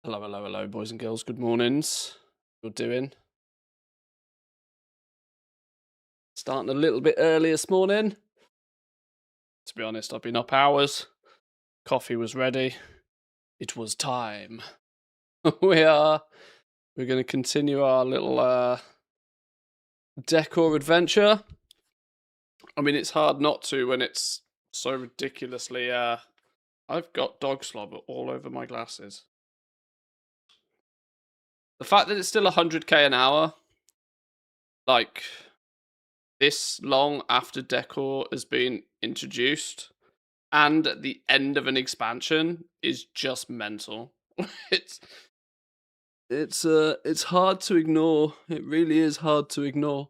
Hello, hello, hello, boys and girls. Good mornings. You're doing? Starting a little bit early this morning. To be honest, I've been up hours. Coffee was ready. It was time. We're going to continue our little decor adventure. I mean, it's hard not to when it's so ridiculously. I've got dog slobber all over my glasses. The fact that it's still 100k an hour, like this long after decor has been introduced and at the end of an expansion, is just mental. it's it's hard to ignore. It really is hard to ignore.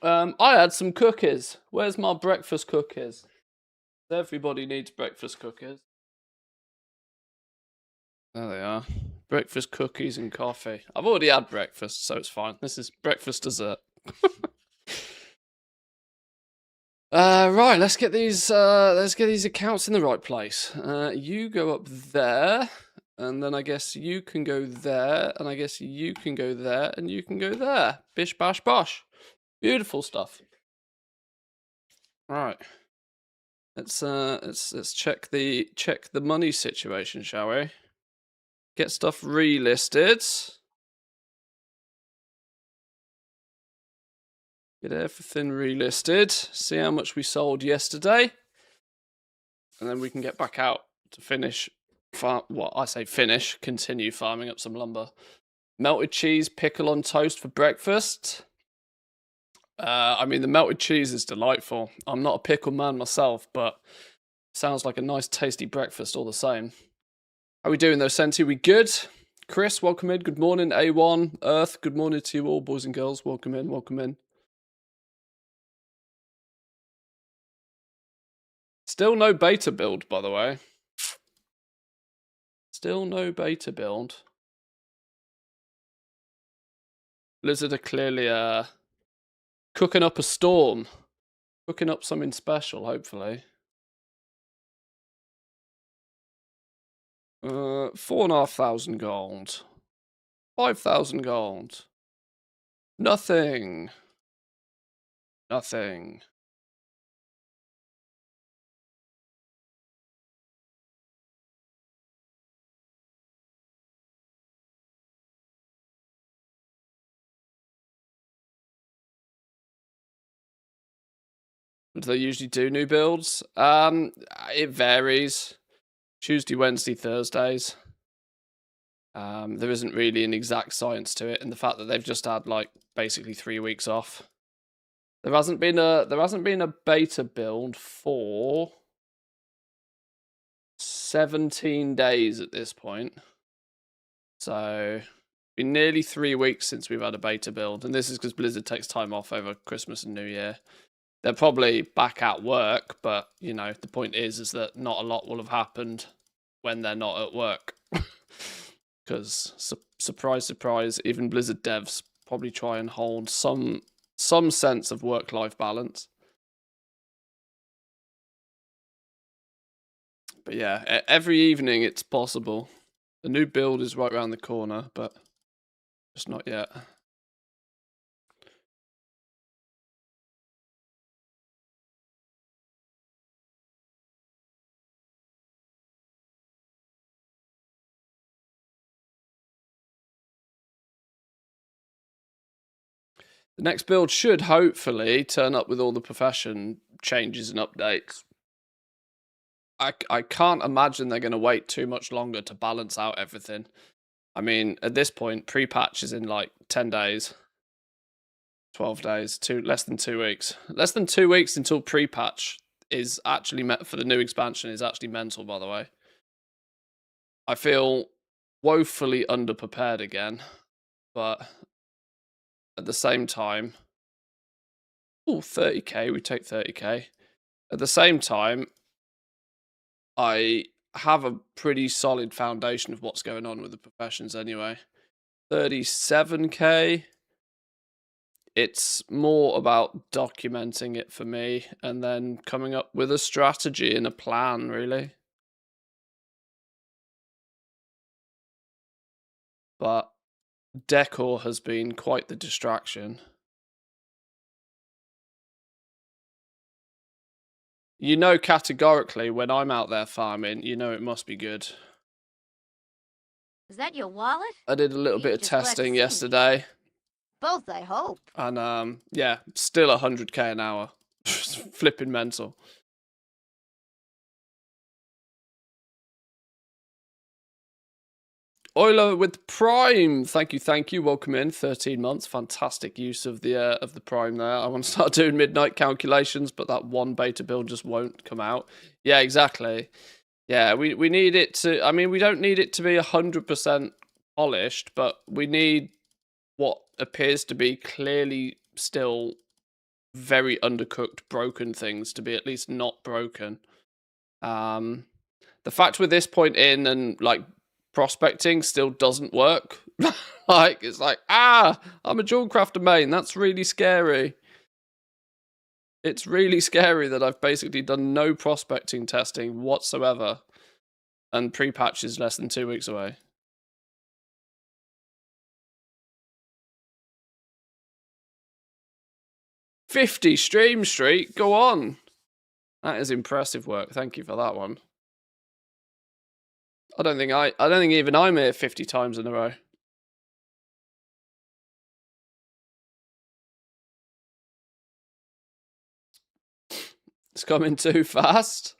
I had some cookies. Where's my breakfast cookies? Everybody needs breakfast cookies. There they are. Breakfast cookies and coffee. I've already had breakfast, so it's fine. This is breakfast dessert. Right, let's get these accounts in the right place. You go up there, and then I guess you can go there, and I guess you can go there, and you can go there. Bish bash bosh. Beautiful stuff. Right. Let's check the money situation, shall we? Get stuff relisted. Get everything relisted. See how much we sold yesterday. And then we can get back out to finish continue farming up some lumber. Melted cheese, pickle on toast for breakfast. I mean, the melted cheese is delightful. I'm not a pickle man myself, but sounds like a nice tasty breakfast all the same. How are we doing though, Senti? We good? Chris, welcome in. Good morning. A1, Earth, good morning to you all, boys and girls. Welcome in, welcome in. Still no beta build, by the way. Still no beta build. Blizzard are clearly cooking up a storm. Cooking up something special, hopefully. 4,500 gold. 5,000 gold. Nothing. Nothing. Do they usually do new builds? It varies. Tuesday, Wednesday, Thursdays. There isn't really an exact science to it, and the fact that they've just had like basically 3 weeks off. There hasn't been a beta build for 17 days at this point. So been nearly 3 weeks since we've had a beta build, and this is because Blizzard takes time off over Christmas and New Year. They're probably back at work, but you know, the point is that not a lot will have happened when they're not at work. Because surprise, surprise, even Blizzard devs probably try and hold some sense of work-life balance. But yeah, every evening it's possible. The new build is right around the corner, but just not yet. The next build should hopefully turn up with all the profession changes and updates. I can't imagine they're going to wait too much longer to balance out everything. I mean, at this point, pre-patch is in like 10 days. 12 days, less than 2 weeks. Less than 2 weeks until pre-patch is actually met for the new expansion is actually mental, by the way. I feel woefully underprepared again, but at the same time, 30k, we take 30k. At the same time, I have a pretty solid foundation of what's going on with the professions anyway. 37k. It's more about documenting it for me and then coming up with a strategy and a plan, really. but decor has been quite the distraction. You know, categorically, when I'm out there farming, you know it must be good. Is that your wallet? I did a little bit of testing yesterday. Both, I hope. And yeah, still 100k an hour. Flipping mental. Euler with Prime, thank you. Welcome in. 13 months, fantastic use of the Prime there. I want to start doing midnight calculations, but that one beta build just won't come out. Yeah, exactly. Yeah, we need it to. I mean, we don't need it to be 100% polished, but we need what appears to be clearly still very undercooked, broken things to be at least not broken. The fact with this point in and like prospecting still doesn't work. Like, it's like, I'm a dual crafter main. That's really scary. It's really scary that I've basically done no prospecting testing whatsoever. And pre-patch is less than 2 weeks away. $50 stream streak. Go on. That is impressive work. Thank you for that one. I don't think even I'm here 50 times in a row. It's coming too fast.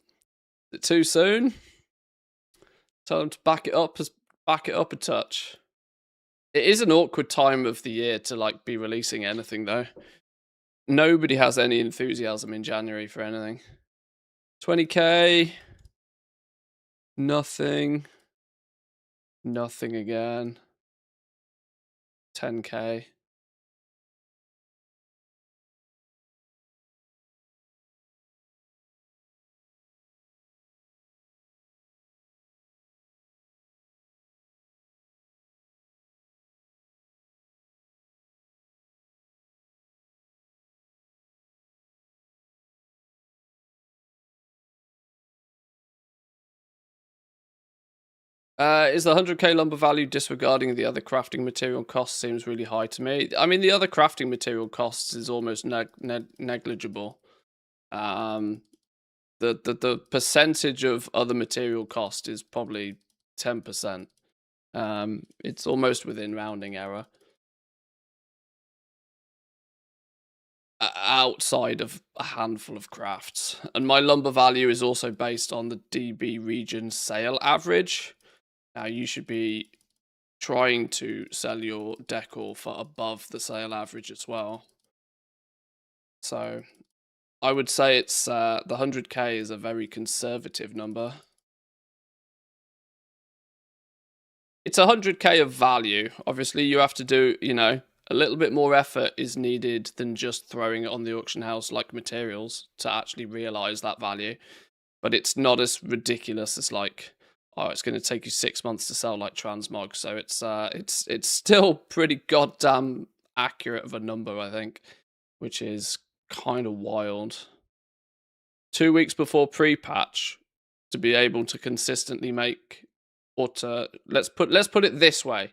Is it too soon? Tell them to back it up a touch. It is an awkward time of the year to like be releasing anything though. Nobody has any enthusiasm in January for anything. 20k. Nothing. Nothing again. 10k. Is the 100k lumber value disregarding the other crafting material costs? Seems really high to me. I mean, the other crafting material costs is almost negligible. The percentage of other material cost is probably 10%. It's almost within rounding error. Outside of a handful of crafts. And my lumber value is also based on the DB region sale average. Now, you should be trying to sell your decor for above the sale average as well. So I would say it's the 100k is a very conservative number. It's 100k of value. Obviously, you have to do, a little bit more effort is needed than just throwing it on the auction house like materials to actually realize that value. But it's not as ridiculous as like, oh, it's going to take you 6 months to sell like transmog. So it's still pretty goddamn accurate of a number, I think, which is kind of wild. 2 weeks before pre-patch to be able to consistently make, or to let's put it this way,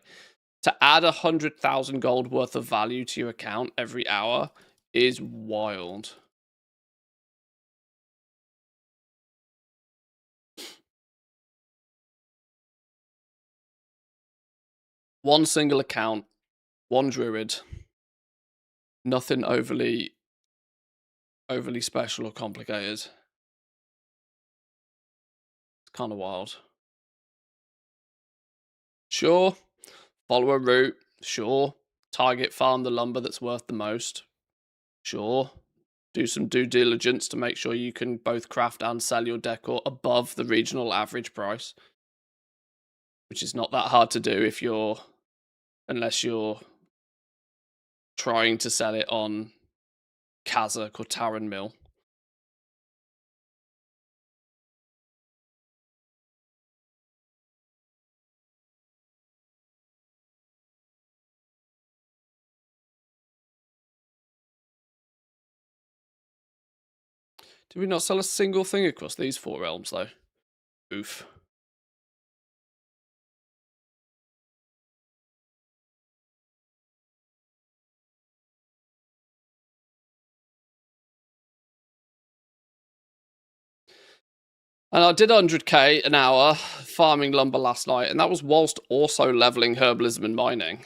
to add 100,000 gold worth of value to your account every hour is wild. One single account, one druid, nothing overly special or complicated. It's kind of wild. Sure, follow a route. Sure, target farm the lumber that's worth the most. Sure, do some due diligence to make sure you can both craft and sell your decor above the regional average price, which is not that hard to do unless you're trying to sell it on Kazakh or Taran Mill. Did we not sell a single thing across these 4 realms, though? Oof. And I did 100k an hour farming lumber last night, and that was whilst also leveling herbalism and mining.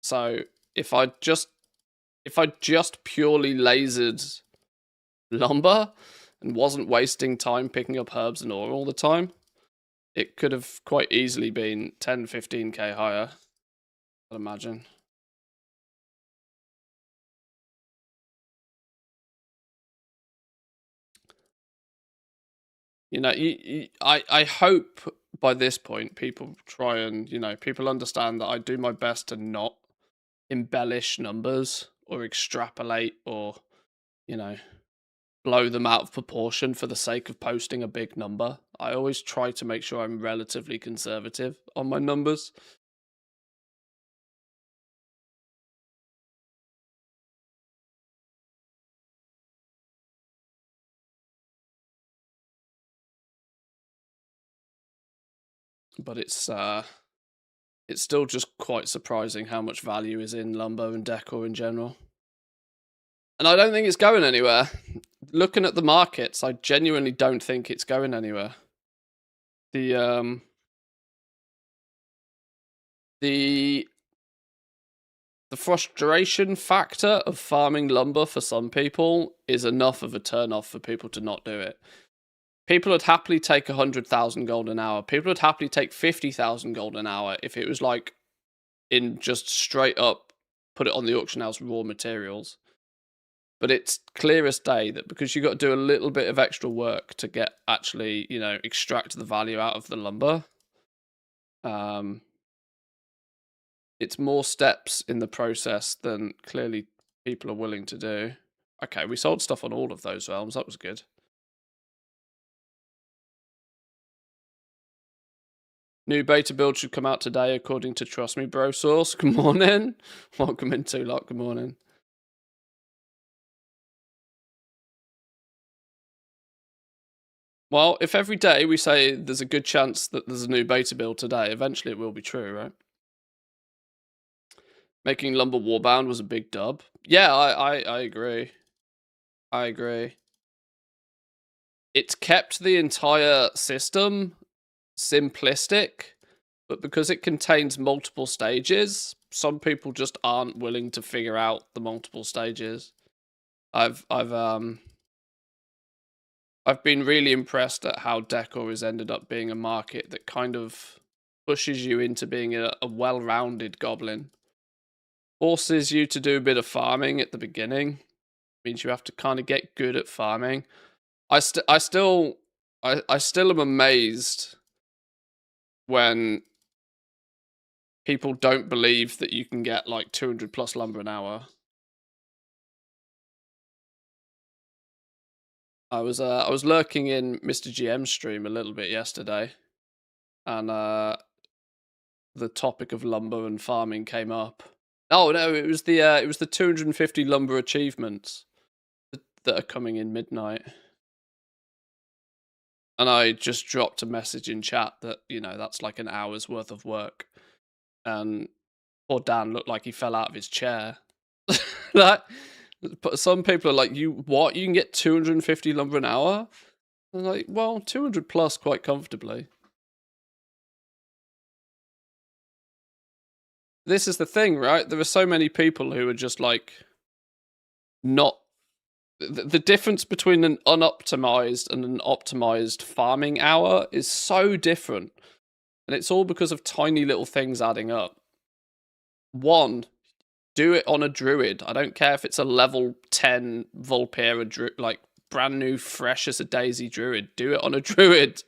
So if I just purely lasered lumber and wasn't wasting time picking up herbs and ore all the time, it could have quite easily been 10, 15k higher, I'd imagine. You know, I hope by this point people try and, people understand that I do my best to not embellish numbers or extrapolate or, blow them out of proportion for the sake of posting a big number. I always try to make sure I'm relatively conservative on my numbers. But it's still just quite surprising how much value is in lumber and decor in general. And I don't think it's going anywhere. Looking at the markets, I genuinely don't think it's going anywhere. The frustration factor of farming lumber for some people is enough of a turn-off for people to not do it. People would happily take 100,000 gold an hour. People would happily take 50,000 gold an hour if it was like in just straight up put it on the auction house raw materials. But it's clear as day that because you got to do a little bit of extra work to get actually, extract the value out of the lumber. It's more steps in the process than clearly people are willing to do. Okay, we sold stuff on all of those realms. That was good. New beta build should come out today, according to Trust Me Bro Source. Good morning. Welcome in, Tulok. Good morning. Well, if every day we say there's a good chance that there's a new beta build today, eventually it will be true, right? Making Lumber Warbound was a big dub. Yeah, I agree. I agree. It's kept the entire system simplistic, but because it contains multiple stages, some people just aren't willing to figure out the multiple stages. I've been really impressed at how decor has ended up being a market that kind of pushes you into being a well-rounded goblin. Forces you to do a bit of farming at the beginning. Means you have to kind of get good at farming. I still am amazed when people don't believe that you can get like 200 plus lumber an hour. I was lurking in Mr. GM's stream a little bit yesterday, and the topic of lumber and farming came up. Oh no, it was the 250 lumber achievements that are coming in midnight. And I just dropped a message in chat that, that's like an hour's worth of work. And poor Dan looked like he fell out of his chair. But some people are like, what? You can get 250 lumber an hour? I'm like, well, 200 plus quite comfortably. This is the thing, right? There are so many people who are just like, not. The difference between an unoptimized and an optimized farming hour is so different. And it's all because of tiny little things adding up. One, do it on a druid. I don't care if it's a level 10 Volpera druid, like brand new, fresh as a daisy druid. Do it on a druid.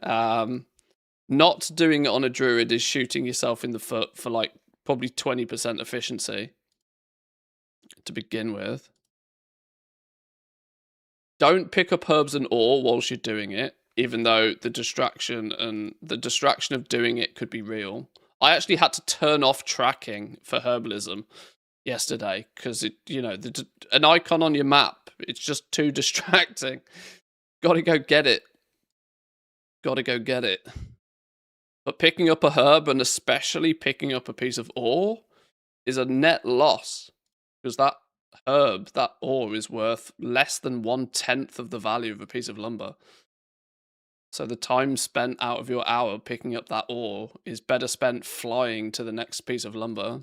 Not doing it on a druid is shooting yourself in the foot for like probably 20% efficiency to begin with. Don't pick up herbs and ore whilst you're doing it, even though the distraction of doing it could be real. I actually had to turn off tracking for herbalism yesterday because an icon on your map, it's just too distracting. Gotta go get it. But picking up a herb, and especially picking up a piece of ore, is a net loss because that ore is worth less than 1/10 of the value of a piece of lumber. So the time spent out of your hour picking up that ore is better spent flying to the next piece of lumber.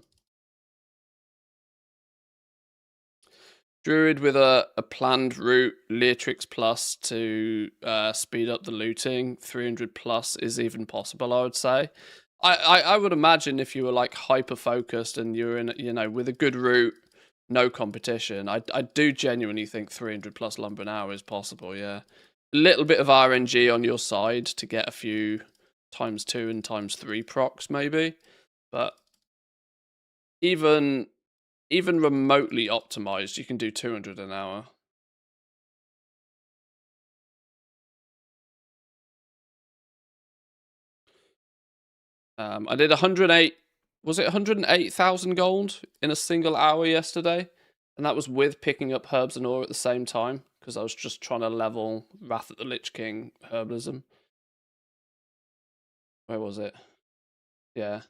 Druid with a planned route, Leatrix plus to speed up the looting, 300 plus is even possible, I would say. I would imagine if you were like hyper focused and you're in, you know, with a good route, no competition, I do genuinely think 300 plus lumber an hour is possible, yeah. A little bit of RNG on your side to get a few ×2 and ×3 procs maybe, but even remotely optimized, you can do 200 an hour. I did 108, was it 108,000 gold in a single hour yesterday? And that was with picking up herbs and ore at the same time, because I was just trying to level Wrath at the Lich King herbalism. Where was it? Yeah.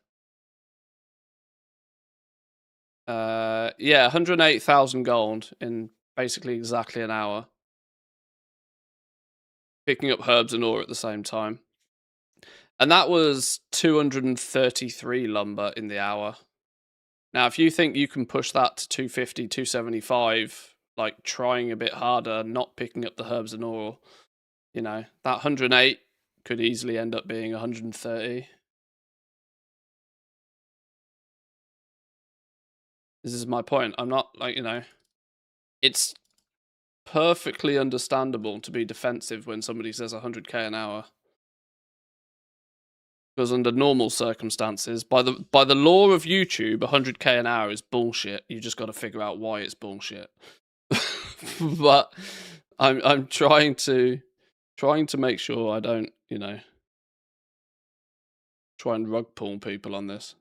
Yeah, 108,000 gold in basically exactly an hour. Picking up herbs and ore at the same time. And that was 233 lumber in the hour. Now, if you think you can push that to 250, 275, like trying a bit harder, not picking up the herbs and ore, you know, that 108 could easily end up being 130. This is my point. I'm not like, you know, it's perfectly understandable to be defensive when somebody says 100k an hour. Because under normal circumstances, by the law of YouTube, 100k an hour is bullshit. You just got to figure out why it's bullshit. But I'm trying to make sure I don't, you know, try and rug pull people on this.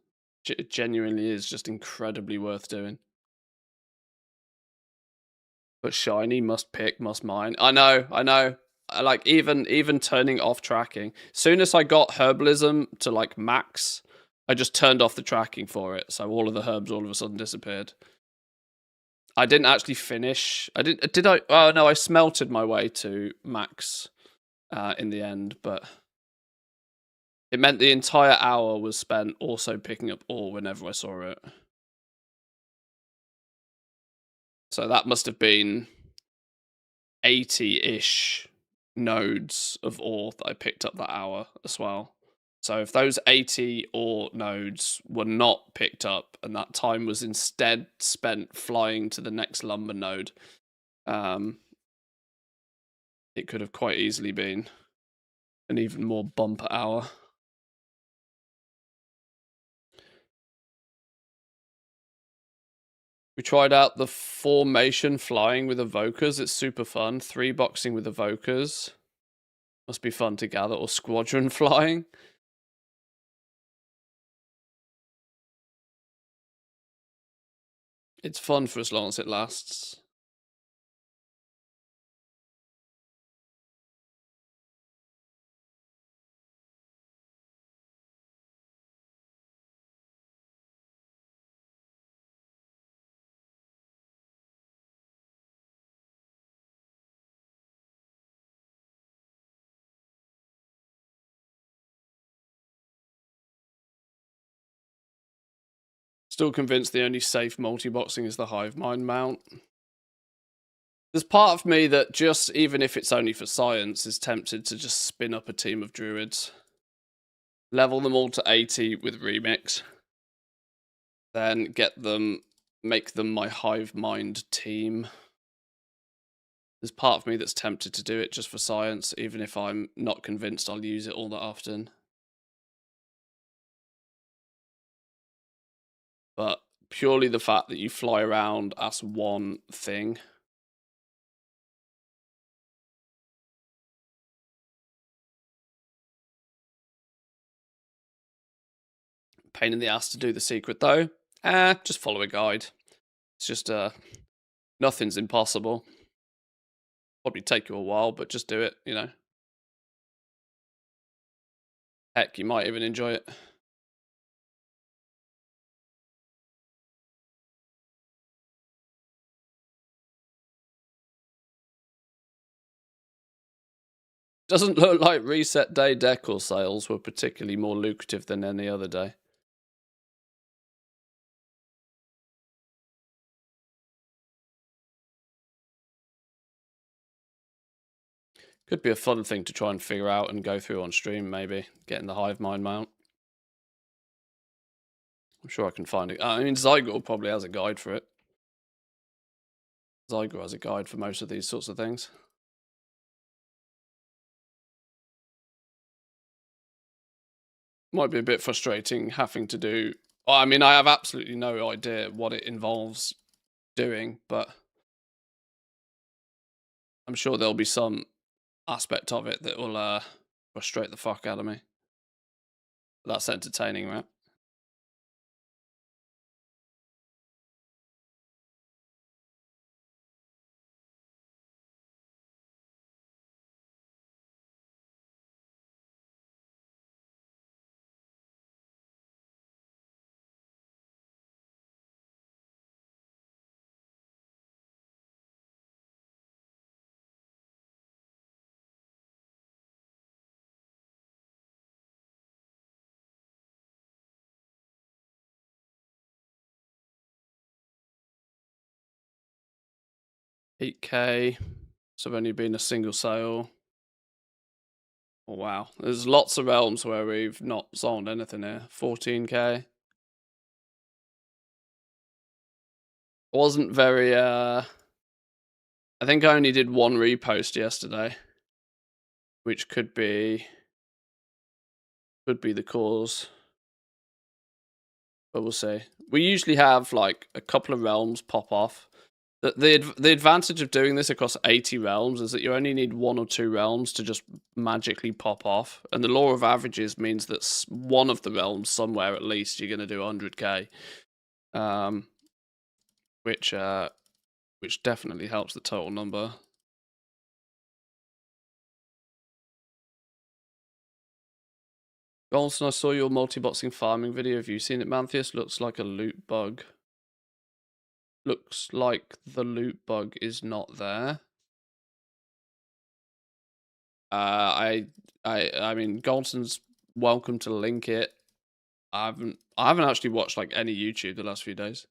It genuinely is just incredibly worth doing. But shiny, must pick, must mine. I know. I like even turning off tracking. Soon as I got herbalism to like max, I just turned off the tracking for it. So all of the herbs all of a sudden disappeared. I didn't actually finish. Did I? Oh no, I smelted my way to max in the end, but it meant the entire hour was spent also picking up ore whenever I saw it. So that must have been 80-ish nodes of ore that I picked up that hour as well. So if those 80 ore nodes were not picked up and that time was instead spent flying to the next lumber node, it could have quite easily been an even more bumper hour. We tried out the formation flying with evokers. It's super fun. 3-boxing with evokers. Must be fun to gather. Or squadron flying. It's fun for as long as it lasts. Still convinced the only safe multi-boxing is the hive mind mount. There's part of me that just, even if it's only for science, is tempted to just spin up a team of druids. Level them all to 80 with remix. Then get them, make them my hive mind team. There's part of me that's tempted to do it just for science, even if I'm not convinced I'll use it all that often. But purely the fact that you fly around as one thing. Pain in the ass to do the secret though. Just follow a guide. It's just nothing's impossible. Probably take you a while, but just do it, you know. Heck, you might even enjoy it. Doesn't look like reset day decor sales were particularly more lucrative than any other day. Could be a fun thing to try and figure out and go through on stream, maybe. Getting the hive mind mount. I'm sure I can find it. I mean, Zygor probably has a guide for it. Zygor has a guide for most of these sorts of things. Might be a bit frustrating having to do... Well, I mean, I have absolutely no idea what it involves doing, but I'm sure there'll be some aspect of it that will frustrate the fuck out of me. That's entertaining, right? $8K. So I've only been a single sale. Oh, wow. There's lots of realms where we've not sold anything here. 14K. Wasn't very, I think I only did one repost yesterday, which could be the cause. But we'll see. We usually have like a couple of realms pop off. The advantage of doing this across 80 realms is that you only need 1 or 2 realms to just magically pop off. And the law of averages means that one of the realms somewhere at least you're going to do 100k. Which definitely helps the total number. Golson, I saw your multi-boxing farming video. Have you seen it, Manthius? Looks like a loot bug. Looks like the loot bug is not there. I mean, Golson's welcome to link it. I haven't actually watched like any YouTube the last few days.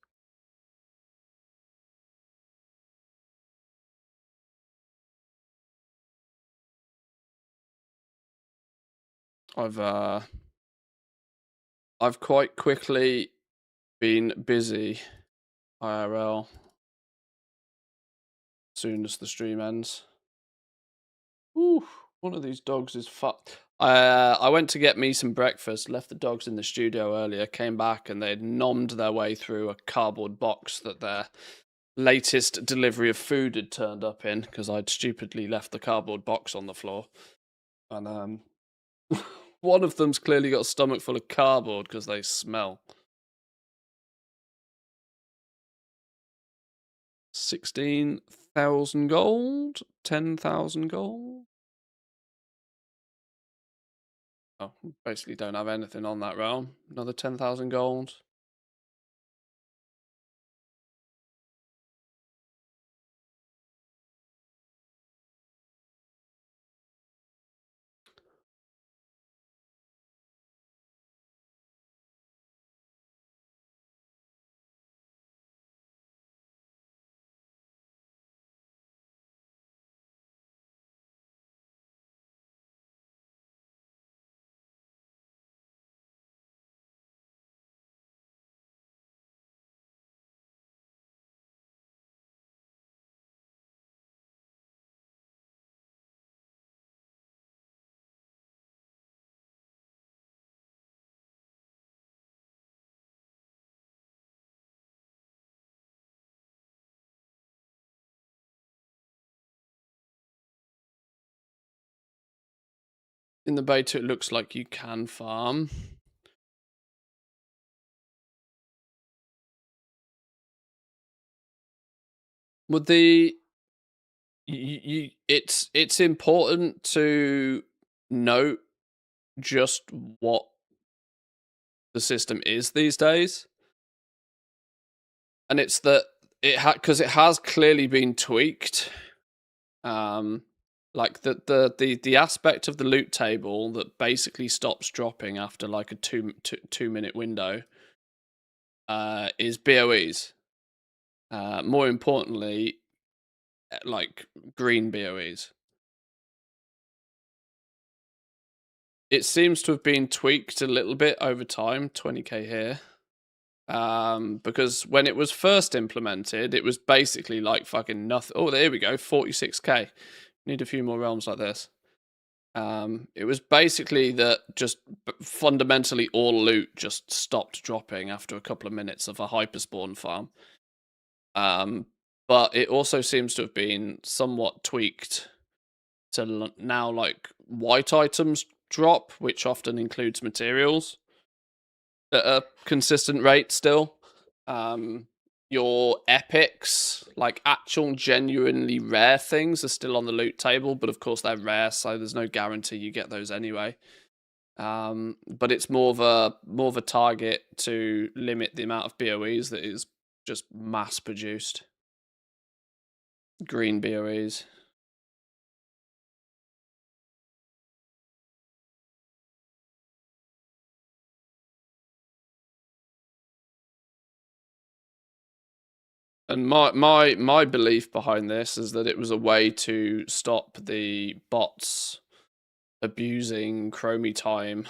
I've quite quickly been busy IRL as soon as the stream ends. Ooh, one of these dogs is fucked. I went to get me some breakfast, left the dogs in the studio earlier, came back and they'd nommed their way through a cardboard box that their latest delivery of food had turned up in because I'd stupidly left the cardboard box on the floor. And one of them's clearly got a stomach full of cardboard because they smell. 16,000 gold, 10,000 gold. Oh, basically don't have anything on that realm. Another 10,000 gold. In the beta, it looks like you can farm. Would it's important to note just what the system is these days, and it's that because it has clearly been tweaked. Like Like the aspect of the loot table that basically stops dropping after like a 2 minute window is BOEs. More importantly, like green BOEs. It seems to have been tweaked a little bit over time. 20k here. Because when it was first implemented, it was basically like fucking nothing. Oh, there we go, 46k. Need a few more realms like this. It was basically that just fundamentally all loot just stopped dropping after a couple of minutes of a hyperspawn farm. But it also seems to have been somewhat tweaked to now like white items drop, which often includes materials at a consistent rate still. Your epics, like actual genuinely rare things, are still on the loot table, but of course they're rare, so there's no guarantee you get those anyway. But it's more of a target to limit the amount of BOEs that is just mass produced. Green BOEs. And my belief behind this is that it was a way to stop the bots abusing chromie time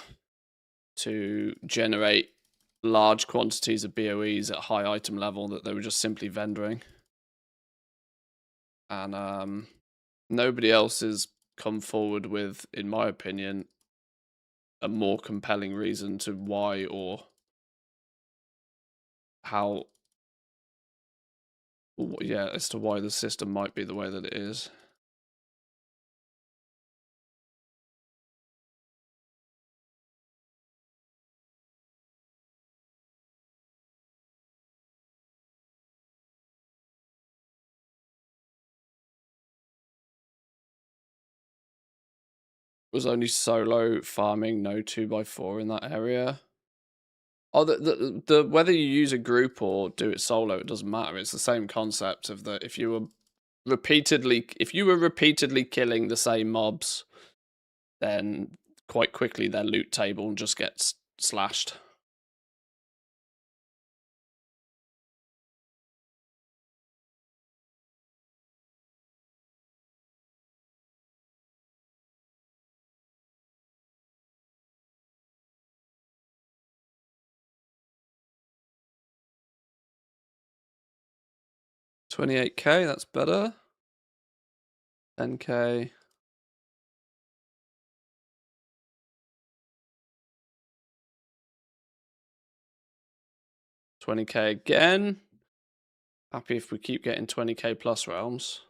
to generate large quantities of BOEs at high item level that they were just simply vendoring. And nobody else has come forward with, in my opinion, a more compelling reason to why or how, yeah, as to why the system might be the way that it is. Was only solo farming, no 2x4 in that area. Oh, the whether you use a group or do it solo, it doesn't matter. It's the same concept of that if you were repeatedly killing the same mobs, then quite quickly their loot table just gets slashed. $28k, that's better. 10k. $20k again. Happy if we keep getting 20k plus realms.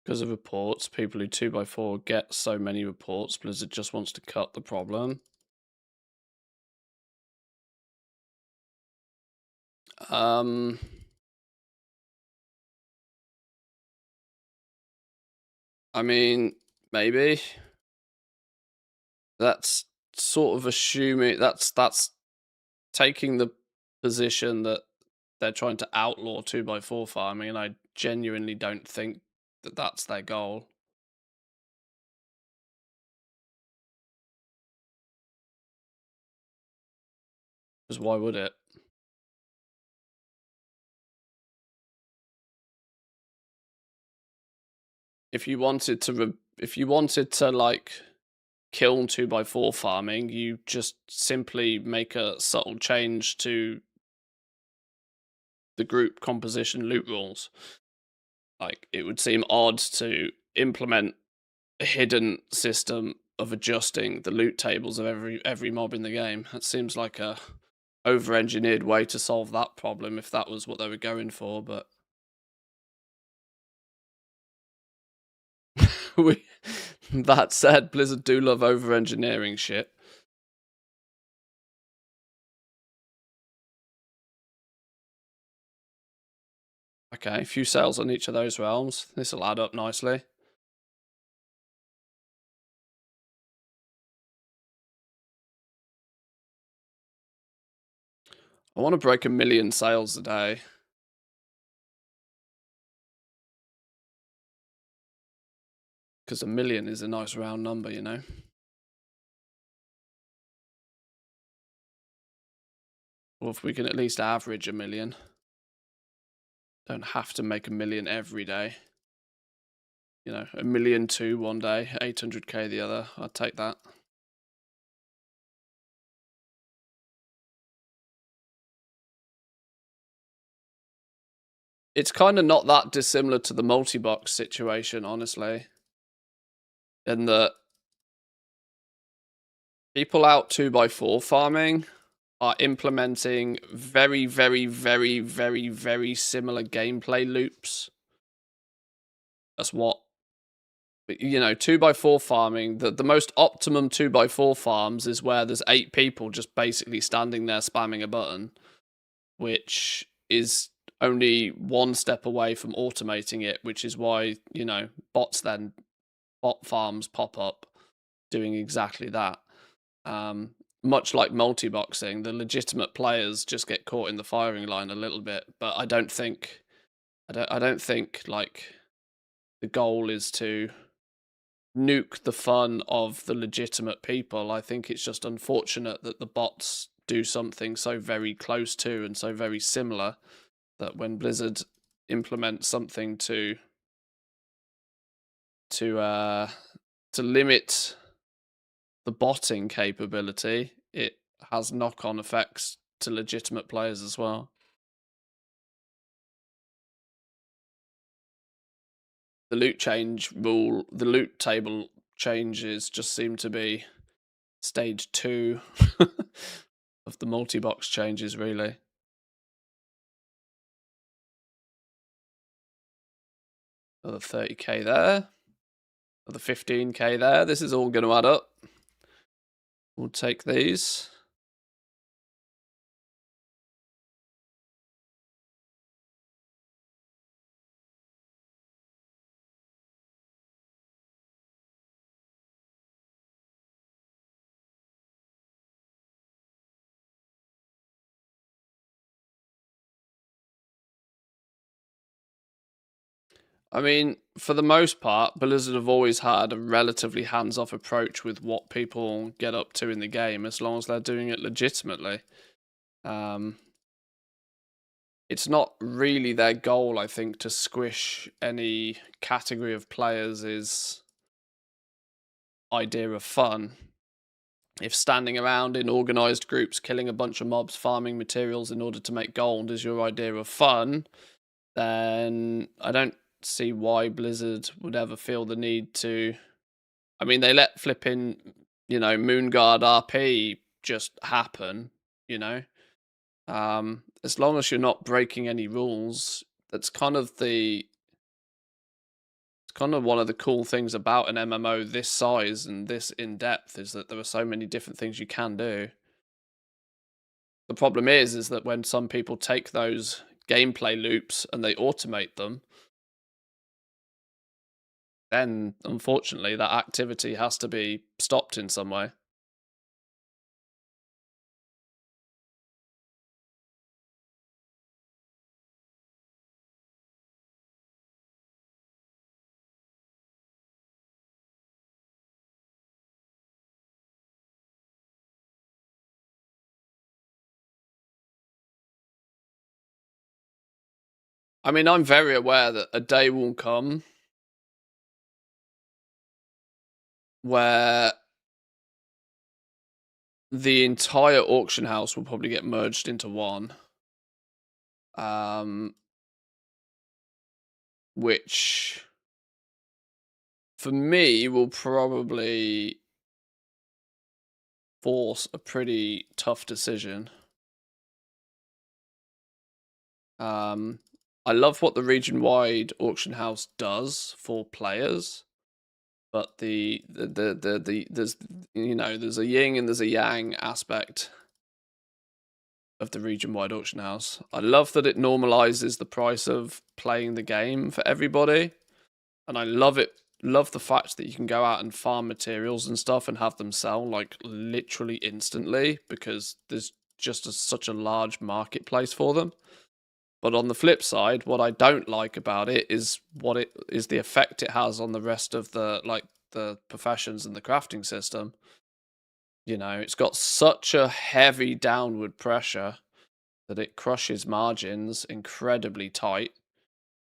Because of reports, people who 2x4 get so many reports, Blizzard just wants to cut the problem. I mean, maybe. That's sort of assuming that's taking the position that they're trying to outlaw 2x4 farming, and I genuinely don't think that that's their goal. Because why would it? If you wanted to like kill 2x4 farming, you just simply make a subtle change to the group composition loot rules. Like, it would seem odd to implement a hidden system of adjusting the loot tables of every mob in the game. That seems like a over-engineered way to solve that problem if that was what they were going for, but that said, Blizzard do love over-engineering shit. Okay, a few sales on each of those realms. This will add up nicely. I want to break 1 million sales a day. Because 1 million is a nice round number, you know? Or if we can at least average 1 million. Don't have to make 1 million every day. You know, 1 million one day, 800k the other. I'd take that. It's kind of not that dissimilar to the multi-box situation, honestly. In that people out 2x4 farming are implementing very, very, very, very, very similar gameplay loops. That's what, you know, 2x4 farming, the most optimum 2x4 farms is where there's 8 people just basically standing there spamming a button, which is only one step away from automating it, which is why, you know, bot farms pop up doing exactly that. Much like multi-boxing, the legitimate players just get caught in the firing line a little bit, but I don't think like the goal is to nuke the fun of the legitimate people. I think it's just unfortunate that the bots do something so very close to and so very similar that when Blizzard implements something to limit the botting capability, it has knock-on effects to legitimate players as well. The loot table changes just seem to be stage 2 of the multi-box changes, really. Another 30k there. Another 15k there. This is all going to add up. We'll take these. I mean, for the most part, Blizzard have always had a relatively hands-off approach with what people get up to in the game, as long as they're doing it legitimately. It's not really their goal, I think, to squish any category of players' idea of fun. If standing around in organized groups, killing a bunch of mobs, farming materials in order to make gold is your idea of fun, then I don't see why Blizzard would ever feel the need to. I mean, they let flipping, you know, Moonguard RP just happen, you know. As long as you're not breaking any rules, that's kind of one of the cool things about an MMO this size and this in depth is that there are so many different things you can do. The problem is that when some people take those gameplay loops and they automate them, then unfortunately that activity has to be stopped in some way. I mean, I'm very aware that a day will come where the entire auction house will probably get merged into one. Which for me will probably force a pretty tough decision. I love what the region-wide auction house does for players, but there's there's a yin and there's a yang aspect of the region-wide auction house. I love that it normalizes the price of playing the game for everybody, and I love the fact that you can go out and farm materials and stuff and have them sell like literally instantly because there's just such a large marketplace for them. But on the flip side, what I don't like about it is the effect it has on the rest of the professions and the crafting system. It's got such a heavy downward pressure that it crushes margins incredibly tight,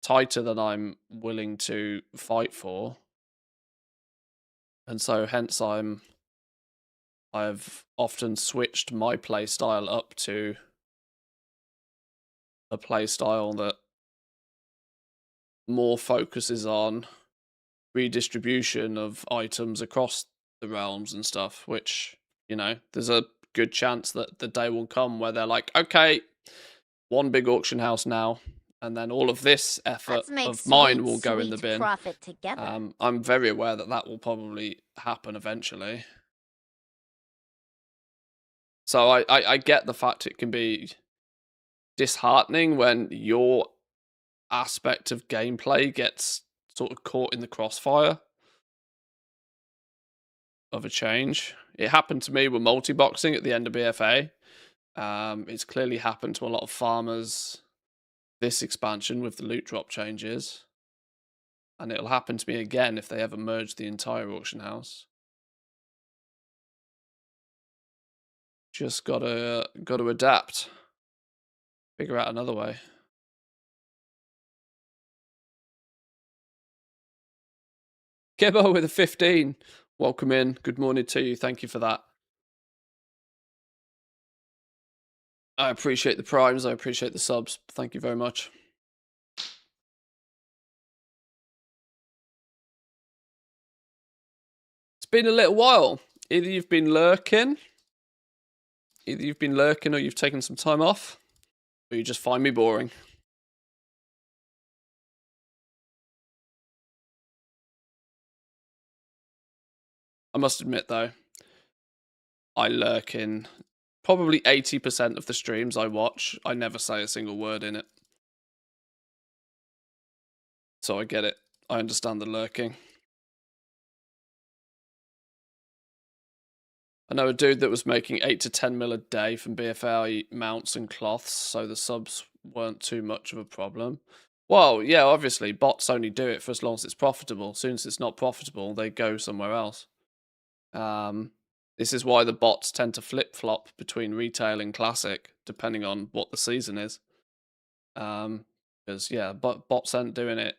tighter than I'm willing to fight for. And so hence I've often switched my play style up to a play style that more focuses on redistribution of items across the realms and stuff, which, there's a good chance that the day will come where they're like, okay, one big auction house now, and then all of this effort of mine will go in the bin. Profit together. I'm very aware that will probably happen eventually. So I get the fact it can be disheartening when your aspect of gameplay gets sort of caught in the crossfire of a change. It happened to me with multi-boxing at the end of BFA. It's clearly happened to a lot of farmers this expansion with the loot drop changes. And it'll happen to me again if they ever merge the entire auction house. Just gotta adapt. Figure out another way. Gibbo with a 15. Welcome in. Good morning to you. Thank you for that. I appreciate the primes. I appreciate the subs. Thank you very much. It's been a little while. Either you've been lurking, or you've taken some time off, or you just find me boring. I must admit, though, I lurk in probably 80% of the streams I watch. I never say a single word in it. So I get it. I understand the lurking. I know a dude that was making 8 to 10 mil a day from BFA mounts and cloths, so the subs weren't too much of a problem. Well, yeah, obviously, bots only do it for as long as it's profitable. As soon as it's not profitable, they go somewhere else. This is why the bots tend to flip-flop between retail and classic, depending on what the season is. Because, yeah, bots aren't doing it.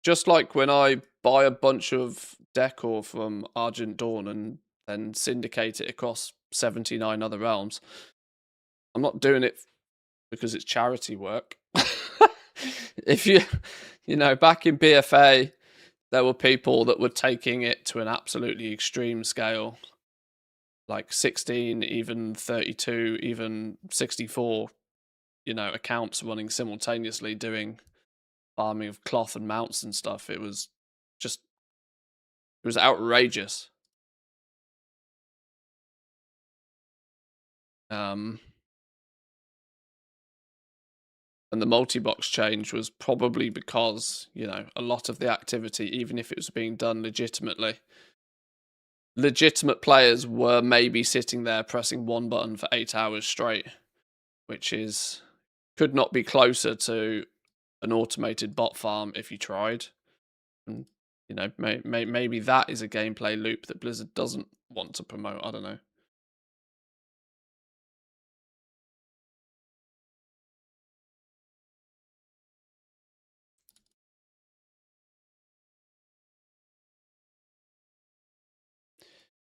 Just like when I buy a bunch of decor from Argent Dawn and then syndicate it across 79 other realms, I'm not doing it because it's charity work. If back in BFA, there were people that were taking it to an absolutely extreme scale, like 16, even 32, even 64, accounts running simultaneously doing farming of cloth and mounts and stuff. It was outrageous. And the multi-box change was probably because, a lot of the activity, even if it was being done legitimately, legitimate players were maybe sitting there pressing one button for 8 hours straight, which could not be closer to an automated bot farm if you tried. And, maybe that is a gameplay loop that Blizzard doesn't want to promote. I don't know.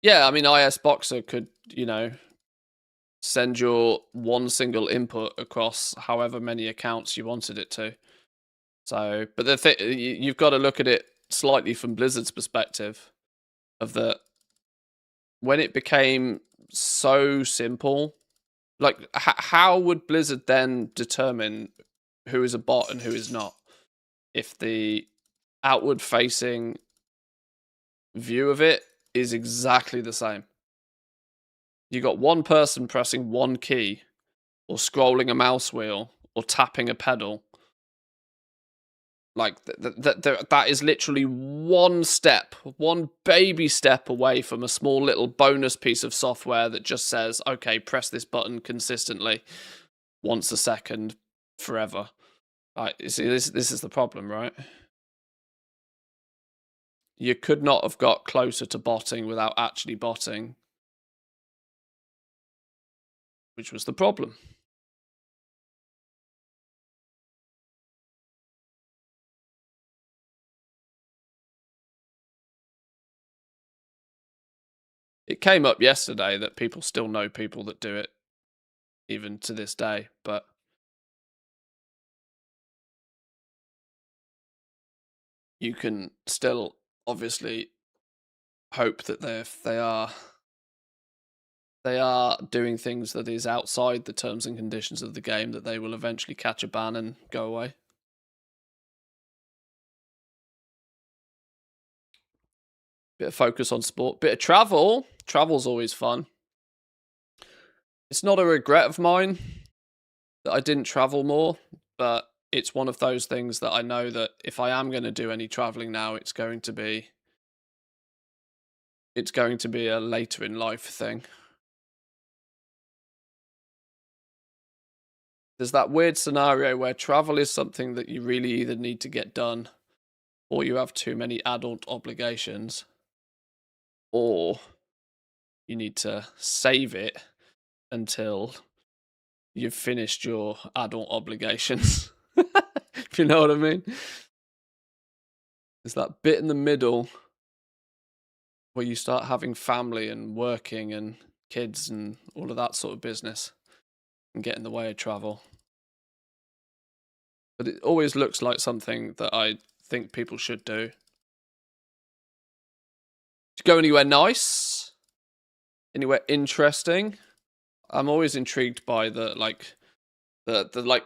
Yeah, I mean, IS Boxer could, send your one single input across however many accounts you wanted it to. So, but you've got to look at it slightly from Blizzard's perspective of when it became so simple, like how would Blizzard then determine who is a bot and who is not if the outward facing view of it is exactly the same? You got one person pressing one key or scrolling a mouse wheel or tapping a pedal. Like that is literally one step, one baby step away from a small little bonus piece of software that just says, okay, press this button consistently once a second forever. Right, you see, this is the problem, right? You could not have got closer to botting without actually botting, which was the problem. It came up yesterday that people still know people that do it, even to this day, but you can still obviously hope that they are doing things that is outside the terms and conditions of the game, that they will eventually catch a ban and go away. Bit of focus on sport, bit of travel. Travel's always fun. It's not a regret of mine that I didn't travel more, but it's one of those things that I know that if I am going to do any traveling now, it's going to be a later in life thing. There's that weird scenario where travel is something that you really either need to get done or you have too many adult obligations, or you need to save it until you've finished your adult obligations. If you know what I mean. There's that bit in the middle where you start having family and working and kids and all of that sort of business and get in the way of travel. But it always looks like something that I think people should do. To go anywhere nice? Anywhere interesting? I'm always intrigued by the like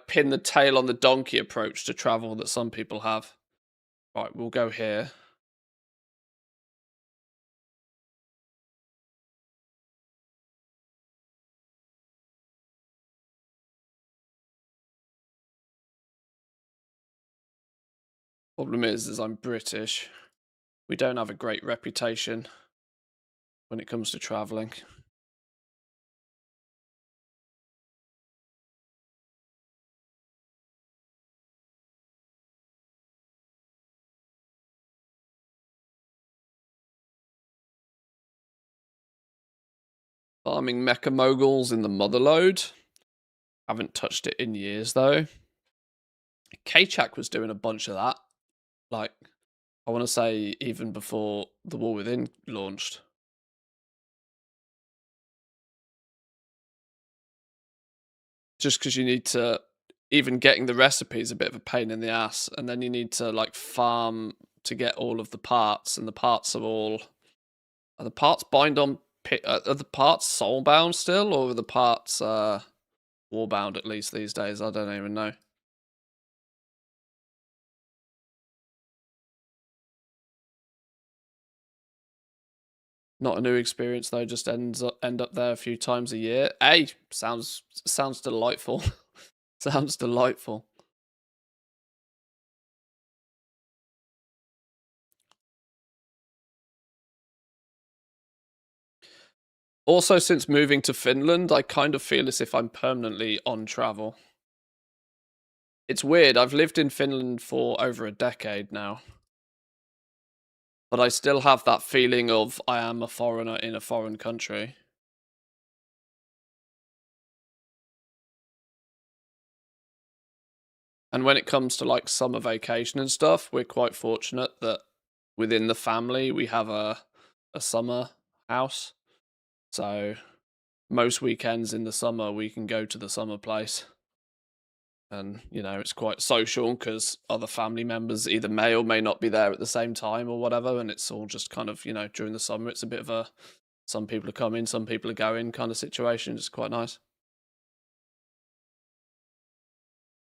pin the tail on the donkey approach to travel that some people have. Right, we'll go here. Problem is I'm British. We don't have a great reputation when it comes to traveling. Farming mecha moguls in the motherlode. Haven't touched it in years though. K-Chak was doing a bunch of that. Like, I want to say even before The War Within launched. Just because you need to, even getting the recipes a bit of a pain in the ass, and then you need to like farm to get all of the parts, and the parts are the parts bind on, are the parts soulbound still, or are the parts warbound at least these days? I don't even know. Not a new experience though, just end up there a few times a year. Hey, sounds delightful. Sounds delightful. Also, since moving to Finland, I kind of feel as if I'm permanently on travel. It's weird, I've lived in Finland for over a decade now. But I still have that feeling of I am a foreigner in a foreign country. And when it comes to like summer vacation and stuff, we're quite fortunate that within the family we have a summer house. So most weekends in the summer we can go to the summer place. And, you know, it's quite social because other family members either may or may not be there at the same time or whatever. And it's all just kind of, you know, during the summer, it's a bit of a some people are coming, some people are going kind of situation. It's quite nice.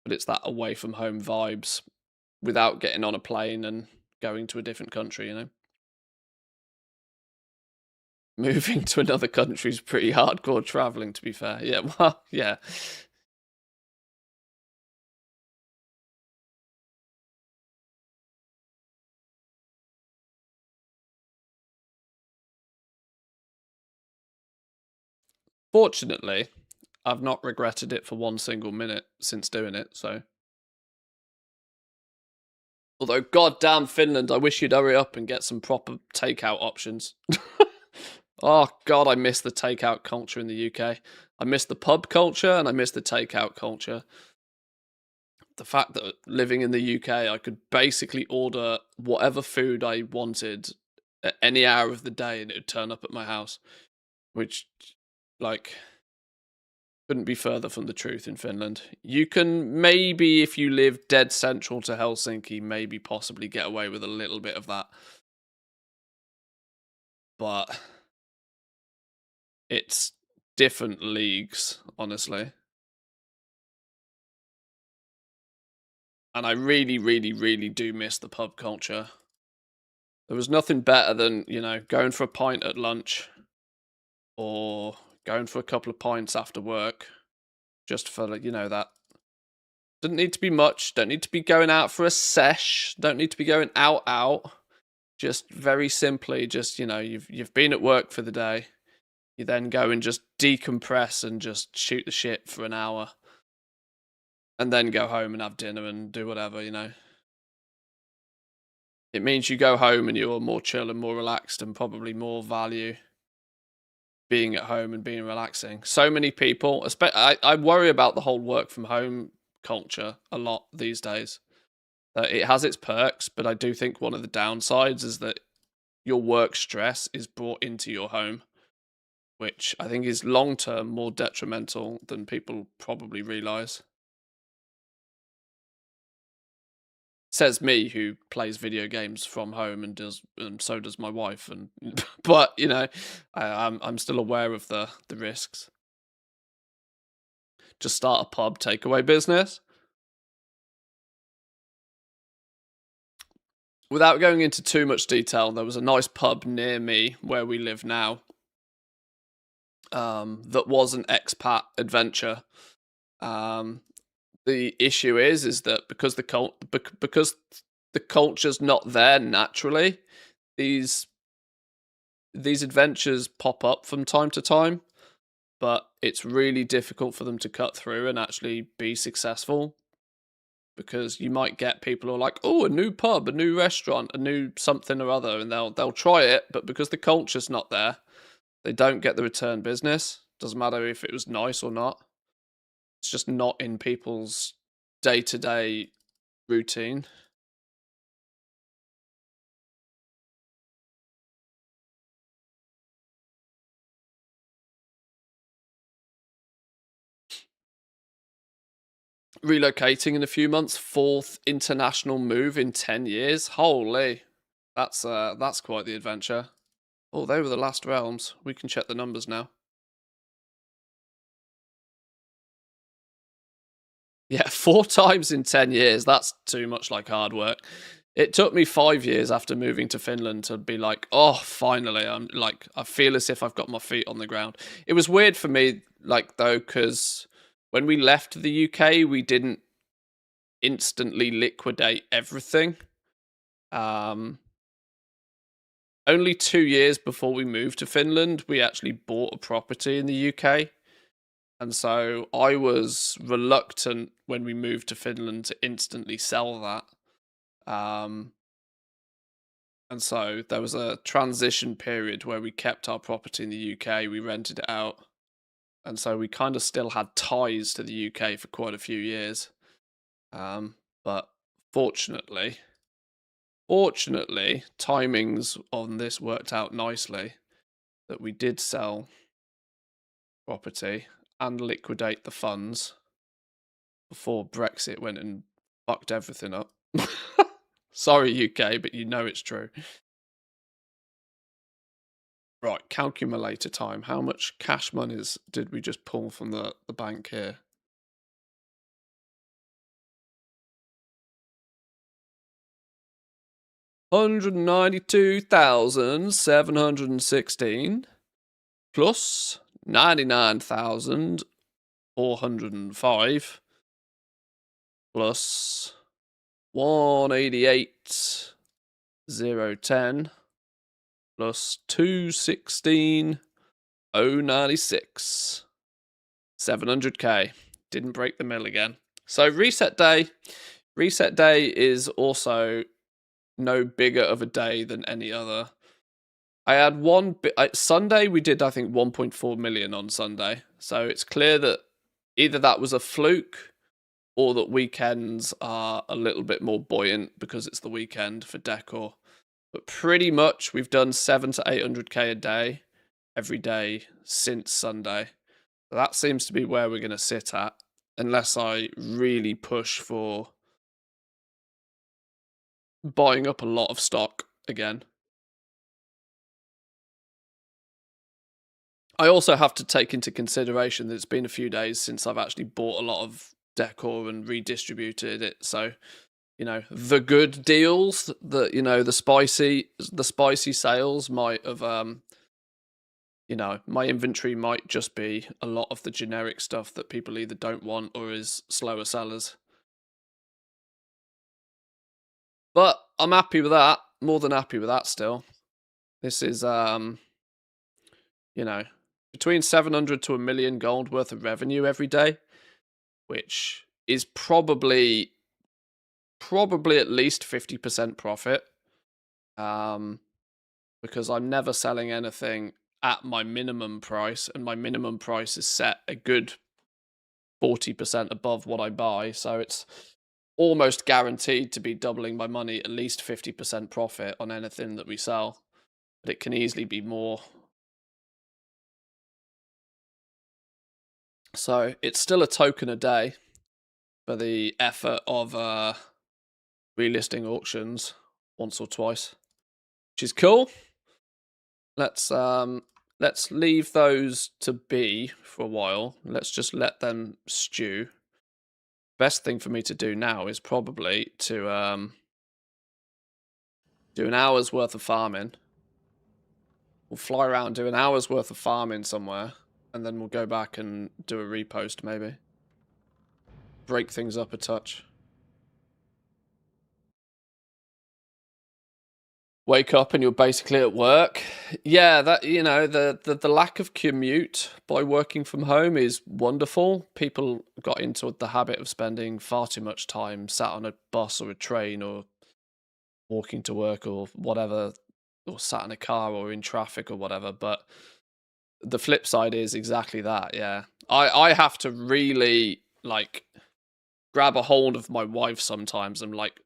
But it's that away from home vibes without getting on a plane and going to a different country, you know? Moving to another country is pretty hardcore traveling, to be fair. Yeah, well, yeah. Fortunately, I've not regretted it for one single minute since doing it, so. Although, goddamn Finland, I wish you'd hurry up and get some proper takeout options. Oh, God, I miss the takeout culture in the UK. I miss the pub culture and I miss the takeout culture. The fact that living in the UK, I could basically order whatever food I wanted at any hour of the day and it would turn up at my house, which, like, couldn't be further from the truth in Finland. You can maybe, if you live dead central to Helsinki, maybe possibly get away with a little bit of that. But it's different leagues, honestly. And I really, really, really do miss the pub culture. There was nothing better than, going for a pint at lunch or going for a couple of pints after work just for, that. Doesn't need to be much. Don't need to be going out for a sesh. Don't need to be going out. Just very simply, just, you've been at work for the day. You then go and just decompress and just shoot the shit for an hour. And then go home and have dinner and do whatever, It means you go home and you're more chill and more relaxed and probably more value being at home and being relaxing. So many people, I worry about the whole work from home culture a lot these days. It has its perks, but I do think one of the downsides is that your work stress is brought into your home, which I think is long term more detrimental than people probably realize. Says me, who plays video games from home and so does my wife. And but I'm still aware of the risks. Just start a pub takeaway business. Without going into too much detail, there was a nice pub near me where we live now. That was an expat adventure. The issue is that because the culture's not there naturally, these adventures pop up from time to time, but it's really difficult for them to cut through and actually be successful, because you might get people who are like, oh, a new pub, a new restaurant, a new something or other, and they'll try it, but because the culture's not there, they don't get the return business. Doesn't matter if it was nice or not. It's just not in people's day-to-day routine. Relocating in a few months, fourth international move in 10 years. Holy, that's quite the adventure. Oh, they were the last realms. We can check the numbers now. Yeah, 4 times in 10 years. That's too much like hard work. It took me 5 years after moving to Finland to be like, oh, finally, I feel as if I've got my feet on the ground. It was weird for me, though, because when we left the UK, we didn't instantly liquidate everything. Only 2 years before we moved to Finland, we actually bought a property in the UK. And so I was reluctant when we moved to Finland to instantly sell that. And so there was a transition period where we kept our property in the UK, we rented it out. And so we kind of still had ties to the UK for quite a few years. But fortunately, timings on this worked out nicely, that we did sell property and liquidate the funds before Brexit went and fucked everything up. Sorry, UK, but it's true. Right, calculator time. How much cash monies did we just pull from the bank here? $192,716 plus 99,405 plus 188,010 plus 216,096. 700k. Didn't break the mill again. So reset day is also no bigger of a day than any other. I had Sunday we did I think 1.4 million on Sunday. So it's clear that either that was a fluke or that weekends are a little bit more buoyant because it's the weekend for decor. But pretty much we've done 700 to 800k a day every day since Sunday. So that seems to be where we're going to sit at, unless I really push for buying up a lot of stock again. I also have to take into consideration that it's been a few days since I've actually bought a lot of decor and redistributed it. So, you know, the good deals, the spicy sales might have, you know, my inventory might just be a lot of the generic stuff that people either don't want or is slower sellers. But I'm happy with that. More than happy with that still. This is, you know, between 700 to a million gold worth of revenue every day, which is probably at least 50% profit. Because I'm never selling anything at my minimum price, and my minimum price is set a good 40% above what I buy, so it's almost guaranteed to be doubling my money, at least 50% profit on anything that we sell, but it can easily be more. So it's still a token a day for the effort of relisting auctions once or twice, which is cool. Let's leave those to be for a while. Let's just let them stew. Best thing for me to do now is probably to do an hour's worth of farming. We'll fly around, do an hour's worth of farming somewhere, and then we'll go back and do a repost maybe. Break things up a touch. Wake up and you're basically at work. Yeah, that, you know, the lack of commute by working from home is wonderful. People got into the habit of spending far too much time sat on a bus or a train or walking to work or whatever, or sat in a car or in traffic or whatever. But the flip side is exactly that. Yeah, I have to really like grab a hold of my wife sometimes. I'm like,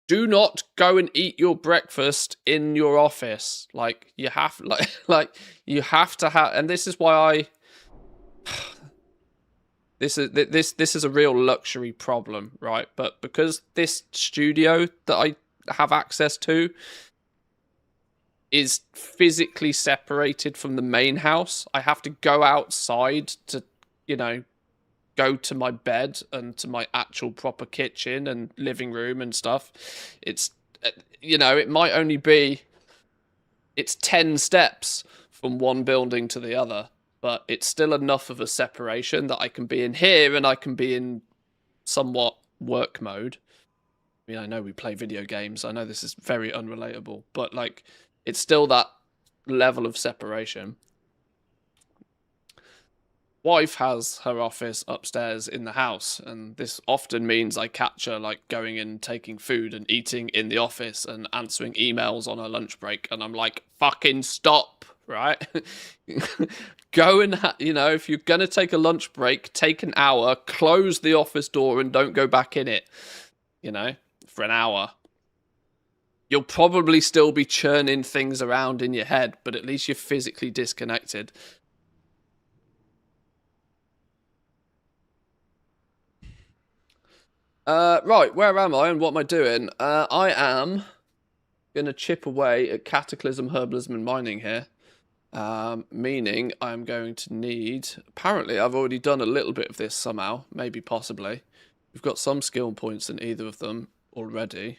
do not go and eat your breakfast in your office. Like you have, like you have to have, and this is why this is a real luxury problem, right? But because this studio that I have access to is physically separated from the main house, I have to go outside to, you know, go to my bed and to my actual proper kitchen and living room and stuff. It's, you know, it might only be, it's 10 steps from one building to the other, but it's still enough of a separation that I can be in here and I can be in somewhat work mode. I mean, I know we play video games. I know this is very unrelatable, but like, it's still that level of separation. Wife has her office upstairs in the house, and this often means I catch her like going and taking food and eating in the office and answering emails on her lunch break, and I'm like, fucking stop, right? Go and you know, if you're gonna take a lunch break, take an hour, close the office door and don't go back in it, you know, for an hour. You'll probably still be churning things around in your head, but at least you're physically disconnected. Right, where am I and what am I doing? I am going to chip away at Cataclysm, Herbalism and Mining here. Meaning I'm going to need... Apparently, I've already done a little bit of this somehow. Maybe, possibly. We've got some skill points in either of them already.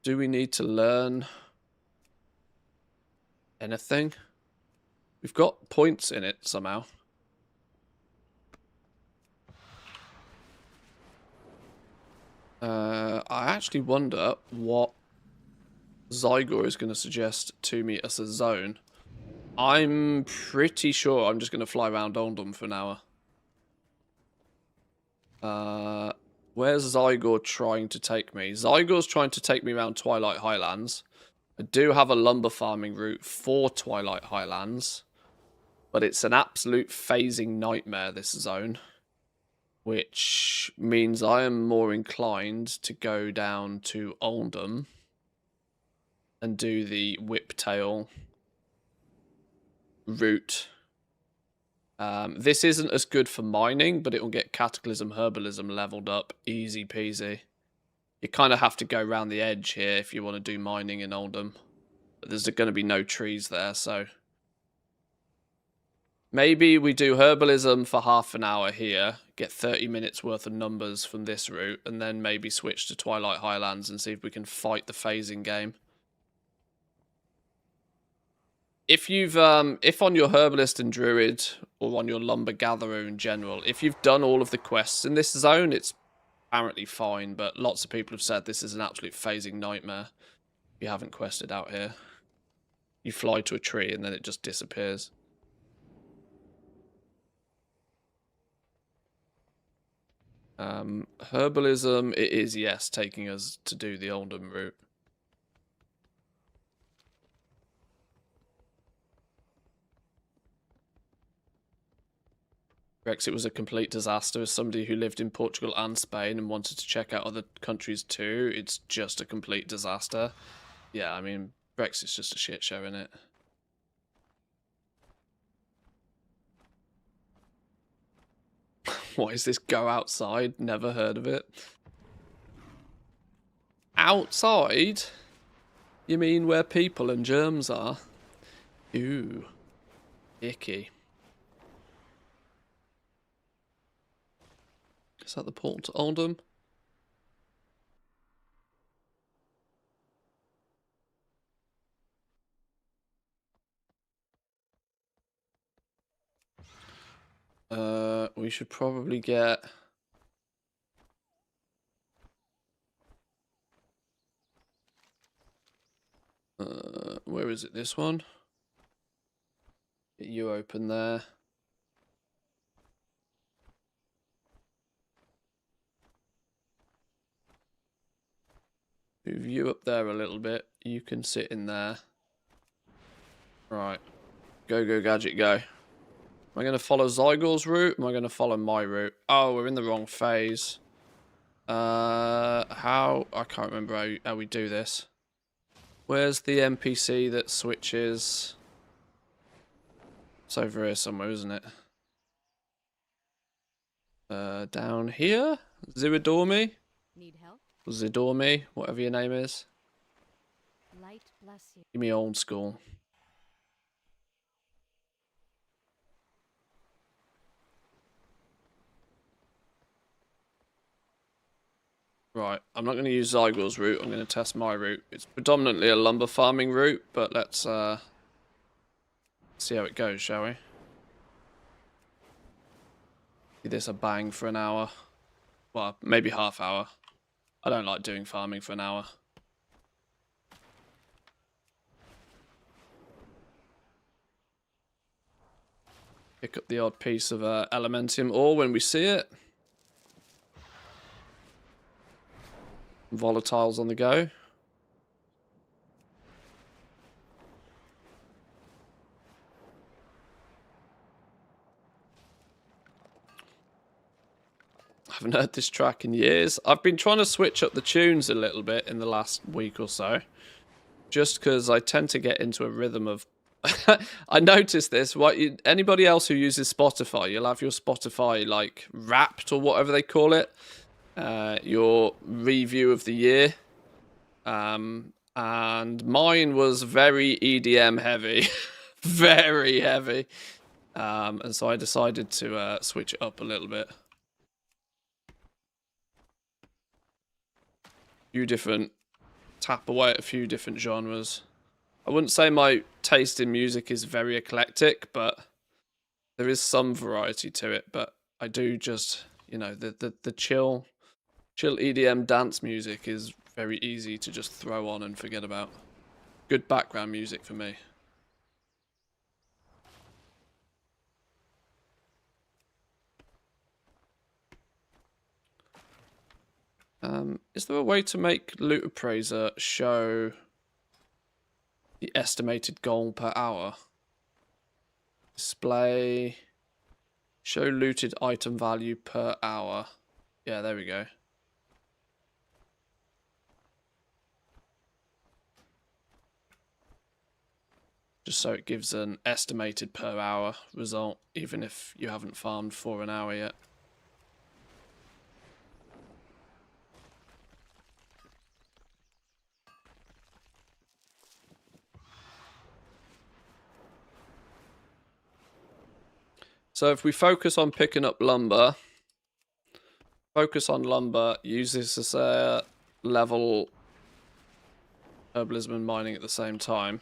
Do we need to learn anything? We've got points in it somehow. I actually wonder what Zygor is going to suggest to me as a zone. I'm pretty sure I'm just going to fly around Oldham for an hour. Where's Zygor trying to take me? Zygor's trying to take me around Twilight Highlands. I do have a lumber farming route for Twilight Highlands, but it's an absolute phasing nightmare, this zone, which means I am more inclined to go down to Oldham and do the Whiptail route. This isn't as good for mining, but it will get Cataclysm Herbalism leveled up easy peasy. You kind of have to go around the edge here if you want to do mining in Oldham. But there's going to be no trees there, so... Maybe we do Herbalism for half an hour here, get 30 minutes worth of numbers from this route, and then maybe switch to Twilight Highlands and see if we can fight the phasing game. If you've, if on your Herbalist and Druid, or on your Lumber Gatherer in general, if you've done all of the quests in this zone, it's apparently fine, but lots of people have said this is an absolute phasing nightmare if you haven't quested out here. You fly to a tree and then it just disappears. Herbalism, it is, yes, taking us to do the Oldham route. Brexit was a complete disaster. As somebody who lived in Portugal and Spain and wanted to check out other countries too, it's just a complete disaster. Yeah, I mean, Brexit's just a shit show, innit? What is this? Go outside? Never heard of it. Outside? You mean where people and germs are? Ew. Icky. Is that the portal to Oldham? We should probably get... where is it? This one? Get you open there. Move you up there a little bit. You can sit in there. Right. Go, go, gadget, go. Am I going to follow Zygor's route? Am I going to follow my route? Oh, we're in the wrong phase. How? I can't remember how we do this. Where's the NPC that switches? It's over here somewhere, isn't it? Down here? Ziridormi? Need help? Zidormi, whatever your name is. Light bless you. Give me old school. Right, I'm not going to use Zygor's route, I'm going to test my route. It's predominantly a lumber farming route, but let's see how it goes, shall we? Give this a bang for an hour. Well, maybe half hour. I don't like doing farming for an hour. Pick up the odd piece of Elementium ore when we see it. Volatiles on the go. I haven't heard this track in years. I've been trying to switch up the tunes a little bit in the last week or so. Just because I tend to get into a rhythm of... I noticed this. Anybody else who uses Spotify, you'll have your Spotify like Wrapped or whatever they call it. Your review of the year. And and mine was very EDM heavy, very heavy. And so I decided to switch it up a little bit. Tap away at a few different genres. I wouldn't say my taste in music is very eclectic, but there is some variety to it. But I do just, you know, the chill EDM dance music is very easy to just throw on and forget about. Good background music for me. Is there a way to make Loot Appraiser show the estimated goal per hour? Display. Show looted item value per hour. Yeah, there we go. Just so it gives an estimated per hour result, even if you haven't farmed for an hour yet. So if we focus on picking up lumber, use this as a level herbalism and mining at the same time.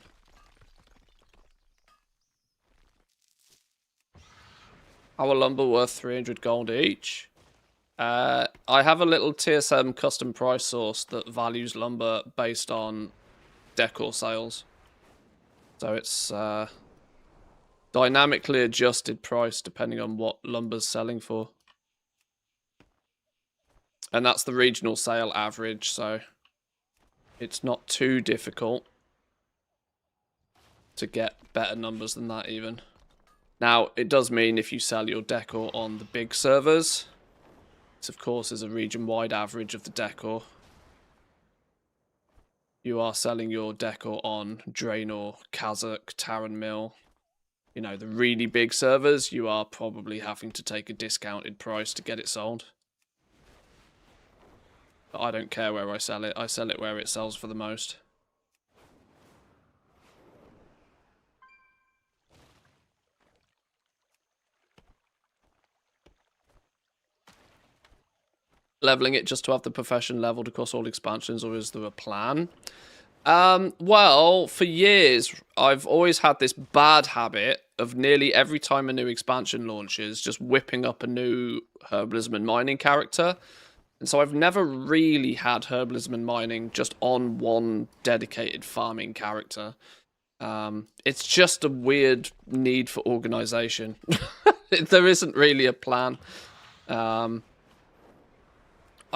Our lumber worth 300 gold each. I have a little TSM custom price source that values lumber based on decor sales. So it's dynamically adjusted price depending on what lumber's selling for. And that's the regional sale average, so it's not too difficult to get better numbers than that even. Now, it does mean if you sell your decor on the big servers, this of course is a region-wide average of the decor. You are selling your decor on Draenor, Kazakh, Terran Mill. You know, the really big servers, you are probably having to take a discounted price to get it sold. But I don't care where I sell it where it sells for the most. Leveling it just to have the profession leveled across all expansions, or is there a plan? Well, for years, I've always had this bad habit of nearly every time a new expansion launches, just whipping up a new herbalism and mining character. And so I've never really had herbalism and mining just on one dedicated farming character. It's just a weird need for organization. There isn't really a plan. I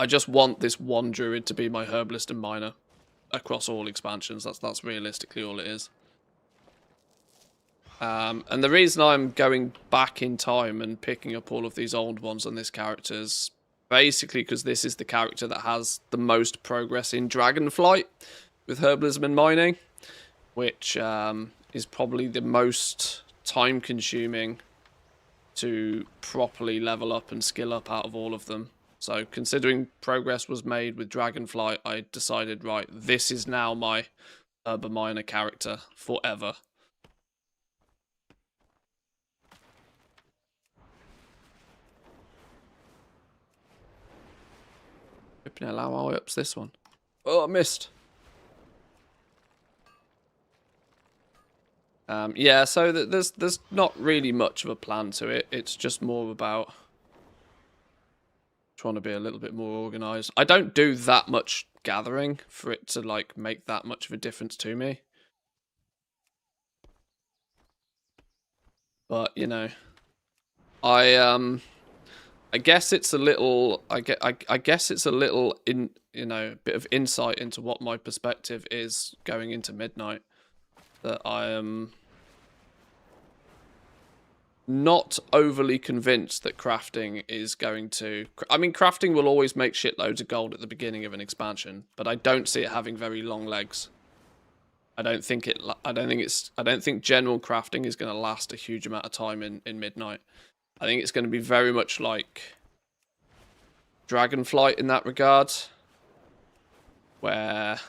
just want this one druid to be my herbalist and miner across all expansions. That's realistically all it is. And the reason I'm going back in time and picking up all of these old ones on this character is basically because this is the character that has the most progress in Dragonflight with herbalism and mining, which is probably the most time consuming to properly level up and skill up out of all of them. So considering progress was made with Dragonflight, I decided, right, this is now my Herba Miner character forever. Flipping hell, how high up's this one? Oh, I missed. Yeah, so there's not really much of a plan to it. It's just more about trying to be a little bit more organized. I don't do that much gathering for it to like make that much of a difference to me. But you know, I guess it's a little I guess it's a little bit of insight into what my perspective is going into midnight, that I am not overly convinced that crafting is going to... I mean, crafting will always make shitloads of gold at the beginning of an expansion, but I don't see it having very long legs. I don't think general crafting is going to last a huge amount of time in Midnight. I think it's going to be very much like Dragonflight in that regard, where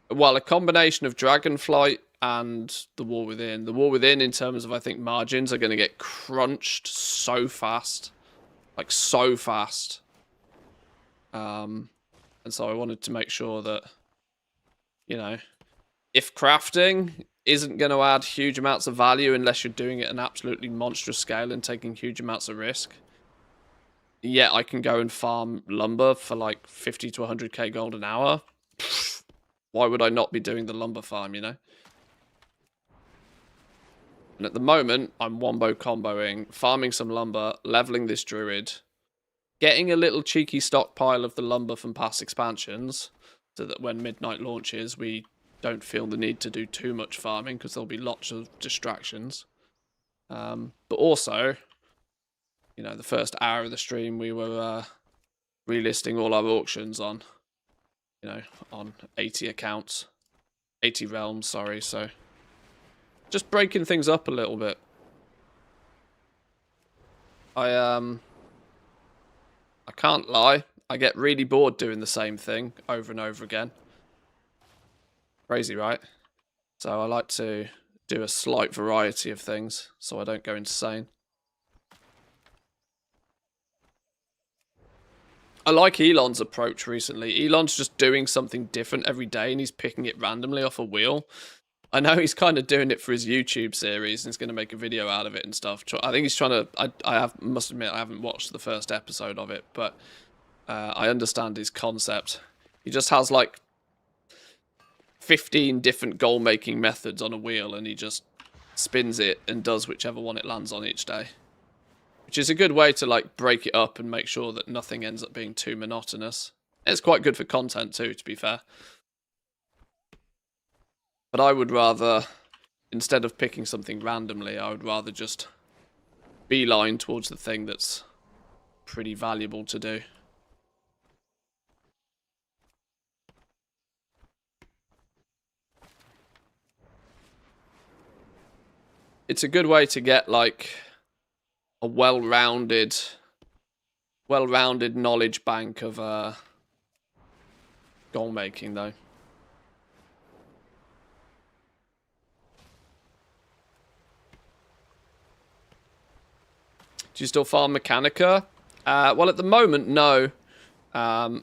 Well, a combination of Dragonflight and the War Within. The War Within, in terms of, I think, margins, are going to get crunched so fast. Like, so fast. And so I wanted to make sure that, you know, if crafting isn't going to add huge amounts of value unless you're doing it at an absolutely monstrous scale and taking huge amounts of risk, yeah, I can go and farm lumber for like 50 to 100k gold an hour. Why would I not be doing the lumber farm, you know? And at the moment, I'm wombo comboing, farming some lumber, leveling this druid, getting a little cheeky stockpile of the lumber from past expansions, so that when Midnight launches, we don't feel the need to do too much farming, because there'll be lots of distractions. But also, you know, the first hour of the stream, we were relisting all our auctions on, you know, on 80 accounts. 80 realms, sorry, so just breaking things up a little bit. I can't lie, I get really bored doing the same thing over and over again. Crazy, right? So I like to do a slight variety of things so I don't go insane. I like Elon's approach recently. Elon's just doing something different every day and he's picking it randomly off a wheel. I know he's kind of doing it for his YouTube series and he's going to make a video out of it and stuff. I think he's trying to... must admit, I haven't watched the first episode of it, but I understand his concept. He just has like 15 different goal-making methods on a wheel and he just spins it and does whichever one it lands on each day. Which is a good way to like break it up and make sure that nothing ends up being too monotonous. It's quite good for content too, to be fair. But I would rather, instead of picking something randomly, I would rather just beeline towards the thing that's pretty valuable to do. It's a good way to get like a well-rounded knowledge bank of goal making, though. Do you still farm Mechanica? Well, at the moment, no.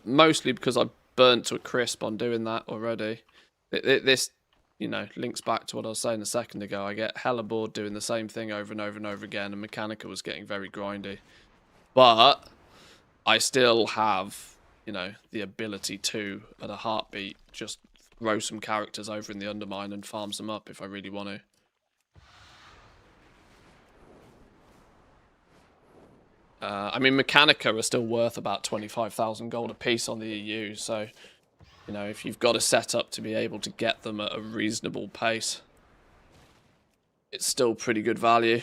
Mostly because I burnt to a crisp on doing that already. This, you know, links back to what I was saying a second ago. I get hella bored doing the same thing over and over and over again, and Mechanica was getting very grindy. But I still have, you know, the ability to, at a heartbeat, just throw some characters over in the Undermine and farm them up if I really want to. I mean, Mechanica are still worth about 25,000 gold a piece on the EU, so, you know, if you've got a setup to be able to get them at a reasonable pace, it's still pretty good value.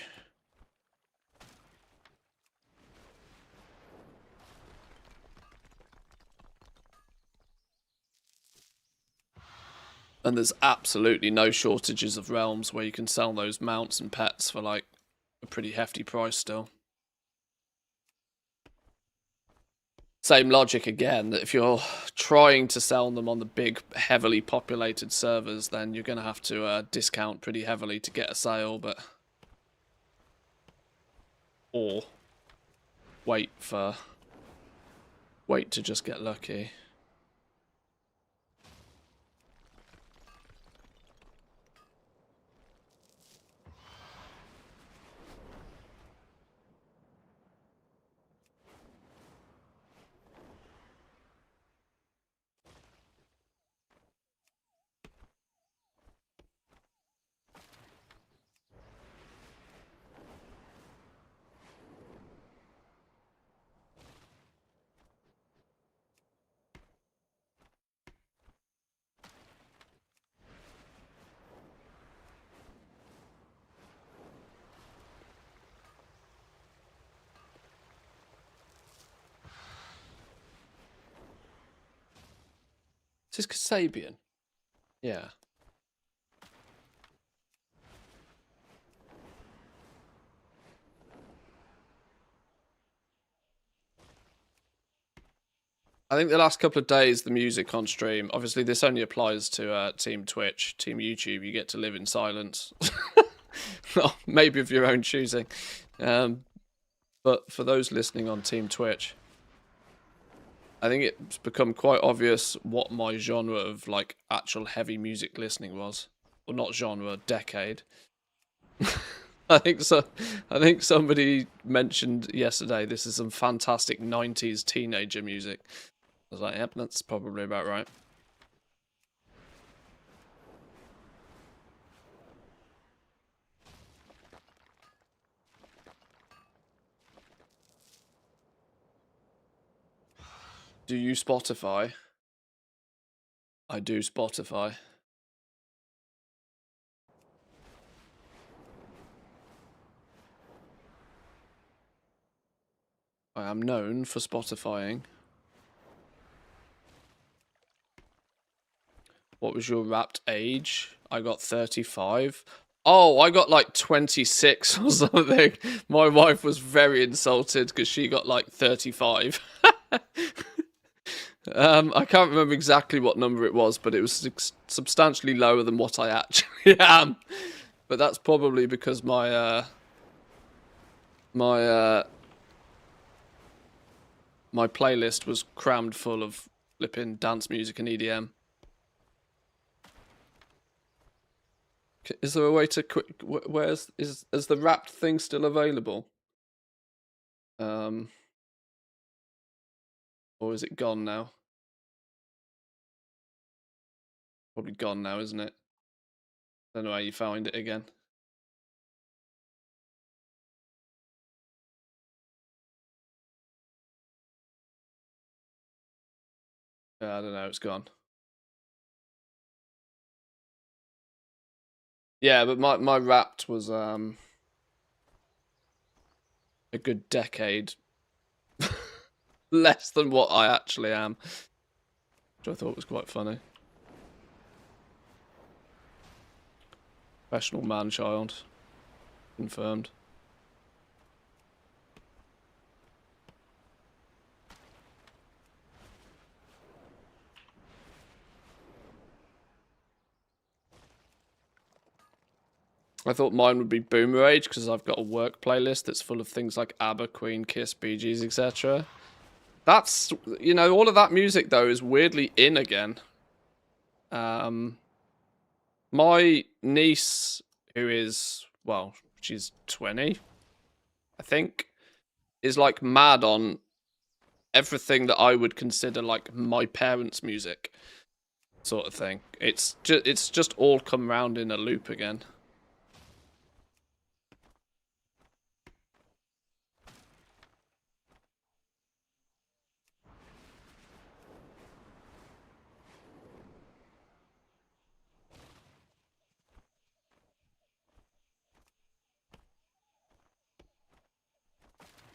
And there's absolutely no shortages of realms where you can sell those mounts and pets for, like, a pretty hefty price still. Same logic again, that if you're trying to sell them on the big, heavily populated servers, then you're going to have to discount pretty heavily to get a sale, but... Or wait to just get lucky. Is this Kasabian? Yeah. I think the last couple of days, the music on stream, obviously this only applies to Team Twitch, Team YouTube, you get to live in silence. Well, maybe of your own choosing. But for those listening on Team Twitch, I think it's become quite obvious what my genre of like actual heavy music listening was. Or not genre, decade. I think so. I think somebody mentioned yesterday this is some fantastic 90s teenager music. I was like, yep, that's probably about right. Do you Spotify? I do Spotify. I am known for Spotifying. What was your wrapped age? I got 35. Oh, I got like 26 or something. My wife was very insulted because she got like 35. I can't remember exactly what number it was, but it was substantially lower than what I actually am. But that's probably because my playlist was crammed full of flipping dance music and EDM. Is there a way to quick? Is the wrapped thing still available? Or is it gone now? Probably gone now, isn't it? Don't know how you found it again. I don't know. It's gone. Yeah, but my wrapped was a good decade less than what I actually am, which I thought was quite funny. Professional man-child. Confirmed. I thought mine would be Boomer Age because I've got a work playlist that's full of things like ABBA, Queen, Kiss, Bee Gees, etc. That's, you know, all of that music though is weirdly in again. My niece, who is, well, she's 20, I think, is like mad on everything that I would consider like my parents' music, sort of thing. It's just all come round in a loop again.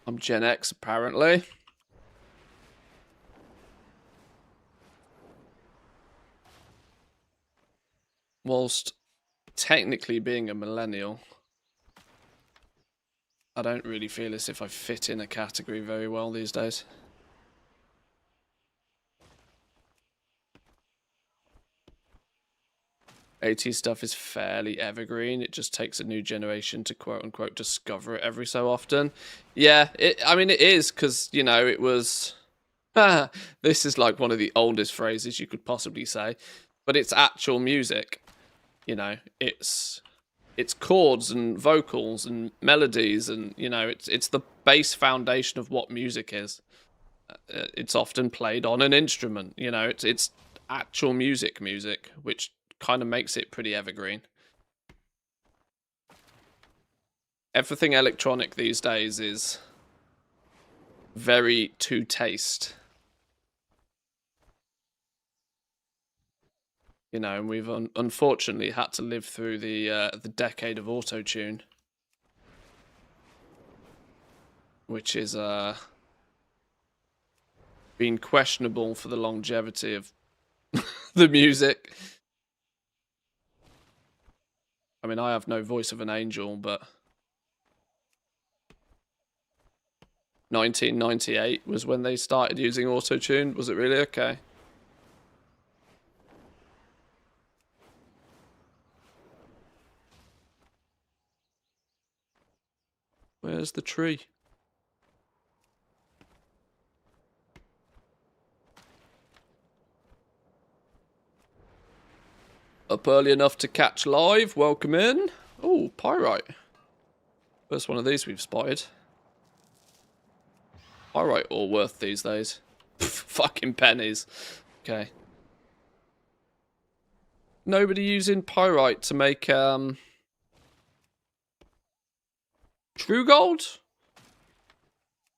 I'm Gen X apparently. Whilst technically being a millennial, I don't really feel as if I fit in a category very well these days. AT stuff is fairly evergreen. It just takes a new generation to quote unquote discover it every so often. Yeah, I mean it is because, you know, it was this is like one of the oldest phrases you could possibly say, but it's actual music. You know, it's chords and vocals and melodies, and you know, it's the base foundation of what music is. It's often played on an instrument. You know, it's actual music, which kind of makes it pretty evergreen. Everything electronic these days is very to taste. You know, and we've unfortunately had to live through the decade of auto-tune, which is been questionable for the longevity of the music. I mean, I have no voice of an angel, but 1998 was when they started using auto-tune. Was it really? Okay. Where's the tree? Up early enough to catch live. Welcome in. Oh, pyrite. First one of these we've spotted. Pyrite all worth these days. Fucking pennies. Okay. Nobody using pyrite to make true gold?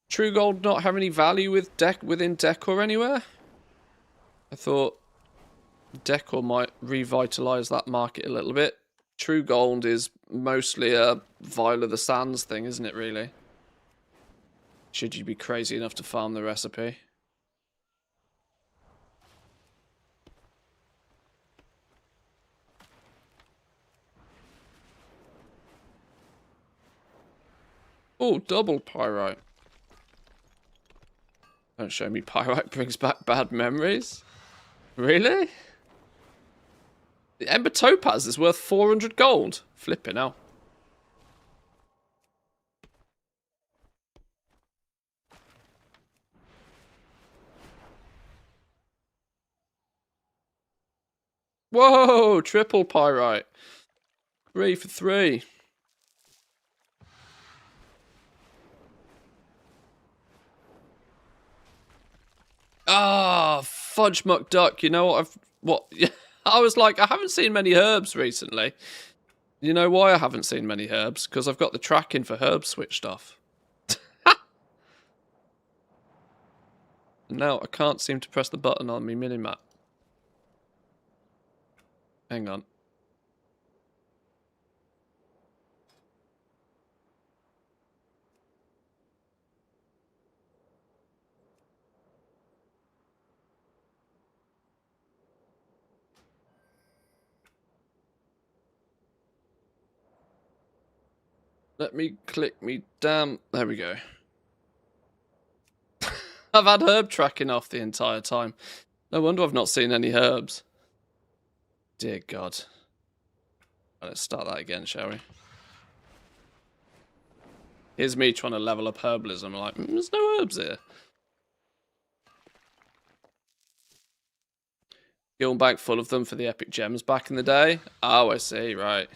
True gold not have any value with within decor anywhere? I thought decor might revitalize that market a little bit. True gold is mostly a Vial of the Sands thing, isn't it, really? Should you be crazy enough to farm the recipe. Oh, double pyrite. Don't show me pyrite brings back bad memories. Really? The Ember Topaz is worth 400 gold. Flipping hell. Whoa, triple pyrite. 3 for 3. Ah, fudge muck duck. You know what I was like, I haven't seen many herbs recently. You know why I haven't seen many herbs? Because I've got the tracking for herbs switched off. Now I can't seem to press the button on my minimap. Hang on. Let me click me damn... There we go. I've had herb tracking off the entire time. No wonder I've not seen any herbs. Dear God. Let's start that again, shall we? Here's me trying to level up herbalism. I'm like, there's no herbs here. Guild bank full of them for the epic gems back in the day. Oh, I see, right.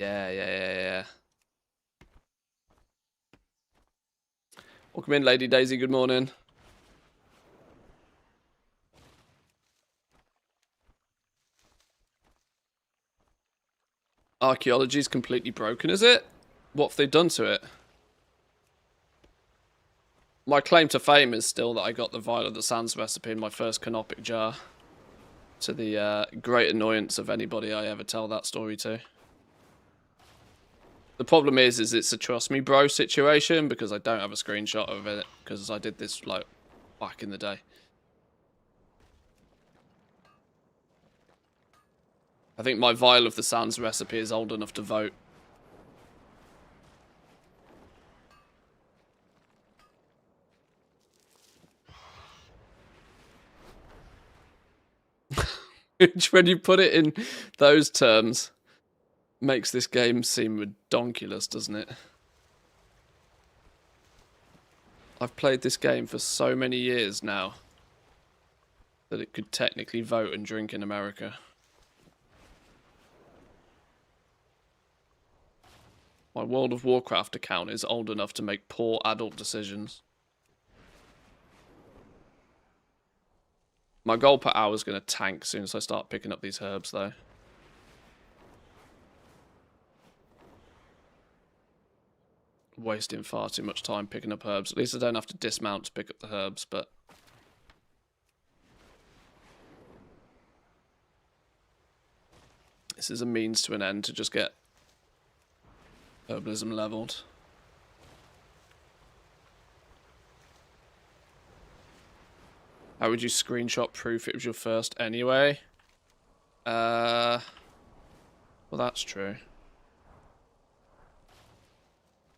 Yeah. Welcome in, Lady Daisy. Good morning. Archaeology's completely broken, is it? What have they done to it? My claim to fame is still that I got the Vial of the Sands recipe in my first canopic jar. To the great annoyance of anybody I ever tell that story to. The problem is it's a trust me bro situation because I don't have a screenshot of it because I did this like back in the day. I think my Vial of the Sands recipe is old enough to vote. Which, when you put it in those terms, makes this game seem redonkulous, doesn't it? I've played this game for so many years now that it could technically vote and drink in America. My World of Warcraft account is old enough to make poor adult decisions. My gold per hour is going to tank as soon as I start picking up these herbs, though. Wasting far too much time picking up herbs. At least I don't have to dismount to pick up the herbs, but... This is a means to an end to just get herbalism leveled. How would you screenshot proof it was your first anyway? Well, that's true.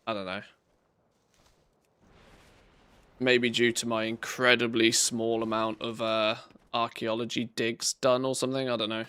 I don't know. Maybe due to my incredibly small amount of archaeology digs done or something, I don't know.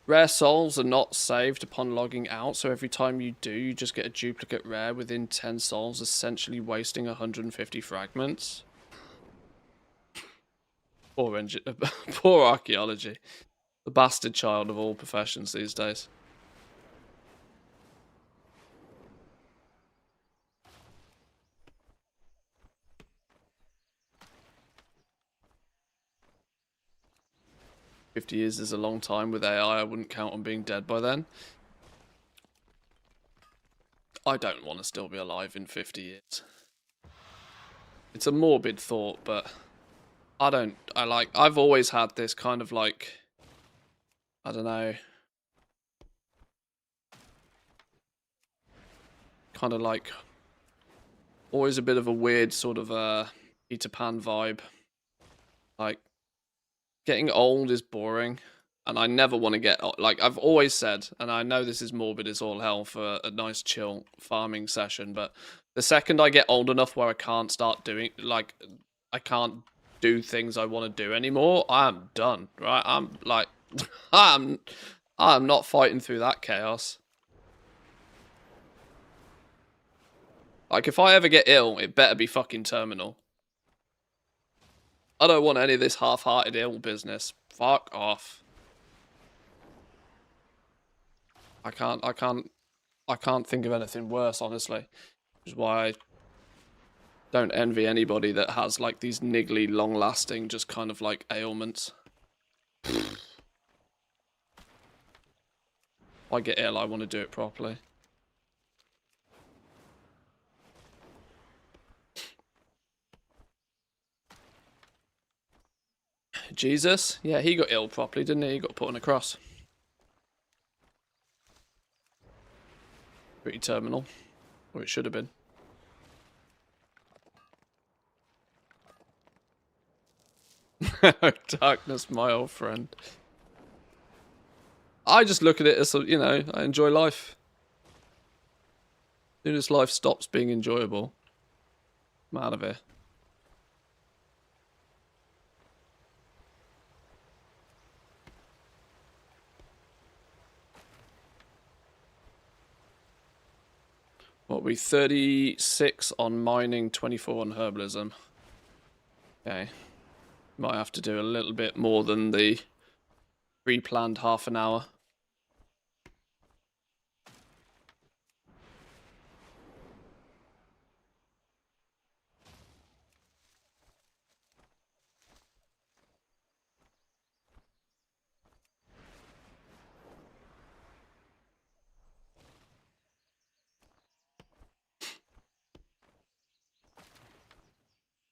Rare souls are not saved upon logging out, so every time you do, you just get a duplicate rare within 10 souls, essentially wasting 150 fragments. Poor, poor archaeology. The bastard child of all professions these days. "50 years is a long time. With AI, I wouldn't count on being dead by then." I don't want to still be alive in 50 years. It's a morbid thought, but I've always had this kind of like, I don't know, kind of like, always a bit of a weird sort of Peter Pan vibe. Like, getting old is boring, and I never want to get, like, I've always said, and I know this is morbid as all hell for a nice chill farming session, but the second I get old enough where I can't start doing, like, I can't do things I want to do anymore, I'm done, right? I'm like, I'm not fighting through that chaos. Like, if I ever get ill, it better be fucking terminal. I don't want any of this half-hearted ill business. Fuck off. I can't think of anything worse, honestly. Which is why I don't envy anybody that has like these niggly, long-lasting, just kind of like ailments. If I get ill, I want to do it properly. Jesus? Yeah, he got ill properly, didn't he? He got put on a cross. Pretty terminal. Or it should have been. Darkness, my old friend. I just look at it as, you know, I enjoy life. As soon as life stops being enjoyable, I'm out of here. What, we 36 on mining, 24 on herbalism. Okay. Might have to do a little bit more than the pre-planned half an hour.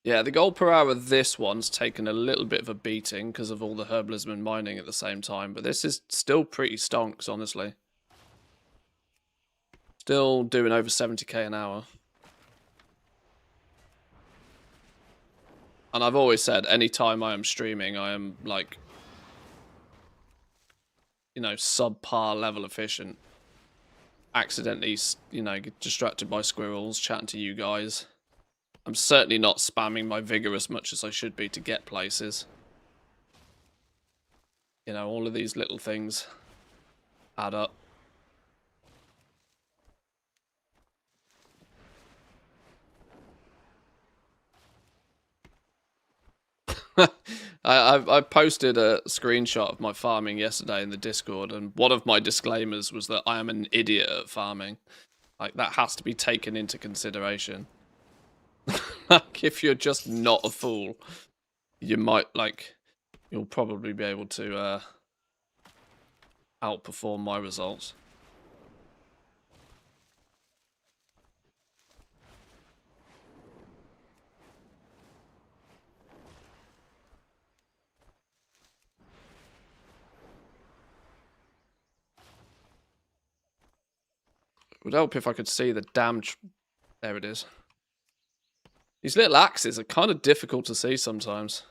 Yeah, the gold per hour this one's taken a little bit of a beating because of all the herbalism and mining at the same time, but this is still pretty stonks, honestly. Still doing over 70k an hour. And I've always said, anytime I am streaming, I am, like, you know, subpar level efficient. Accidentally, you know, get distracted by squirrels, chatting to you guys. I'm certainly not spamming my vigor as much as I should be to get places. You know, all of these little things add up. I posted a screenshot of my farming yesterday in the Discord, and one of my disclaimers was that I am an idiot at farming. Like, that has to be taken into consideration. Like, if you're just not a fool, you might, like, you'll probably be able to outperform my results. It would help if I could see the damn... There it is. These little axes are kind of difficult to see sometimes.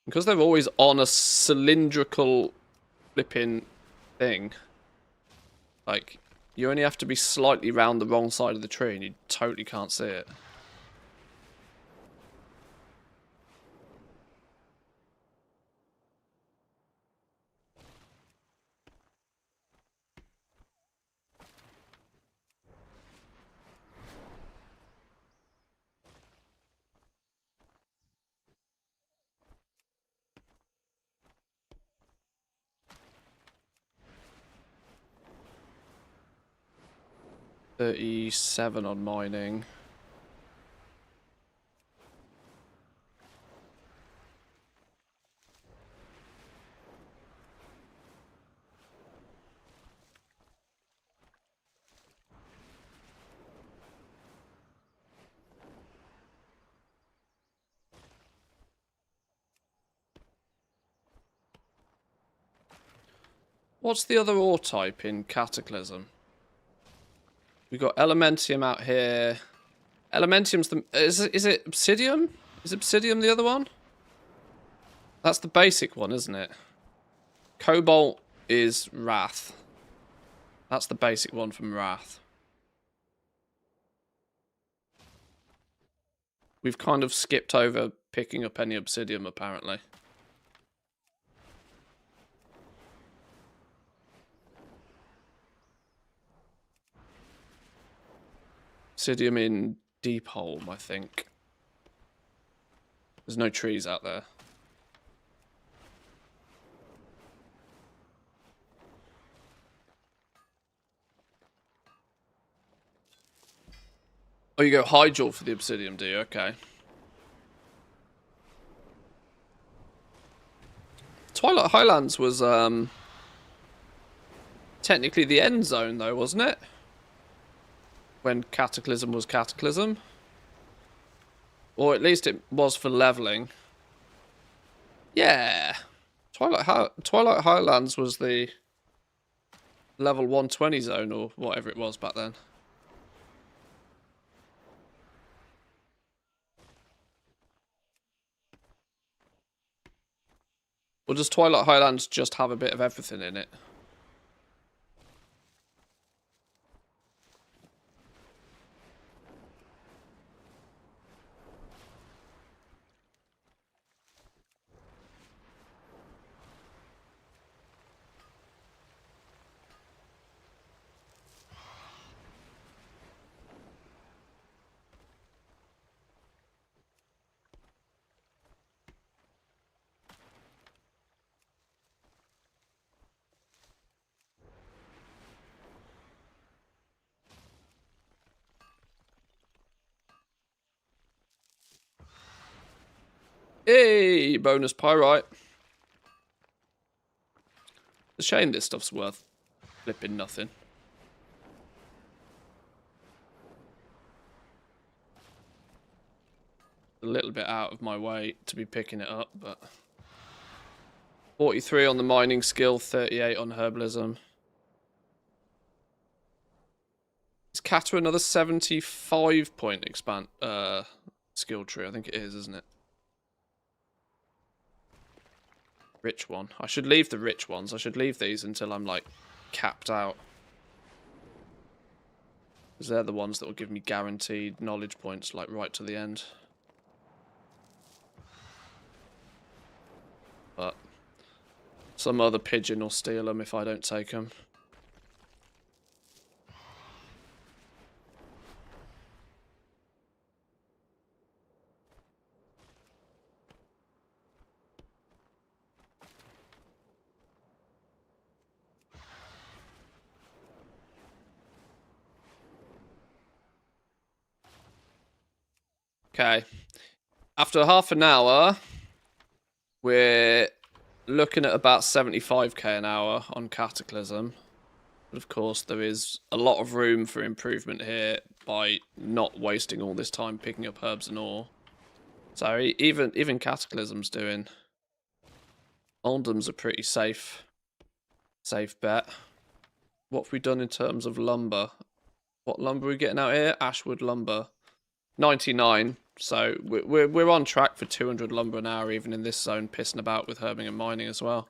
Because they're always on a cylindrical flipping thing. Like, you only have to be slightly round the wrong side of the tree and you totally can't see it. $37 on mining. What's the other ore type in Cataclysm? We've got Elementium out here. Elementium's the... Is it Obsidium? Is Obsidium the other one? That's the basic one, isn't it? Cobalt is Wrath. That's the basic one from Wrath. We've kind of skipped over picking up any Obsidium, apparently. Obsidium in Deepholm, I think. There's no trees out there. Oh, you go Hyjal for the Obsidium, do you? Okay. Twilight Highlands was, technically the end zone, though, wasn't it? When Cataclysm was Cataclysm. Or at least it was for leveling. Yeah. Twilight Highlands was the level 120 zone, or whatever it was back then. Or does Twilight Highlands just have a bit of everything in it? Hey, bonus pyrite. It's a shame this stuff's worth flipping nothing. A little bit out of my way to be picking it up, but 43 on the mining skill, 38 on herbalism. Is Kata another 75 point expand skill tree? I think it is, isn't it? Rich one. I should leave the rich ones. I should leave these until I'm like capped out. Because they're the ones that will give me guaranteed knowledge points like right to the end. But some other pigeon will steal them if I don't take them. Okay. After half an hour, we're looking at about 75k an hour on Cataclysm. But of course, there is a lot of room for improvement here by not wasting all this time picking up herbs and ore. So even Cataclysm's doing. Oldham's a pretty safe bet. What have we done in terms of lumber? What lumber are we getting out here? Ashwood lumber. 99. So we're on track for 200 lumber an hour, even in this zone, pissing about with herbing and mining as well.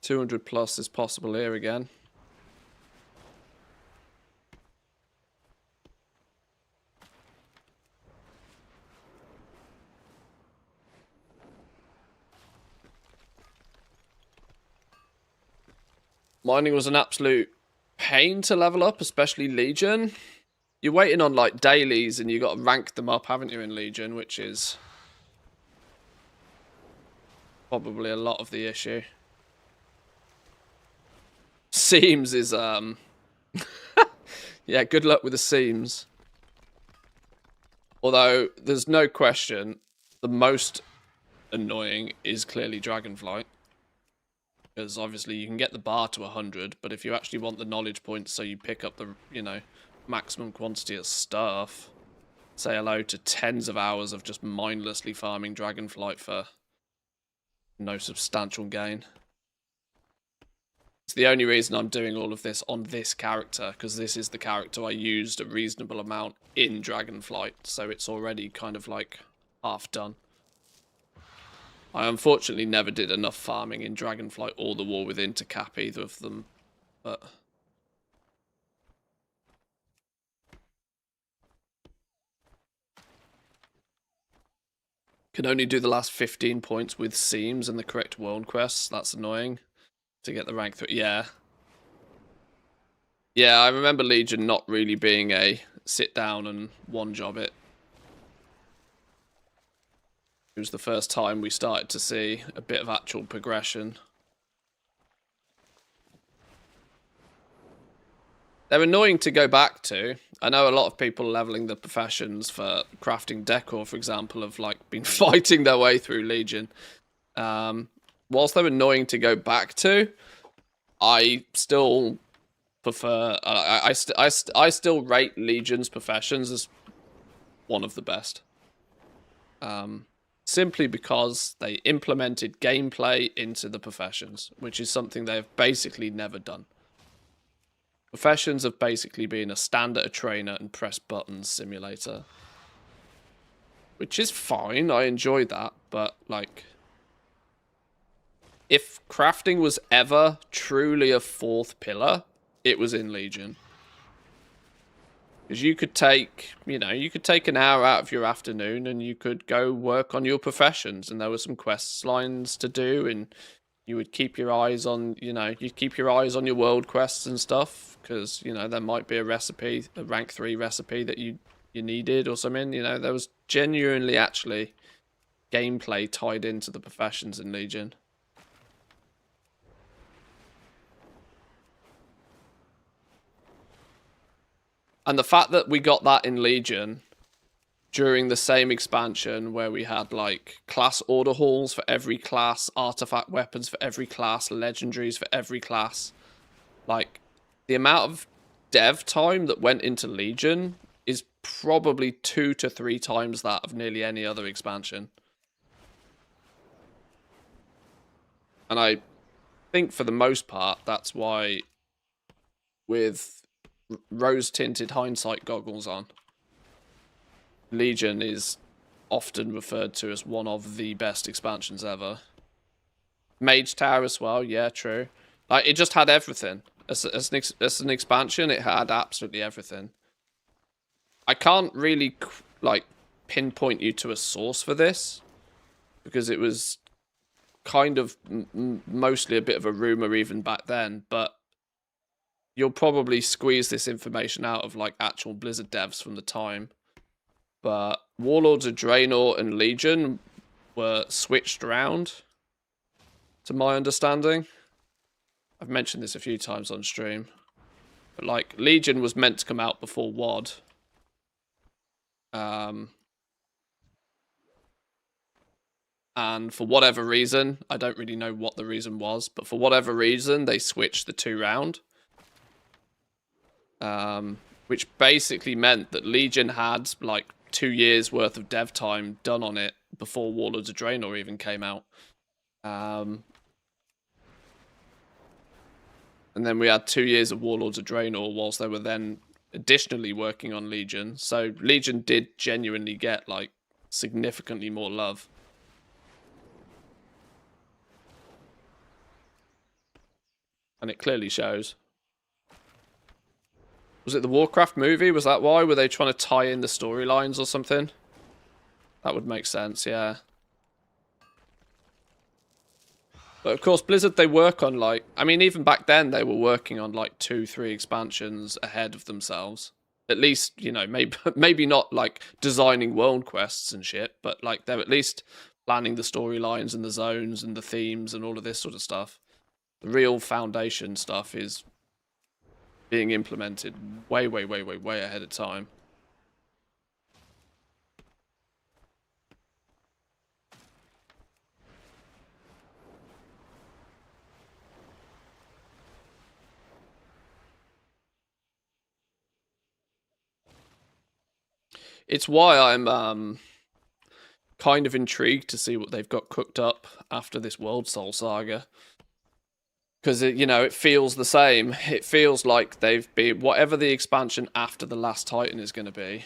+200 is possible here again. Mining was an absolute pain to level up, especially Legion. You're waiting on like dailies and you got to rank them up, haven't you, in Legion, which is probably a lot of the issue. Seams is yeah, good luck with the seams. Although there's no question the most annoying is clearly Dragonflight. Because obviously you can get the bar to 100, but if you actually want the knowledge points so you pick up the, you know, maximum quantity of stuff, say hello to tens of hours of just mindlessly farming Dragonflight for no substantial gain. It's the only reason I'm doing all of this on this character, because this is the character I used a reasonable amount in Dragonflight, so it's already kind of like half done. I unfortunately never did enough farming in Dragonflight or the War Within to cap either of them, but can only do the last 15 points with seams and the correct world quests. That's annoying to get the rank 3. Yeah. Yeah, I remember Legion not really being a sit down and one job it. It was the first time we started to see a bit of actual progression. They're annoying to go back to. I know a lot of people leveling the professions for crafting decor, for example, have like been fighting their way through Legion. Whilst they're annoying to go back to, I still prefer. I still rate Legion's professions as one of the best. Simply because they implemented gameplay into the professions, which is something they've basically never done. Professions have basically been a stand at a trainer and press buttons simulator. Which is fine, I enjoy that, but like, if crafting was ever truly a fourth pillar, it was in Legion. Because you could take, you know, you could take an hour out of your afternoon and you could go work on your professions, and there were some quest lines to do, and you would keep your eyes on, you know, you'd keep your eyes on your world quests and stuff, because, you know, there might be a recipe, a rank 3 recipe that you needed or something. You know, there was genuinely actually gameplay tied into the professions in Legion. And the fact that we got that in Legion during the same expansion where we had like class order halls for every class, artifact weapons for every class, legendaries for every class. Like, the amount of dev time that went into Legion is probably 2 to 3 times that of nearly any other expansion. And I think for the most part, that's why, with rose-tinted hindsight goggles on, Legion is often referred to as one of the best expansions ever. Mage Tower as well, yeah, true. Like, it just had everything. As an expansion, it had absolutely everything. I can't really, like, pinpoint you to a source for this, because it was kind of mostly a bit of a rumor even back then, but you'll probably squeeze this information out of, like, actual Blizzard devs from the time. But Warlords of Draenor and Legion were switched around, to my understanding. I've mentioned this a few times on stream. But, like, Legion was meant to come out before WoD. And for whatever reason, I don't really know what the reason was, but for whatever reason, they switched the two round. Which basically meant that Legion had, like, 2 years worth of dev time done on it before Warlords of Draenor even came out. And then we had 2 years of Warlords of Draenor whilst they were then additionally working on Legion. So Legion did genuinely get, like, significantly more love. And it clearly shows. Was it the Warcraft movie? Was that why? Were they trying to tie in the storylines or something? That would make sense, yeah. But of course, Blizzard, they work on, like... I mean, even back then, they were working on, like, 2-3 expansions ahead of themselves. At least, you know, maybe not, like, designing world quests and shit, but, like, they're at least planning the storylines and the zones and the themes and all of this sort of stuff. The real foundation stuff is being implemented way, way, way, way, way ahead of time. It's why I'm kind of intrigued to see what they've got cooked up after this World Soul saga. Because, you know, it feels the same. It feels like they've been... Whatever the expansion after the Last Titan is going to be,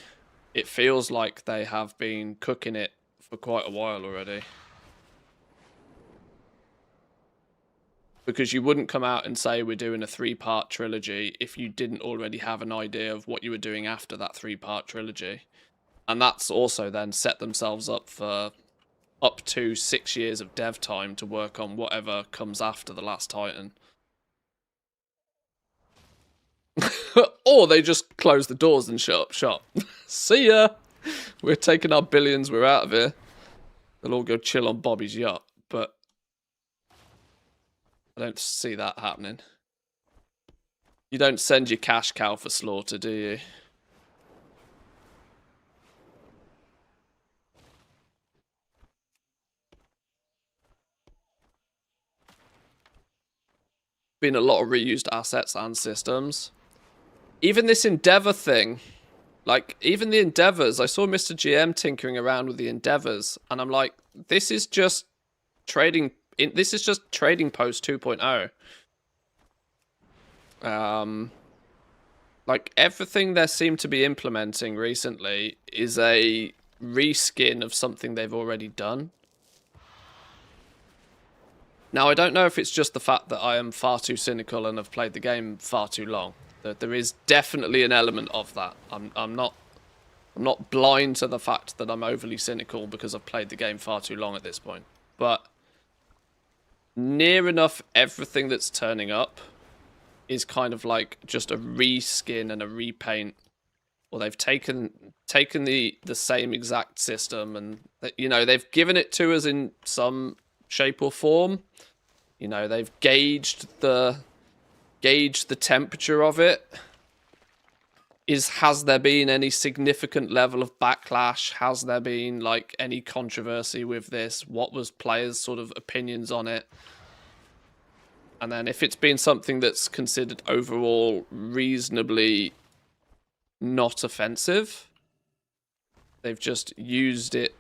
it feels like they have been cooking it for quite a while already. Because you wouldn't come out and say we're doing a 3-part trilogy if you didn't already have an idea of what you were doing after that 3-part trilogy. And that's also then set themselves up for up to 6 years of dev time to work on whatever comes after The Last Titan. Or they just close the doors and shut up shop. See ya! We're taking our billions, we're out of here. They'll all go chill on Bobby's yacht, but I don't see that happening. You don't send your cash cow for slaughter, do you? Been a lot of reused assets and systems. Even this Endeavor thing, like, even the Endeavors, I saw Mr. GM tinkering around with the Endeavors, and I'm like, this is just trading Post 2.0. Like, everything they seem to be implementing recently is a reskin of something they've already done. Now, I don't know if it's just the fact that I am far too cynical and have played the game far too long. That there is definitely an element of that. I'm not blind to the fact that I'm overly cynical because I've played the game far too long at this point. But near enough everything that's turning up is kind of like just a reskin and a repaint. Or they've taken the same exact system and, you know, they've given it to us in some shape or form. You know, they've gauged the temperature of it. Has there been any significant level of backlash? Has there been, like, any controversy with this? What was players' sort of opinions on it? And then if it's been something that's considered overall reasonably not offensive, they've just used it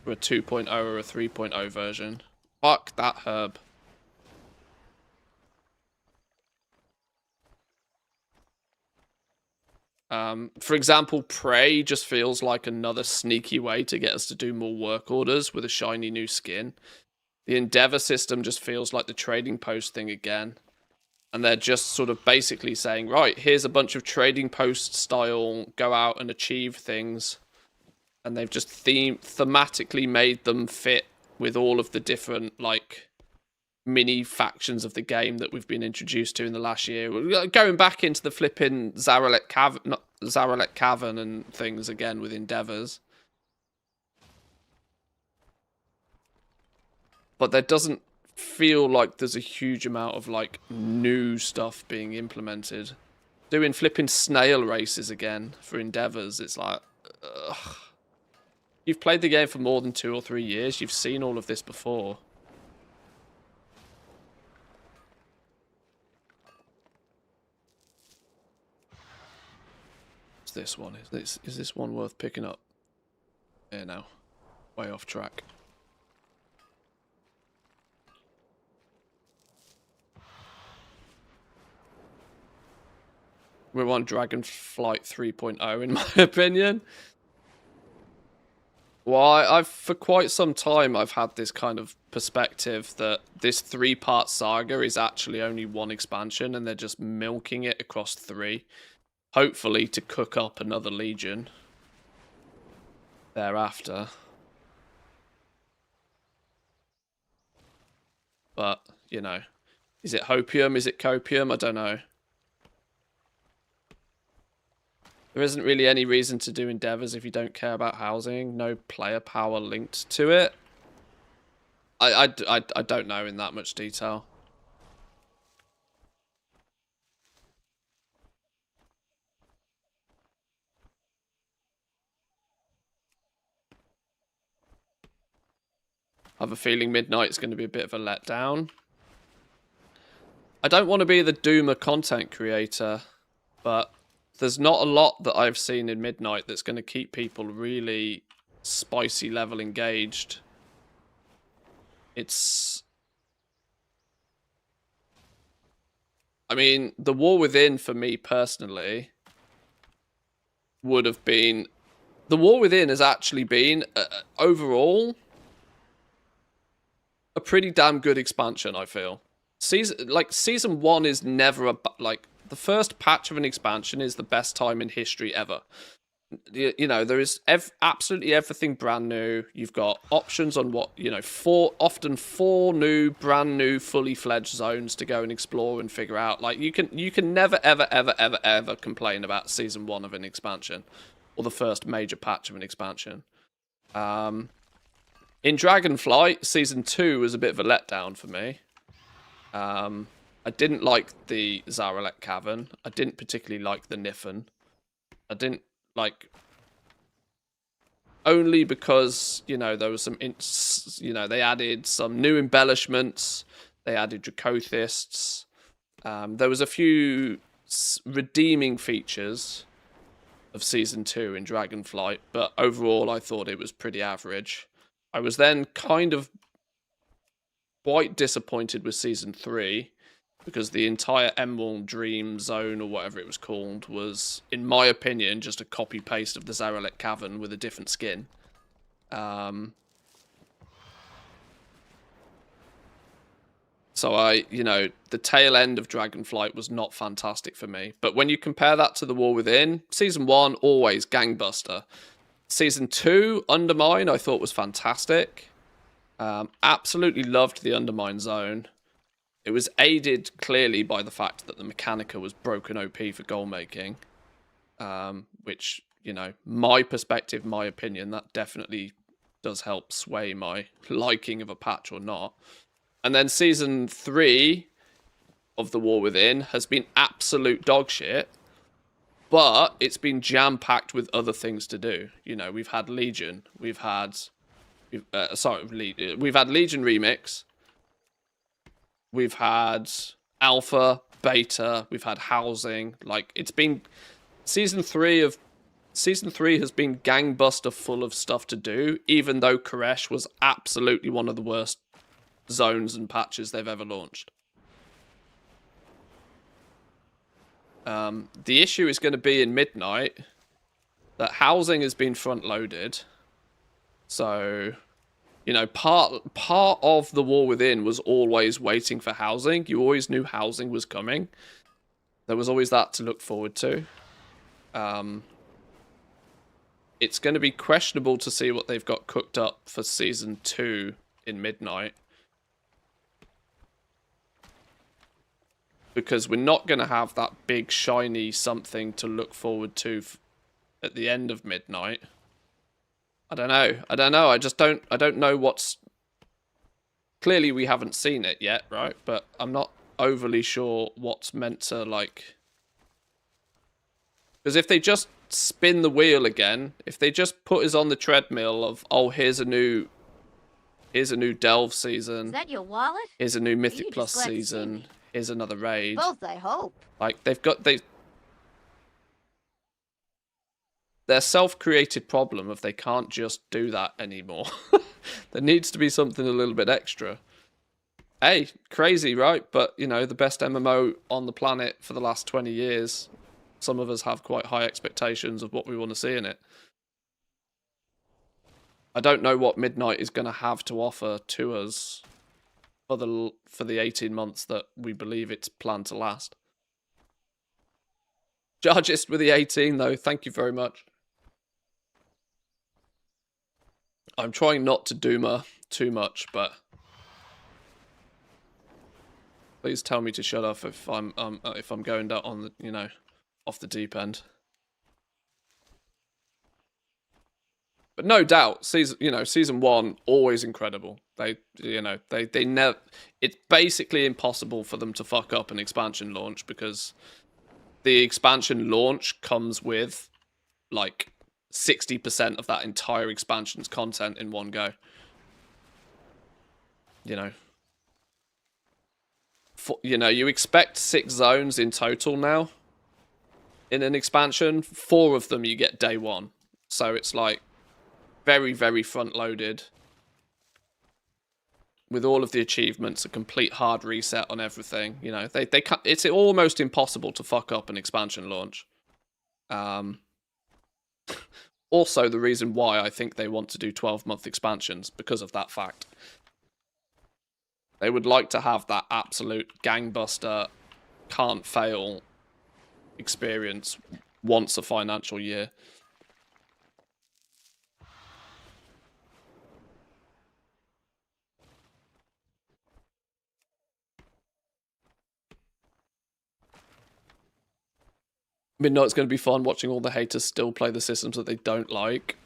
for a 2.0 or a 3.0 version. Fuck that herb. For example, Prey just feels like another sneaky way to get us to do more work orders with a shiny new skin. The Endeavor system just feels like the trading post thing again. And they're just sort of basically saying, right, here's a bunch of trading post style, go out and achieve things. And they've just thematically made them fit with all of the different, like, mini factions of the game that we've been introduced to in the last year. We're going back into the flipping Zaralet Cavern and things again with Endeavors. But there doesn't feel like there's a huge amount of, like, new stuff being implemented. Doing flipping snail races again for Endeavors, it's like, ugh. You've played the game for more than 2 or 3 years. You've seen all of this before. What's this one? Is this one worth picking up? Yeah, no. Way off track. We're on Dragonflight 3.0 in my opinion. Well, I've for quite some time I've had this kind of perspective that this 3-part saga is actually only one expansion and they're just milking it across 3, hopefully to cook up another Legion thereafter. But, you know, is it hopium? Is it copium? I don't know. There isn't really any reason to do endeavors if you don't care about housing. No player power linked to it. I don't know in that much detail. I have a feeling Midnight's going to be a bit of a letdown. I don't want to be the doomer content creator, but there's not a lot that I've seen in Midnight that's going to keep people really spicy level engaged. I mean, the War Within for me personally would have been... The War Within has actually been, overall, a pretty damn good expansion, I feel. Season 1 is never the first patch of an expansion is the best time in history ever. You know, there is absolutely everything brand new. You've got options on what, you know, often four new, brand new, fully fledged zones to go and explore and figure out. Like, you can never, ever complain about Season 1 of an expansion. Or the first major patch of an expansion. In Dragonflight, Season 2 was a bit of a letdown for me. I didn't like the Zaralek Cavern. I didn't particularly like the Niffen. I didn't like... Only because, you know, there was some... You know, they added some new embellishments. They added Dracothists. There was a few redeeming features of Season 2 in Dragonflight, but overall I thought it was pretty average. I was then kind of quite disappointed with Season 3, because the entire Emerald Dream Zone, or whatever it was called, was, in my opinion, just a copy-paste of the Zaralek Cavern with a different skin. So you know, the tail end of Dragonflight was not fantastic for me. But when you compare that to The War Within, Season 1, always gangbuster. Season 2, Undermine, I thought was fantastic. Absolutely loved the Undermine zone. It was aided clearly by the fact that the Mechanica was broken OP for goal making. Which, you know, my perspective, my opinion, that definitely does help sway my liking of a patch or not. And then Season 3 of The War Within has been absolute dog shit. But it's been jam-packed with other things to do. You know, we've had Legion. We've had Legion Remix. We've had Alpha, Beta. We've had Housing. Like, it's been... Season 3 has been gangbuster full of stuff to do, even though Koresh was absolutely one of the worst zones and patches they've ever launched. The issue is going to be in Midnight that Housing has been front-loaded. So, you know, part of The War Within was always waiting for Housing. You always knew Housing was coming. There was always that to look forward to. It's going to be questionable to see what they've got cooked up for Season 2 in Midnight. Because we're not going to have that big, shiny something to look forward to at the end of Midnight. I don't know. I don't know what's... Clearly we haven't seen it yet, right? But I'm not overly sure what's meant to, like... Because if they just spin the wheel again, if they just put us on the treadmill of, oh, here's a new Delve season. Is that your wallet? Here's a new Mythic Plus season. Here's another raid. Both, I hope. Like, their self-created problem of they can't just do that anymore. There needs to be something a little bit extra. Hey, crazy, right? But, you know, the best MMO on the planet for the last 20 years. some of us have quite high expectations of what we want to see in it. I don't know what Midnight is going to have to offer to us for the 18 months that we believe it's planned to last. Jargist with the 18 though, thank you very much. I'm trying not to doomer too much, but please tell me to shut off if I'm going down on the, you know, off the deep end. But no doubt, season 1 always incredible. They never. It's basically impossible for them to fuck up an expansion launch because the expansion launch comes with like 60% of that entire expansion's content in one go. You expect 6 zones in total now in an expansion. 4 of them you get day 1, so it's like very, very front loaded with all of the achievements, a complete hard reset on everything. They can't, it's almost impossible to fuck up an expansion launch. Also the reason why I think they want to do 12-month expansions, because of that fact. They would like to have that absolute gangbuster, can't fail experience once a financial year. Midnight's going to be fun watching all the haters still play the systems that they don't like.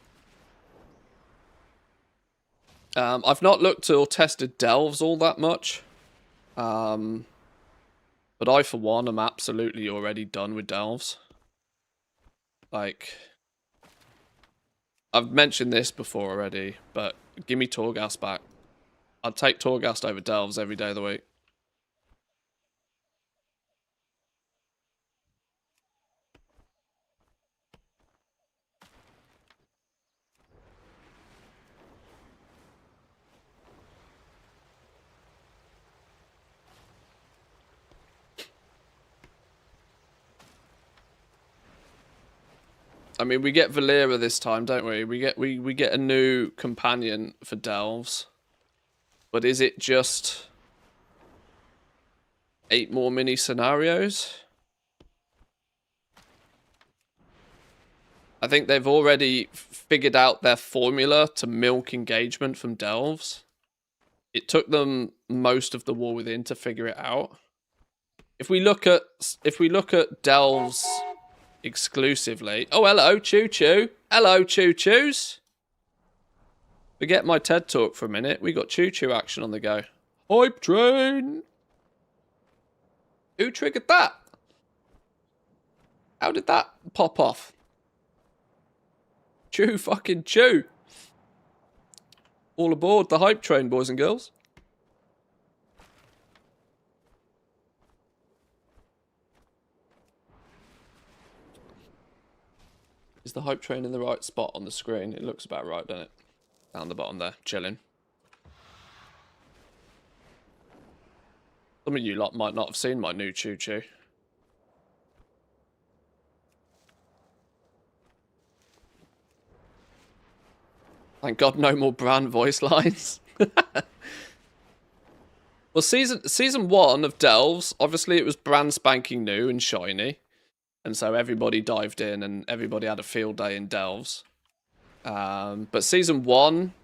I've not looked or tested Delves all that much. But I, for one, am absolutely already done with Delves. Like, I've mentioned this before already, but give me Torghast back. I'd take Torghast over Delves every day of the week. I mean, we get Valera this time, don't we? We get a new companion for Delves. But is it just 8 more mini scenarios? I think they've already figured out their formula to milk engagement from Delves. It took them most of the War Within to figure it out. If we look at Delves exclusively. Oh, hello, Choo Choo. Hello, Choo Choos. Forget my TED talk for a minute. We got Choo Choo action on the go. Hype train. Who triggered that? How did that pop off? Choo fucking Choo. All aboard the hype train, boys and girls. Is the hype train in the right spot on the screen? It looks about right, doesn't it? Down the bottom there, chilling. Some of you lot might not have seen my new Choo Choo. Thank God no more brand voice lines. Well, season 1 of Delves, obviously it was brand spanking new and shiny. And so everybody dived in and everybody had a field day in Delves. But season 1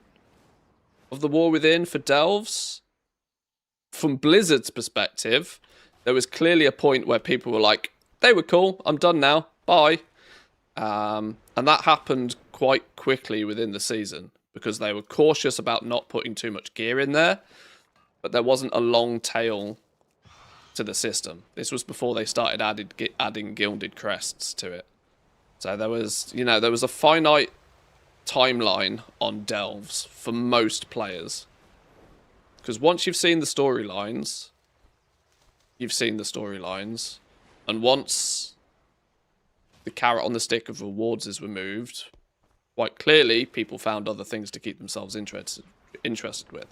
of the War Within for Delves, from Blizzard's perspective, there was clearly a point where people were like, they were cool, I'm done now, bye. And that happened quite quickly within the season because they were cautious about not putting too much gear in there, but there wasn't a long tail to the system. This was before they started adding gilded crests to it. So there was a finite timeline on Delves for most players. Because once you've seen the storylines, you've seen the storylines. And once the carrot on the stick of rewards is removed, quite clearly people found other things to keep themselves interested with.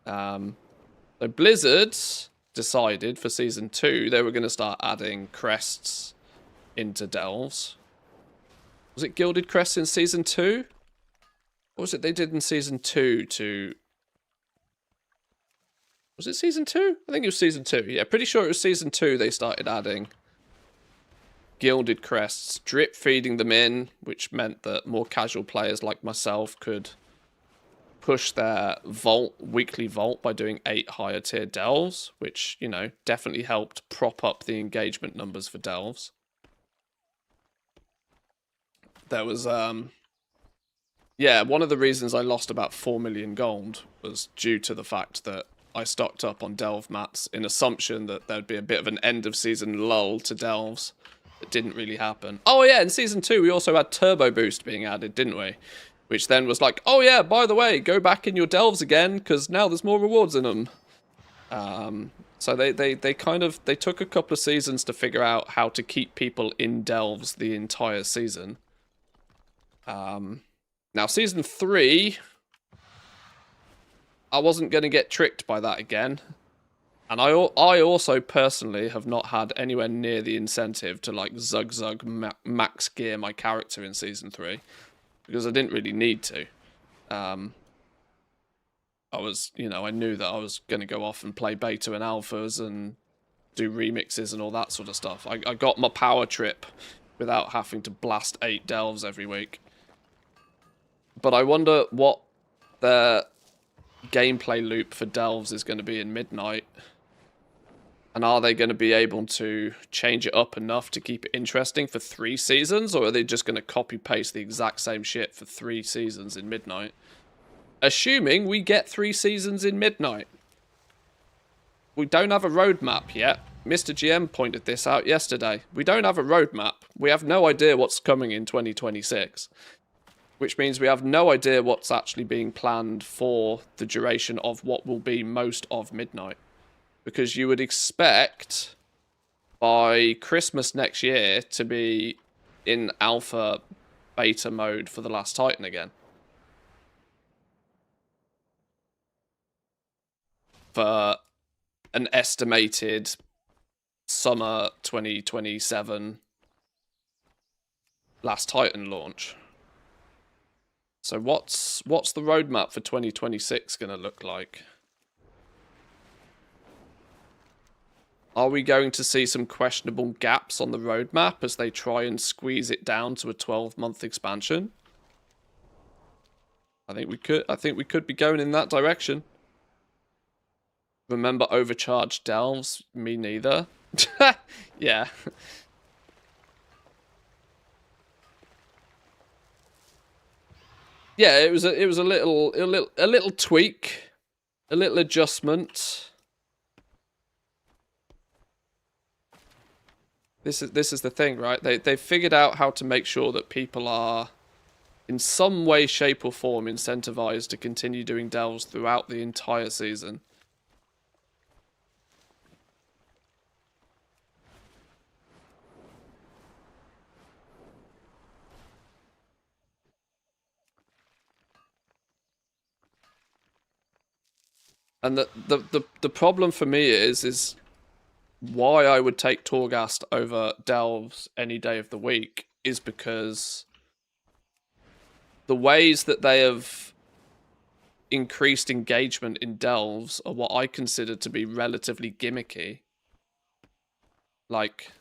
So Blizzard decided for season 2 they were going to start adding crests into Delves. Was it Gilded Crest in Season 2? What was it they did in Season 2 to... Was it Season 2? I think it was Season 2. Yeah, pretty sure it was Season 2 they started adding Gilded Crests, drip feeding them in, which meant that more casual players like myself could push their weekly vault by doing 8 higher tier delves, which, you know, definitely helped prop up the engagement numbers for delves. There was, yeah, one of the reasons I lost about 4 million gold was due to the fact that I stocked up on delve mats in assumption that there'd be a bit of an end of season lull to delves. It didn't really happen. Oh yeah, in Season 2 we also had Turbo Boost being added, didn't we? Which then was like, oh yeah, by the way, go back in your delves again, because now there's more rewards in them. So they kind of, they took a couple of seasons to figure out how to keep people in delves the entire season. Now Season 3, I wasn't going to get tricked by that again. And I also personally have not had anywhere near the incentive to like zug max gear my character in Season 3. Because I didn't really need to. I was, you know, I knew that I was going to go off and play beta and alphas and do remixes and all that sort of stuff. I got my power trip without having to blast 8 delves every week. But I wonder what the gameplay loop for delves is going to be in Midnight. And are they going to be able to change it up enough to keep it interesting for 3 seasons? Or are they just going to copy-paste the exact same shit for 3 seasons in Midnight? Assuming we get 3 seasons in Midnight. We don't have a roadmap yet. Mr. GM pointed this out yesterday. We don't have a roadmap. We have no idea what's coming in 2026. Which means we have no idea what's actually being planned for the duration of what will be most of Midnight. Because you would expect by Christmas next year to be in alpha beta mode for the Last Titan again. For an estimated summer 2027 Last Titan launch. So what's the roadmap for 2026 going to look like? Are we going to see some questionable gaps on the roadmap as they try and squeeze it down to a 12-month expansion? I think we could be going in that direction. Remember overcharged delves? Me neither. Yeah. Yeah, it was a little tweak, a little adjustment. This is the thing, right? They've figured out how to make sure that people are, in some way, shape, or form, incentivized to continue doing delves throughout the entire season. And the problem for me is why I would take Torghast over delves any day of the week is because the ways that they have increased engagement in delves are what I consider to be relatively gimmicky. Like,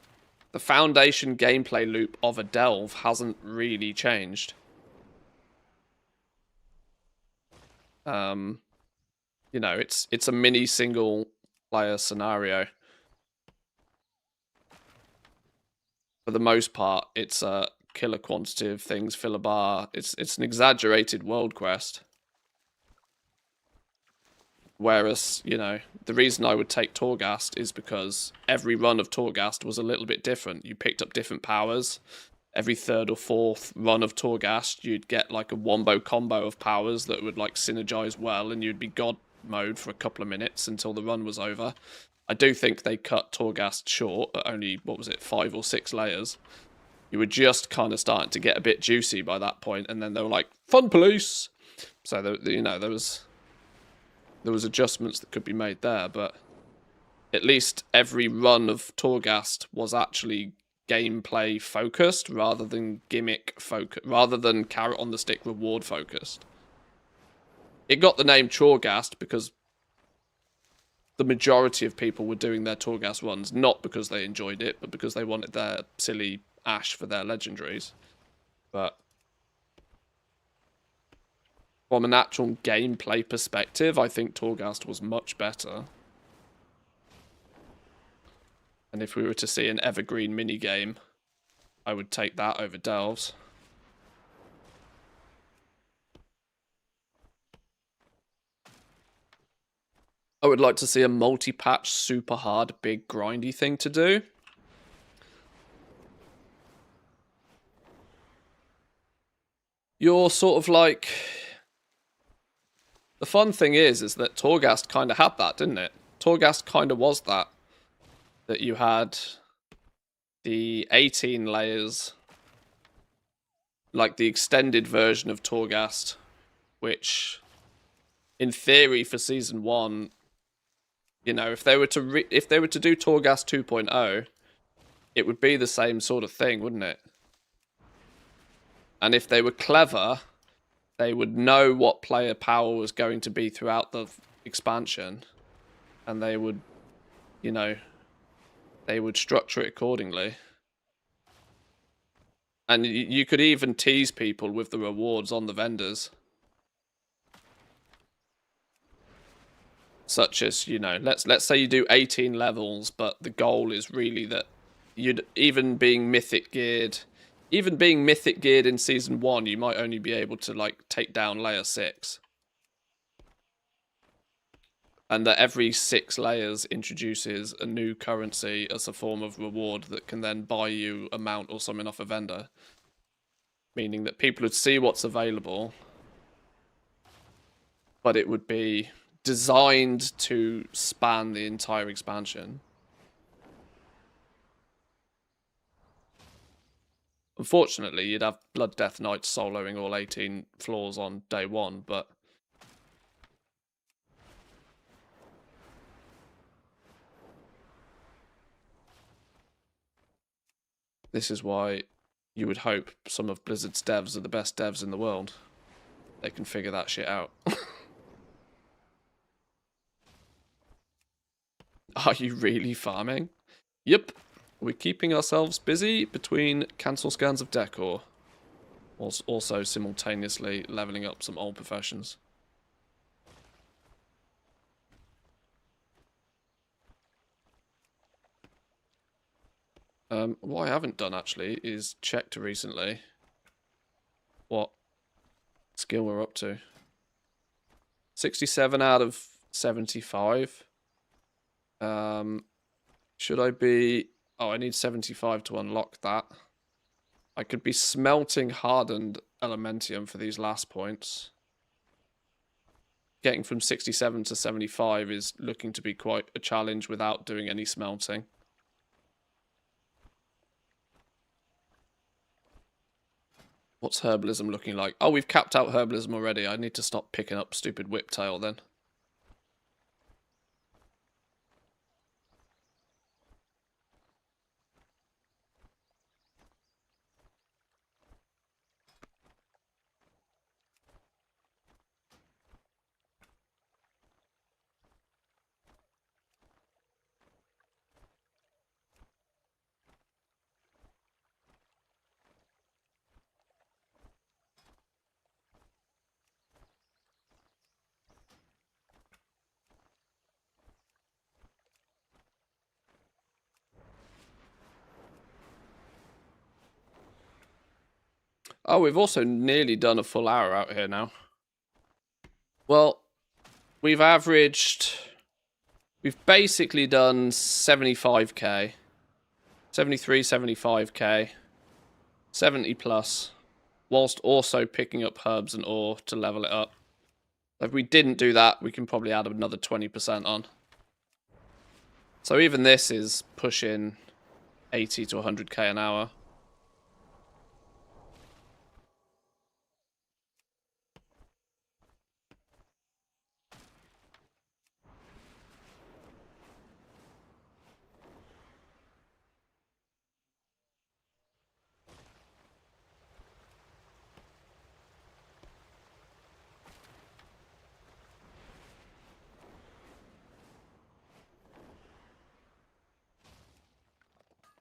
the foundation gameplay loop of a delve hasn't really changed. You know, it's a mini single player scenario. For the most part, it's a killer quantity of things, fill a bar. It's an exaggerated world quest. Whereas, you know, the reason I would take Torghast is because every run of Torghast was a little bit different. You picked up different powers. Every 3rd or 4th run of Torghast, you'd get like a wombo combo of powers that would like synergize well, and you'd be god mode for a couple of minutes until the run was over. I do think they cut Torghast short at only, what was it, 5 or 6 layers. You were just kind of starting to get a bit juicy by that point, and then they were like, fun police! So, you know, there was adjustments that could be made there, but at least every run of Torghast was actually gameplay focused rather than gimmick focused, rather than carrot on the stick reward focused. It got the name Torghast because the majority of people were doing their Torghast runs not because they enjoyed it, but because they wanted their silly Ash for their legendaries. But from an actual gameplay perspective, I think Torghast was much better. And if we were to see an evergreen minigame, I would take that over Delves. I would like to see a multi-patch, super hard, big grindy thing to do. You're sort of like... The fun thing is that Torghast kind of had that, didn't it? Torghast kind of was that. That you had the 18 layers, like the extended version of Torghast, which, in theory, for Season 1, you know, if they were to do Torghast 2.0, it would be the same sort of thing, wouldn't it? And if they were clever, they would know what player power was going to be throughout the expansion, and they would, you know, they would structure it accordingly. And you could even tease people with the rewards on the vendors. Such as, you know, let's say you do 18 levels, but the goal is really that you'd, even being mythic geared in Season 1, you might only be able to, like, take down layer 6. And that every 6 layers introduces a new currency as a form of reward that can then buy you a mount or something off a vendor. Meaning that people would see what's available, but it would be designed to span the entire expansion. Unfortunately, you'd have Blood Death Knights soloing all 18 floors on day 1, but... This is why you would hope some of Blizzard's devs are the best devs in the world. They can figure that shit out. Are you really farming? Yep. We're keeping ourselves busy between cancel scans of decor. Also simultaneously leveling up some old professions. What I haven't done actually is checked recently what skill we're up to. 67 out of 75. Should I be... Oh, I need 75 to unlock that. I could be smelting hardened elementium for these last points. Getting from 67 to 75 is looking to be quite a challenge without doing any smelting. What's herbalism looking like? Oh, we've capped out herbalism already. I need to stop picking up stupid whiptail then. Oh, we've also nearly done a full hour out here now. Well, we've basically done 75k. 73, 75k. 70 plus. Whilst also picking up herbs and ore to level it up. If we didn't do that, we can probably add another 20% on. So even this is pushing 80 to 100k an hour.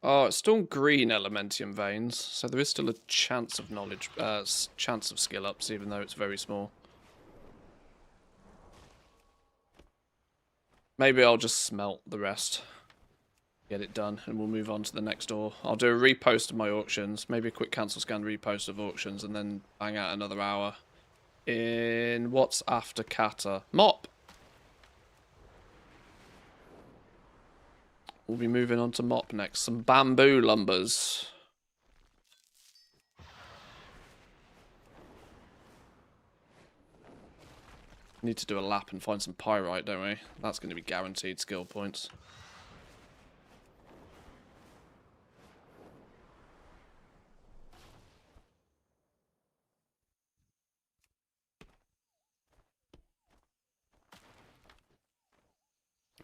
Oh, it's still green elementium veins, so there is still a chance of chance of skill ups, even though it's very small. Maybe I'll just smelt the rest, get it done, and we'll move on to the next door. I'll do a repost of my auctions, maybe a quick cancel scan repost of auctions, and then bang out another hour in what's after Kata. Mop! We'll be moving on to Mop next. Some bamboo lumbers. Need to do a lap and find some pyrite, don't we? That's going to be guaranteed skill points.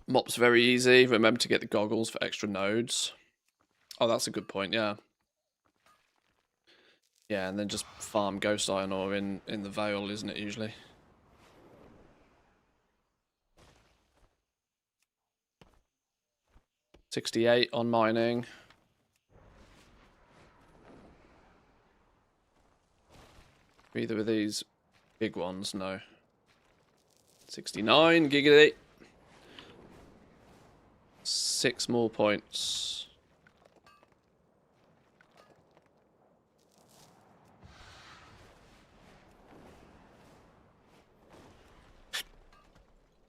Mop's very easy. Remember to get the goggles for extra nodes. Oh, that's a good point, yeah. Yeah, and then just farm ghost iron ore in the Vale, isn't it, usually? $68 on mining. Either of these big ones, no. 69, giggity. 6 more points.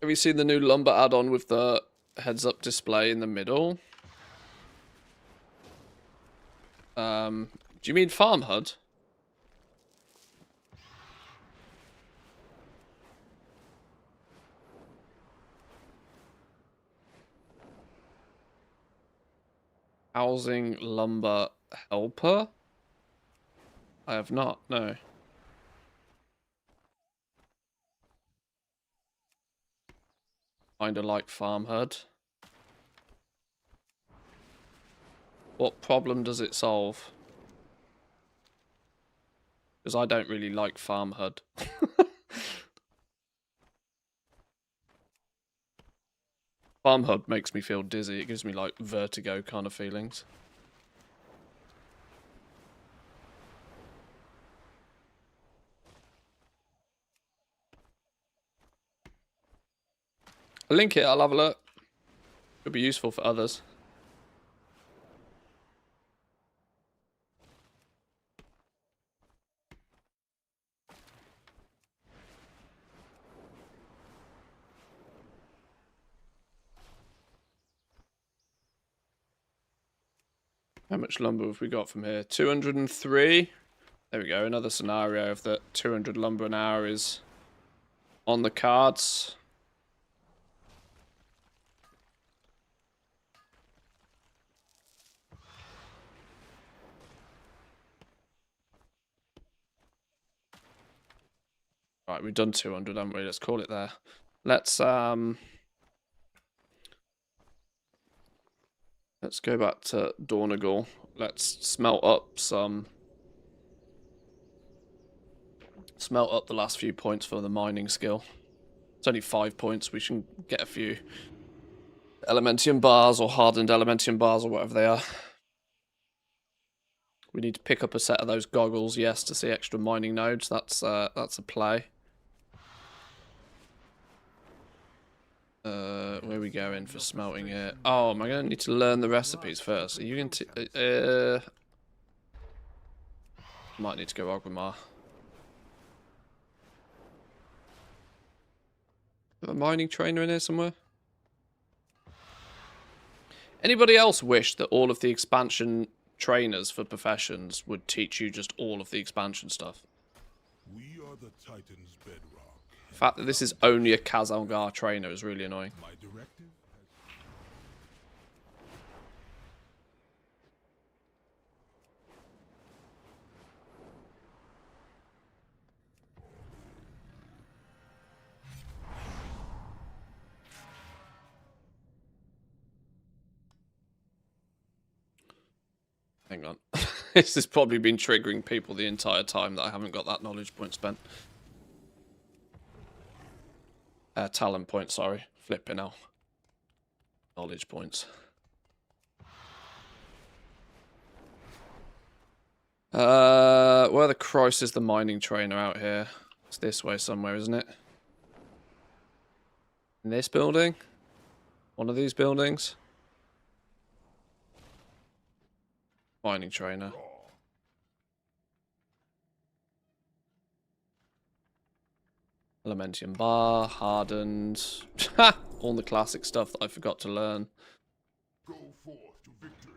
Have you seen the new lumber add-on with the heads-up display in the middle? Do you mean Farm HUD? Housing lumber helper? I have not, no. Kinda like Farm HUD. What problem does it solve? Because I don't really like Farm HUD. Farm HUD makes me feel dizzy. It gives me like vertigo kind of feelings. I'll link it, I'll have a look. Could be useful for others. How much lumber have we got from here? 203. There we go. Another scenario of that 200 lumber an hour is on the cards. Right, we've done 200, haven't we? Let's call it there. Let's go back to Dornagal. Let's smelt up the last few points for the mining skill. It's only 5 points. We should get a few elementium bars or hardened elementium bars or whatever they are. We need to pick up a set of those goggles, yes, to see extra mining nodes. That's a play. Where are we going for smelting here? Oh, am I going to need to learn the recipes first? Are you going to... might need to go Ogrimmar. A mining trainer in here somewhere? Anybody else wish that all of the expansion trainers for professions would teach you just all of the expansion stuff? We are the Titan's bedrock. The fact that this is only a Kazalgar trainer is really annoying. My directive Hang on. This has probably been triggering people the entire time that I haven't got that knowledge point spent. Talent point, sorry. Flipping hell. Knowledge points. Where the Christ is the mining trainer out here? It's this way somewhere, isn't it? In this building? One of these buildings? Mining trainer. Elementium bar, hardened. All the classic stuff that I forgot to learn. Go forth to victory.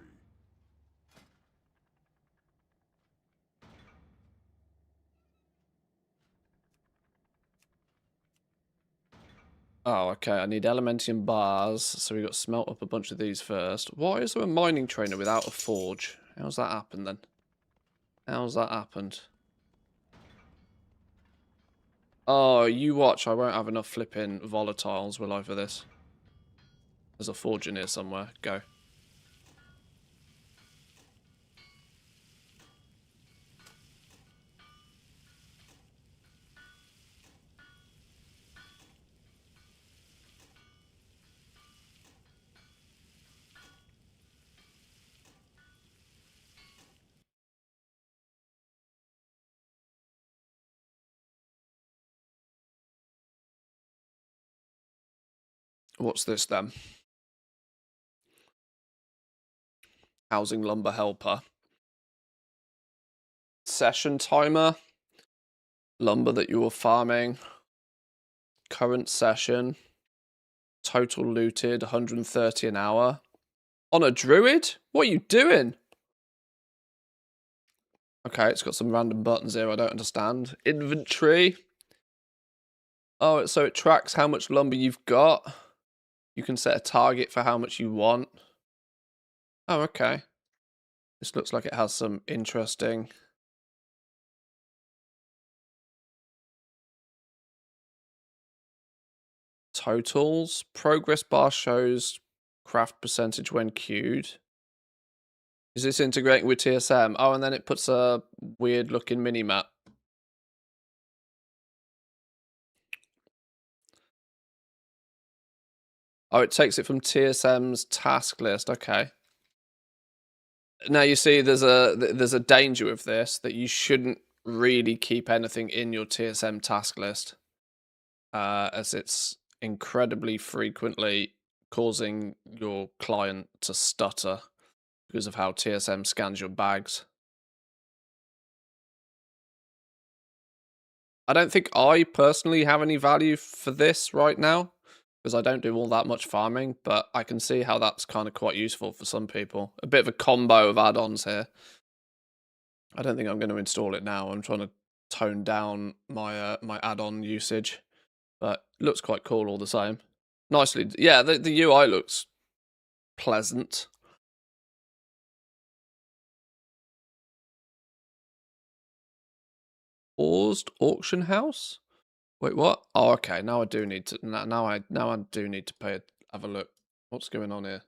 Oh, okay. I need elementium bars, so we got to smelt up a bunch of these first. Why is there a mining trainer without a forge? How's that happened then? How's that happened? Oh, you watch. I won't have enough flipping volatiles, will I, for this? There's a forge in here somewhere. Go. What's this then? Housing lumber helper. Session timer. Lumber that you were farming. Current session. Total looted 130 an hour. On a druid? What are you doing? Okay, it's got some random buttons here I don't understand. Inventory. Oh, so it tracks how much lumber you've got. You can set a target for how much you want. Oh, okay. This looks like it has some interesting... totals. Progress bar shows craft percentage when queued. Is this integrating with TSM? Oh, and then it puts a weird looking mini-map. Oh, it takes it from TSM's task list. Okay. Now you see there's a danger with this, that you shouldn't really keep anything in your TSM task list, as it's incredibly frequently causing your client to stutter because of how TSM scans your bags. I don't think I personally have any value for this right now, because I don't do all that much farming, but I can see how that's kind of quite useful for some people. A bit of a combo of add-ons here. I don't think I'm going to install it now. I'm trying to tone down my my add-on usage, but it looks quite cool all the same. Nicely, yeah. The UI looks pleasant. Paused auction house. Wait, what? Oh, okay. Now I do need to. Now I do need to have a look. What's going on here?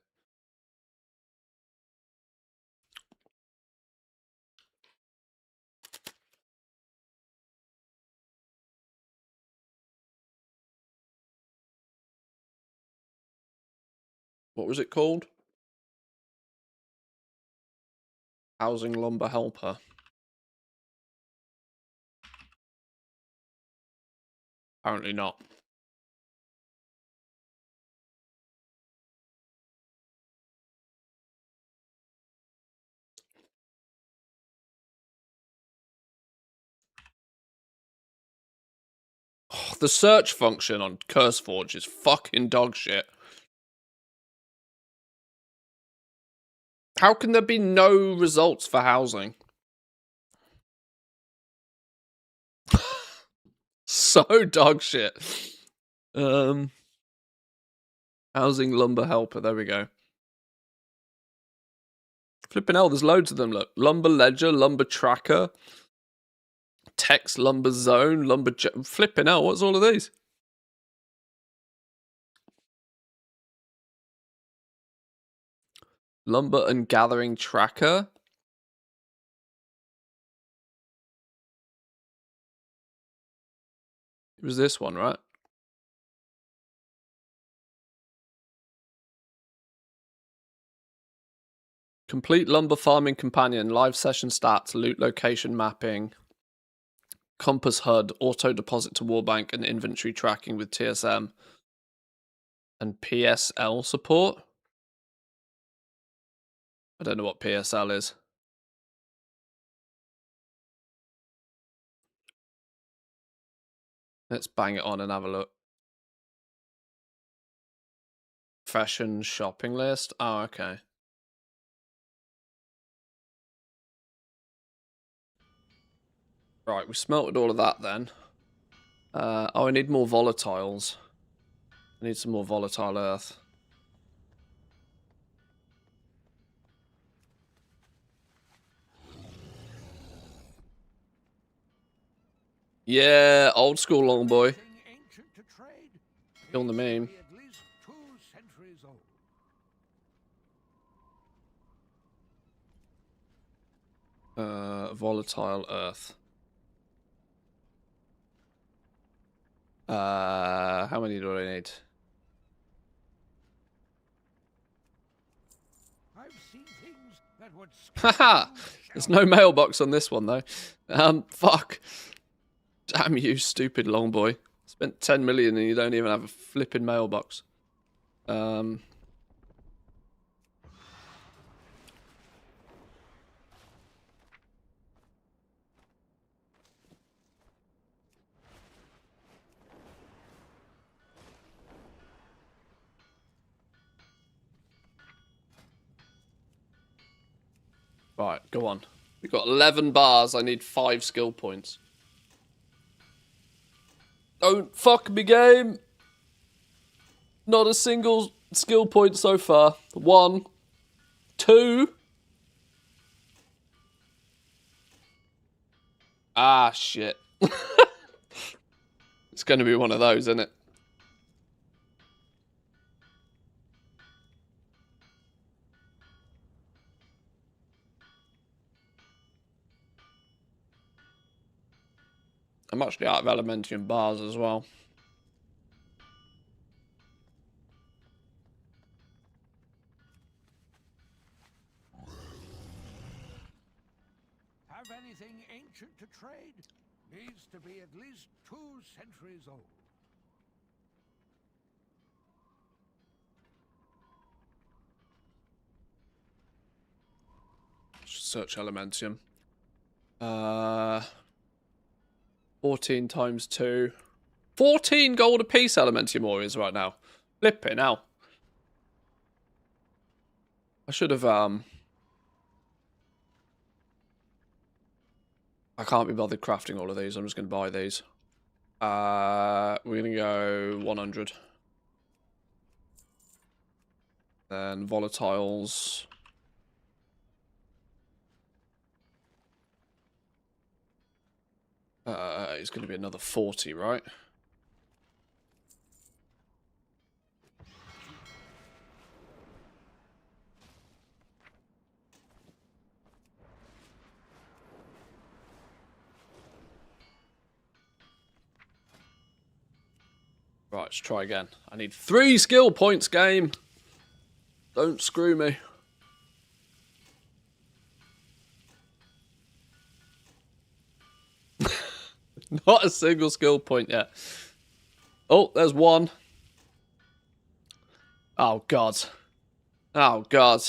What was it called? Housing lumber helper. Apparently not. Oh, the search function on CurseForge is fucking dog shit. How can there be no results for housing? So dog shit. Housing lumber helper. There we go. Flipping hell, there's loads of them. Look, lumber ledger, lumber tracker, text lumber zone, lumber. Flipping hell, what's all of these? Lumber and gathering tracker. It was this one, right? Complete lumber farming companion, live session stats, loot location mapping, compass HUD, auto deposit to warbank, and inventory tracking with TSM and PSL support. I don't know what PSL is. Let's bang it on and have a look. Fashion shopping list. Oh, okay. Right, we smelted all of that then. Oh, I need more volatiles. I need some more volatile earth. Yeah, old school long boy. Kill the meme. Volatile earth. How many do I need? Haha! There's no mailbox on this one though. Fuck. Damn you, stupid long boy. Spent 10 million and you don't even have a flipping mailbox. Right, go on. We've got 11 bars. I need 5 skill points. Don't fuck me, game. Not a single skill point so far. 1, 2. Ah, shit. It's going to be one of those, isn't it? I'm actually out of Elementium bars as well. Have anything ancient to trade? Needs to be at least 2 centuries old. Search Elementium. 14 times 2. 14 gold apiece Elementium Warriors right now. Flipping hell. I should have, I can't be bothered crafting all of these. I'm just going to buy these. We're going to go 100. Then volatiles. It's going to be another 40, right? Right, let's try again. I need 3 skill points, game. Don't screw me. Not a single skill point yet. Oh, there's 1. Oh, God. Oh, God.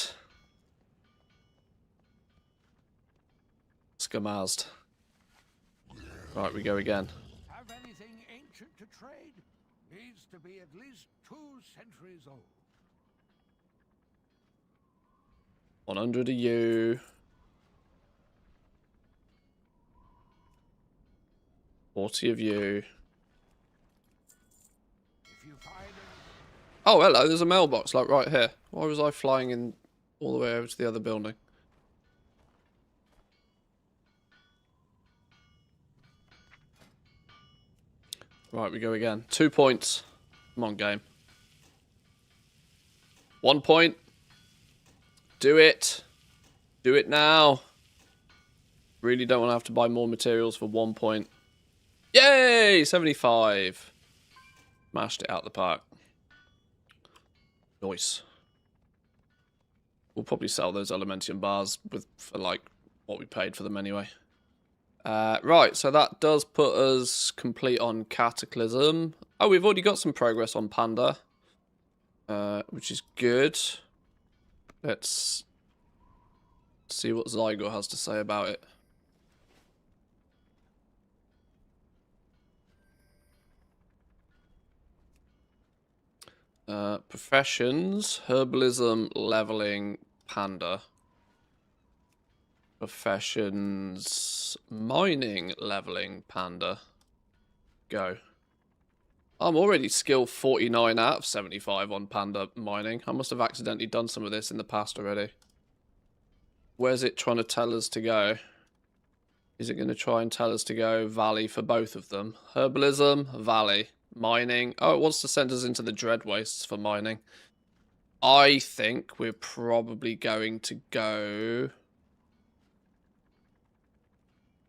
Skamazed. Right, we go again. Have anything ancient to trade? Needs to be at least 2 centuries old. 100 of you. 40 of you. If you find anything... Oh, hello, there's a mailbox, like, right here. Why was I flying in all the way over to the other building? Right, we go again. 2 points. Come on, game. 1 point. Do it. Do it now. Really don't want to have to buy more materials for 1 point. Yay! 75. Mashed it out the park. Nice. We'll probably sell those Elementium bars for like what we paid for them anyway. Right, so that does put us complete on Cataclysm. Oh, we've already got some progress on Panda, which is good. Let's see what Zygo has to say about it. Professions, herbalism, leveling, Panda. Professions, mining, leveling, Panda. Go. I'm already skill 49 out of 75 on Panda mining. I must have accidentally done some of this in the past already. Where's it trying to tell us to go? Is it going to try and tell us to go Valley for both of them? Herbalism, Valley. Mining. Oh, it wants to send us into the Dread Wastes for mining. I think we're probably going to go...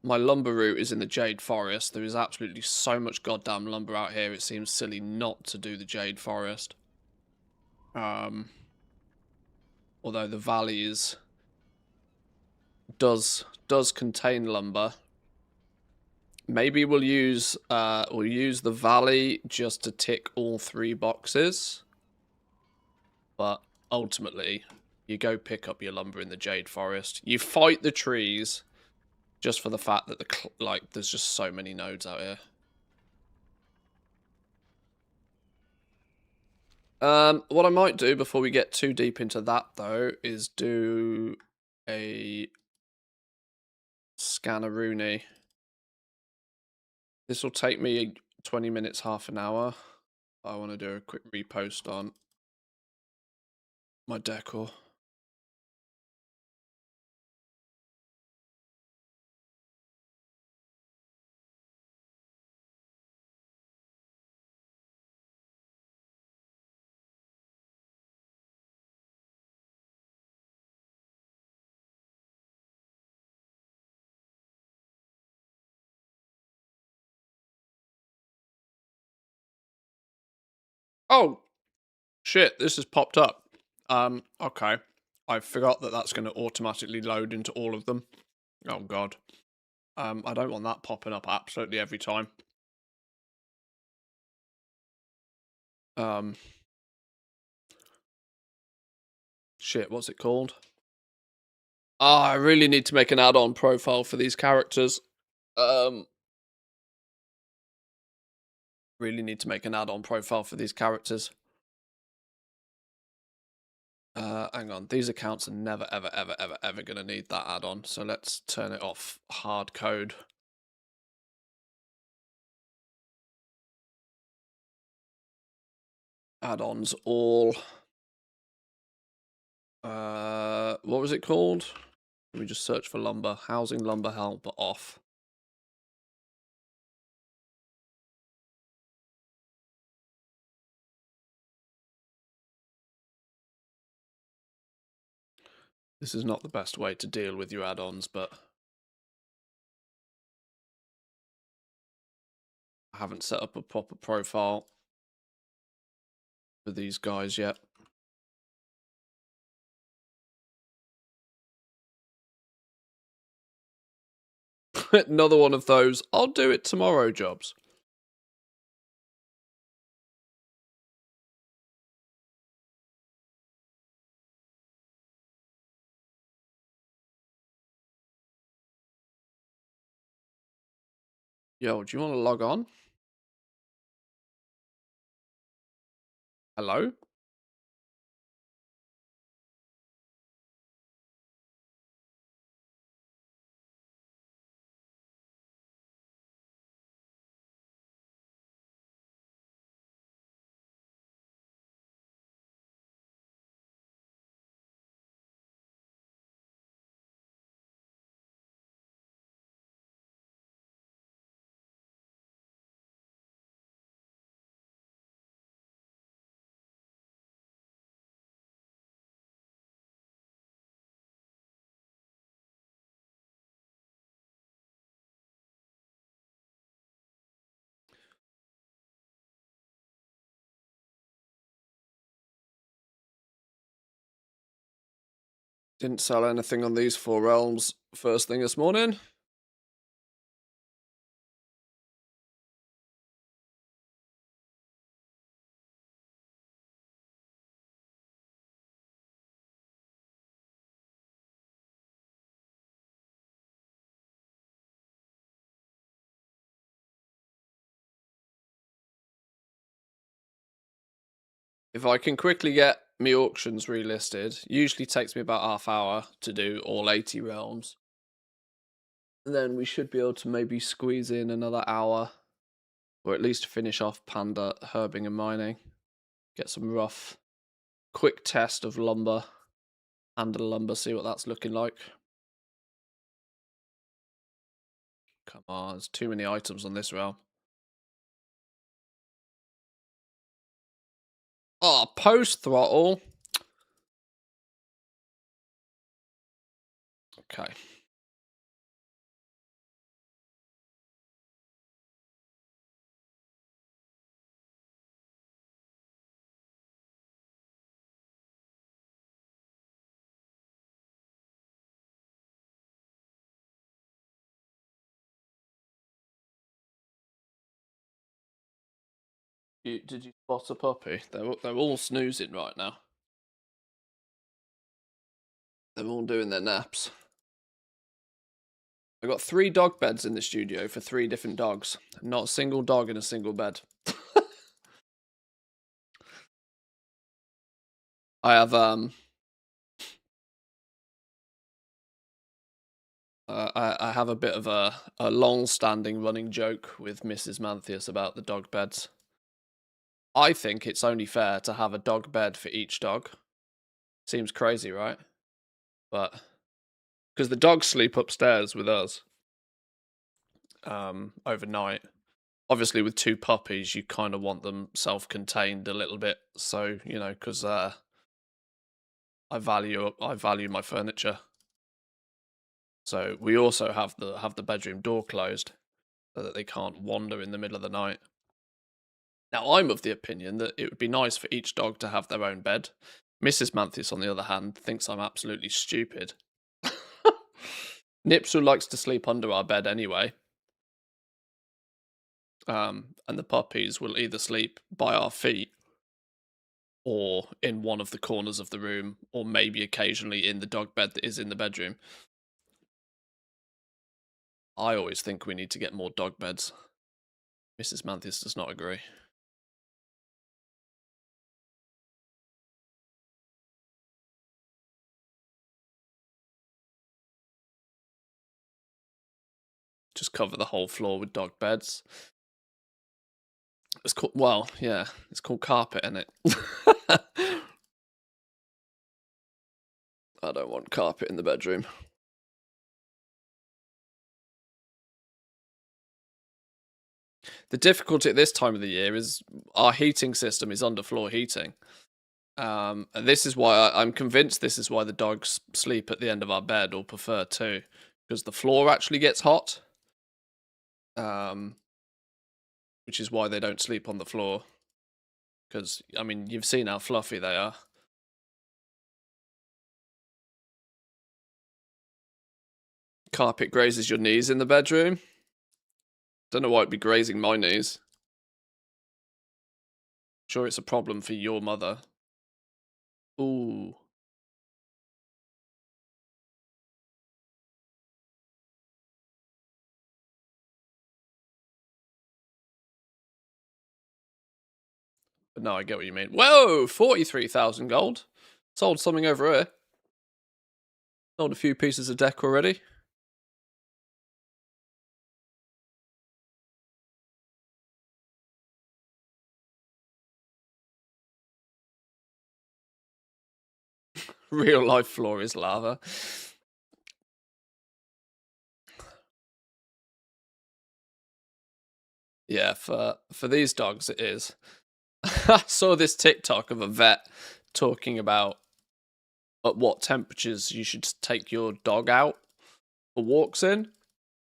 My lumber route is in the Jade Forest. There is absolutely so much goddamn lumber out here. It seems silly not to do the Jade Forest. Although the valley is... does contain lumber. Maybe we'll use the valley just to tick all 3 boxes. But ultimately, you go pick up your lumber in the Jade Forest. You fight the trees just for the fact that there's just so many nodes out here. What I might do before we get too deep into that though is do a Scanneroonie. This will take me 20 minutes, half an hour. I want to do a quick repost on my decor. Oh, shit, this has popped up. Okay. I forgot that that's going to automatically load into all of them. Oh, God. I don't want that popping up absolutely every time. Shit, what's it called? I really need to make an add-on profile for these characters. Really need to make an add-on profile for these characters. Hang on. These accounts are never, ever, ever, ever, ever going to need that add-on. So let's turn it off hard code. Add-ons all. What was it called? Let me just search for lumber. Housing lumber helper off. This is not the best way to deal with your add-ons, but I haven't set up a proper profile for these guys yet. Another one of those, I'll do it tomorrow jobs. Yo, do you want to log on? Hello? Didn't sell anything on these 4 realms first thing this morning. If I can quickly get me auctions relisted, usually takes me about half hour to do all 80 realms. And then we should be able to maybe squeeze in another hour, or at least finish off Panda, herbing and mining. Get some rough, quick test of lumber and the lumber, see what that's looking like. Come on, there's too many items on this realm. Oh, post throttle. Okay. Did you spot a puppy? They're all snoozing right now. They're all doing their naps. I got 3 dog beds in the studio for 3 different dogs. Not a single dog in a single bed. I have I have a bit of a long-standing running joke with Mrs. Manthias about the dog beds. I think it's only fair to have a dog bed for each dog. Seems crazy, right? But because the dogs sleep upstairs with us overnight. Obviously, with 2 puppies, you kind of want them self-contained a little bit. So because I value my furniture. So we also have the bedroom door closed so that they can't wander in the middle of the night. Now, I'm of the opinion that it would be nice for each dog to have their own bed. Mrs. Manthis, on the other hand, thinks I'm absolutely stupid. Nipsu likes to sleep under our bed anyway. And the puppies will either sleep by our feet or in one of the corners of the room, or maybe occasionally in the dog bed that is in the bedroom. I always think we need to get more dog beds. Mrs. Manthis does not agree. Just cover the whole floor with dog beds. It's called, well, yeah, it's called carpet, isn't it? I don't want carpet in the bedroom. The difficulty at this time of the year is our heating system is underfloor heating. And this is why I'm convinced this is why the dogs sleep at the end of our bed, or prefer to, because the floor actually gets hot. Which is why they don't sleep on the floor. Because, I mean, you've seen how fluffy they are. Carpet grazes your knees in the bedroom. Don't know why it'd be grazing my knees. Sure, it's a problem for your mother. Ooh. But no, I get what you mean. Whoa! 43,000 gold. Sold something over here. Sold a few pieces of deck already. Real life floor is lava. Yeah, for these dogs it is. I saw this TikTok of a vet talking about at what temperatures you should take your dog out for walks in,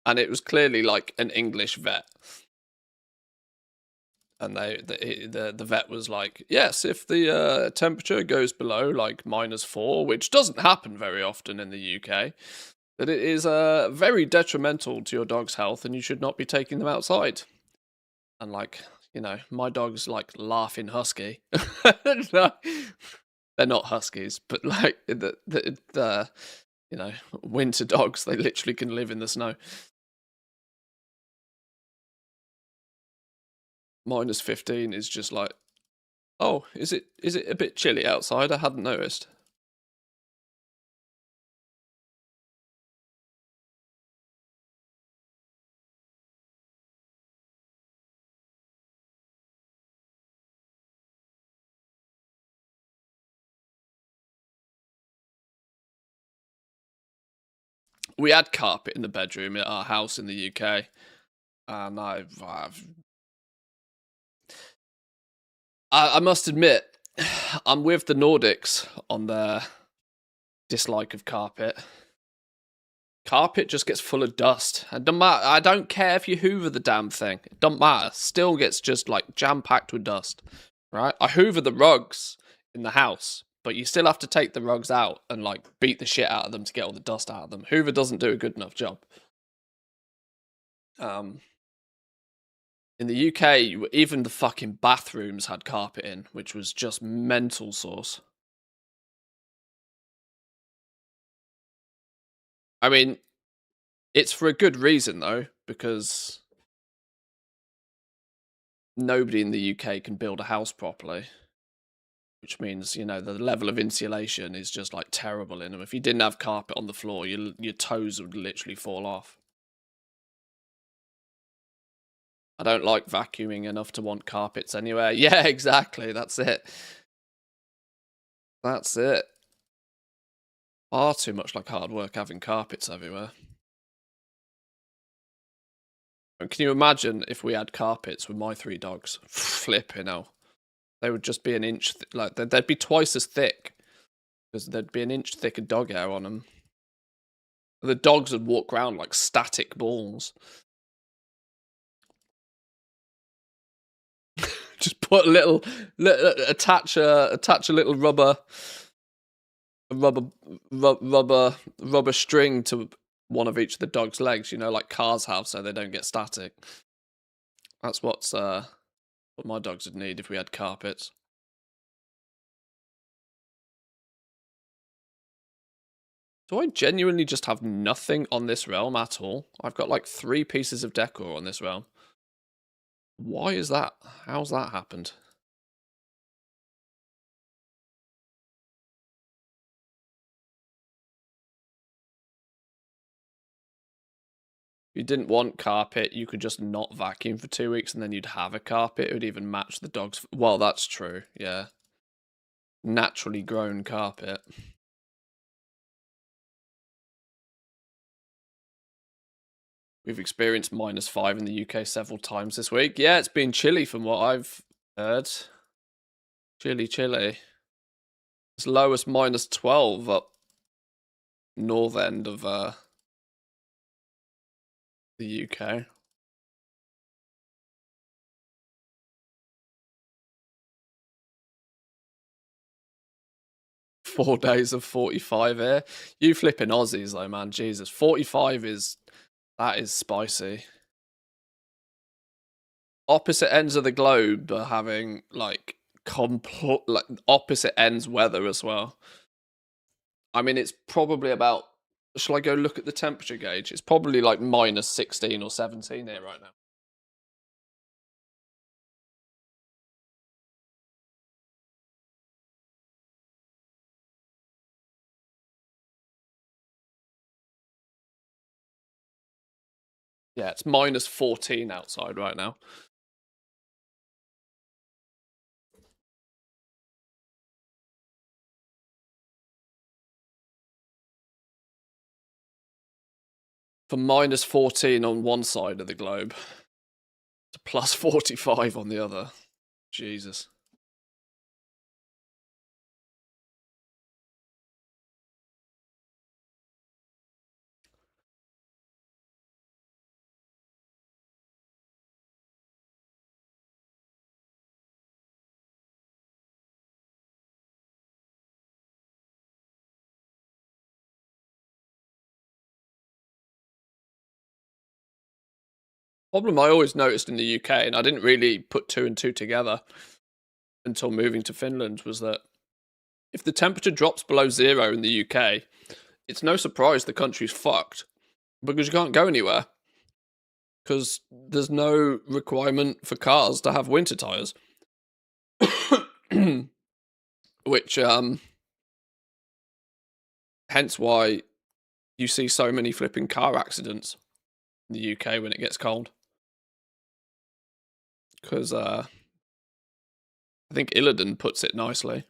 and it was clearly like an English vet. And the vet was like, yes, if the temperature goes below like -4, which doesn't happen very often in the UK, that it is very detrimental to your dog's health, and you should not be taking them outside. And like, my dog's like laughing husky. No, they're not huskies, but like the winter dogs, they literally can live in the snow. -15 is just like, oh, is it a bit chilly outside? I hadn't noticed. We had carpet in the bedroom at our house in the UK, and I must admit, I'm with the Nordics on their dislike of carpet. Carpet just gets full of dust. And don't matter, I don't care if you hoover the damn thing. It don't matter. Still gets just like jam-packed with dust. Right? I hoover the rugs in the house, but you still have to take the rugs out and like beat the shit out of them to get all the dust out of them. Hoover doesn't do a good enough job. In the UK, even the fucking bathrooms had carpet in, which was just mental sauce. I mean, it's for a good reason though, because nobody in the UK can build a house properly, which means, the level of insulation is just like terrible in them. If you didn't have carpet on the floor, your toes would literally fall off. I don't like vacuuming enough to want carpets anywhere. Yeah, exactly. That's it. That's it. Far too much like hard work having carpets everywhere. And can you imagine if we had carpets with my 3 dogs? Flipping hell. They would just be an inch, like they'd be twice as thick, because there'd be an inch thick of dog hair on them. The dogs would walk around like static balls. Just put attach a little rubber string to one of each of the dog's legs, like cars have, so they don't get static. That's what my dogs would need if we had carpets. Do I genuinely just have nothing on this realm at all? I've got like 3 pieces of decor on this realm. Why is that? How's that happened? If you didn't want carpet, you could just not vacuum for 2 weeks and then you'd have a carpet. It would even match the dog's... Well, that's true, yeah. Naturally grown carpet. We've experienced -5 in the UK several times this week. Yeah, it's been chilly from what I've heard. Chilly. As low as -12 up north end of the UK. Four days of 45 here. You flipping Aussies though, man. Jesus. 45 that is spicy. Opposite ends of the globe are having like opposite ends weather as well. I mean, it's probably about... Shall I go look at the temperature gauge? It's probably like -16 or 17 here right now. Yeah, it's -14 outside right now. For -14 on one side of the globe to +45 on the other. Jesus. Problem I always noticed in the UK, and I didn't really put two and two together until moving to Finland, was that if the temperature drops below zero in the UK, it's no surprise the country's fucked because you can't go anywhere because there's no requirement for cars to have winter tires. Which hence why you see so many flipping car accidents in the UK when it gets cold. Because I think Illidan puts it nicely.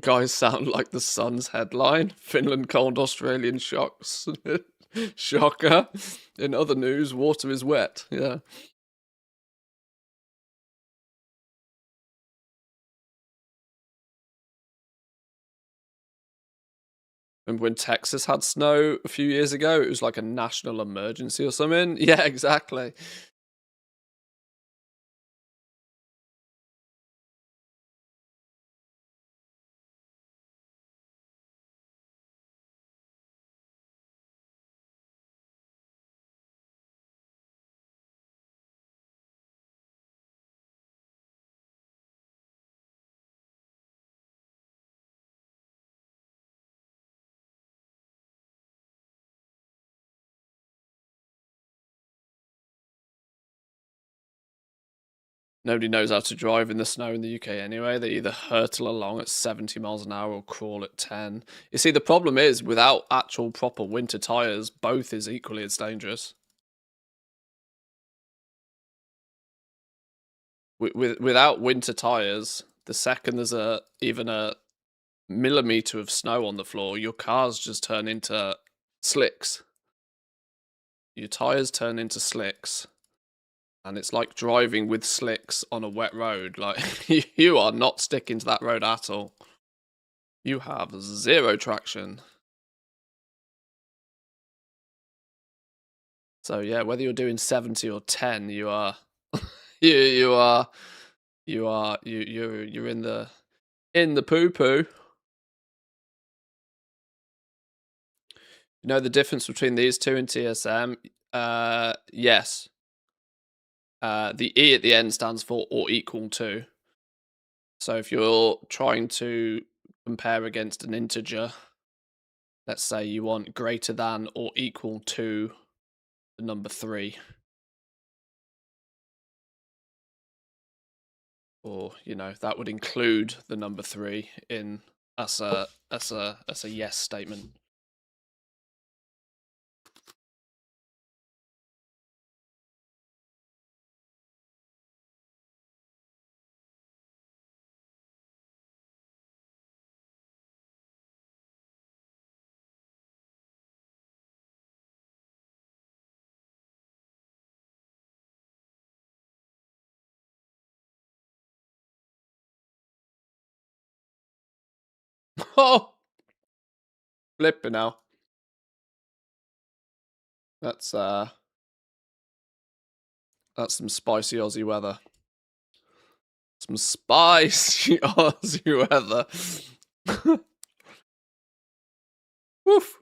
Guys sound like the Sun's headline. Finland cold, Australian shocks. Shocker. In other news, water is wet. Yeah. And when Texas had snow a few years ago, it was like a national emergency or something. Yeah, exactly. Nobody knows how to drive in the snow in the UK anyway. They either hurtle along at 70 miles an hour or crawl at 10. You see, the problem is, without actual proper winter tyres, both is equally as dangerous. Without winter tyres, the second there's even a millimetre of snow on the floor, your cars just turn into slicks. Your tyres turn into slicks. And it's like driving with slicks on a wet road. Like, you are not sticking to that road at all. You have zero traction. So yeah, whether you're doing 70 or 10, you are you're in the poo poo. You know the difference between these two in TSM? Yes. The E at the end stands for or equal to. So if you're trying to compare against an integer, let's say you want greater than or equal to the number 3. Or, you know, that would include the number 3 in as a yes statement. Oh, flipping now. That's some spicy Aussie weather. Some spicy Aussie weather. Woof.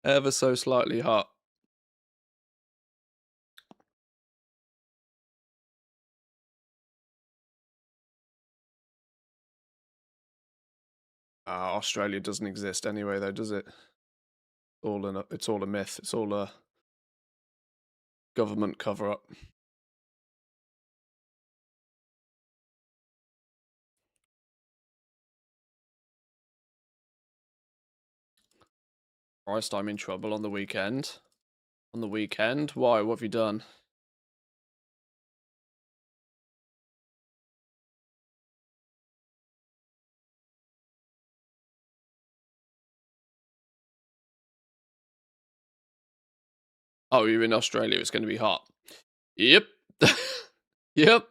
Ever so slightly hot. Australia doesn't exist anyway, though, does it? It's all a myth. It's all a government cover-up. Christ, I'm in trouble on the weekend. On the weekend? Why? What have you done? Oh, you're in Australia. It's going to be hot. Yep. Yep.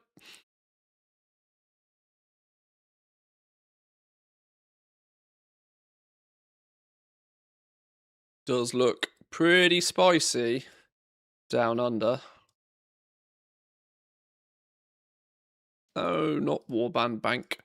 Does look pretty spicy down under. Oh, not Warband Bank.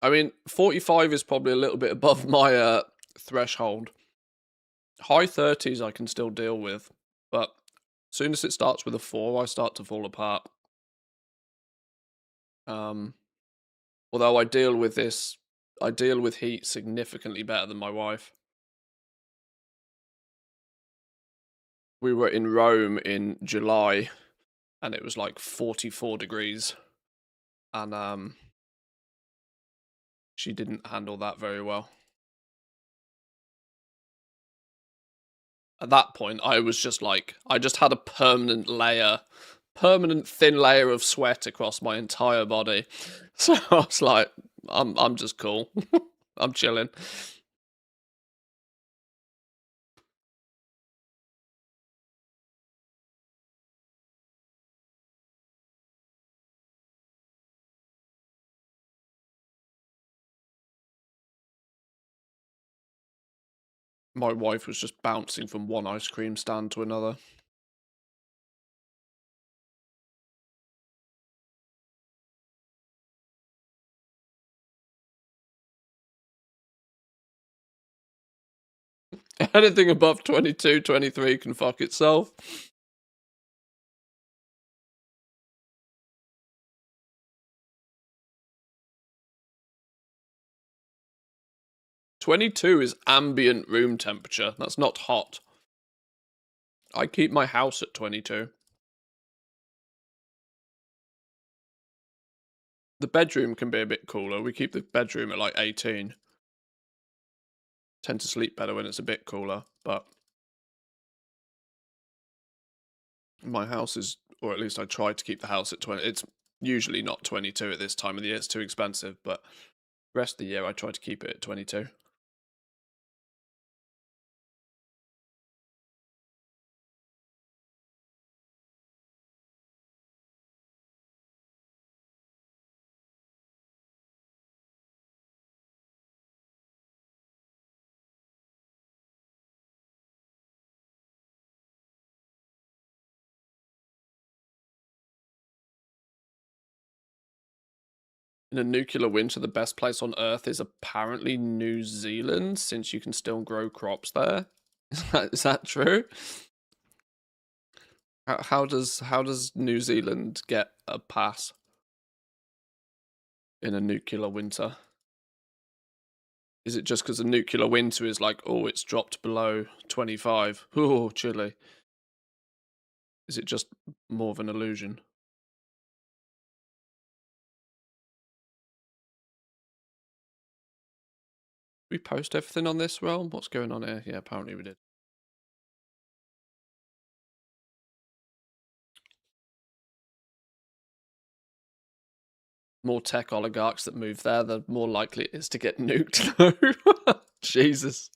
I mean, 45 is probably a little bit above my threshold. High 30s I can still deal with, but as soon as it starts with a 4, I start to fall apart. Although I deal with heat significantly better than my wife. We were in Rome in July, and it was like 44 degrees, and she didn't handle that very well. At that point, I was just like, I just had a permanent thin layer of sweat across my entire body. So I was like, I'm just cool. I'm chilling. My wife was just bouncing from one ice cream stand to another. Anything above 22, 23 can fuck itself. "22 is ambient room temperature. That's not hot. I keep my house at 22. The bedroom can be a bit cooler. We keep the bedroom at like 18. Tend to sleep better when it's a bit cooler, but my house is, or at least I try to keep the house at 20. It's usually not 22 at this time of the year. It's too expensive, but the rest of the year I try to keep it at 22. In a nuclear winter, the best place on Earth is apparently New Zealand, since you can still grow crops there. Is that true? How does New Zealand get a pass in a nuclear winter? Is it just because a nuclear winter is like, oh, it's dropped below 25? Oh, chilly. Is it just more of an illusion? We post everything on this realm? What's going on here? Yeah, apparently we did. More tech oligarchs that move there, the more likely it is to get nuked, though. Jesus.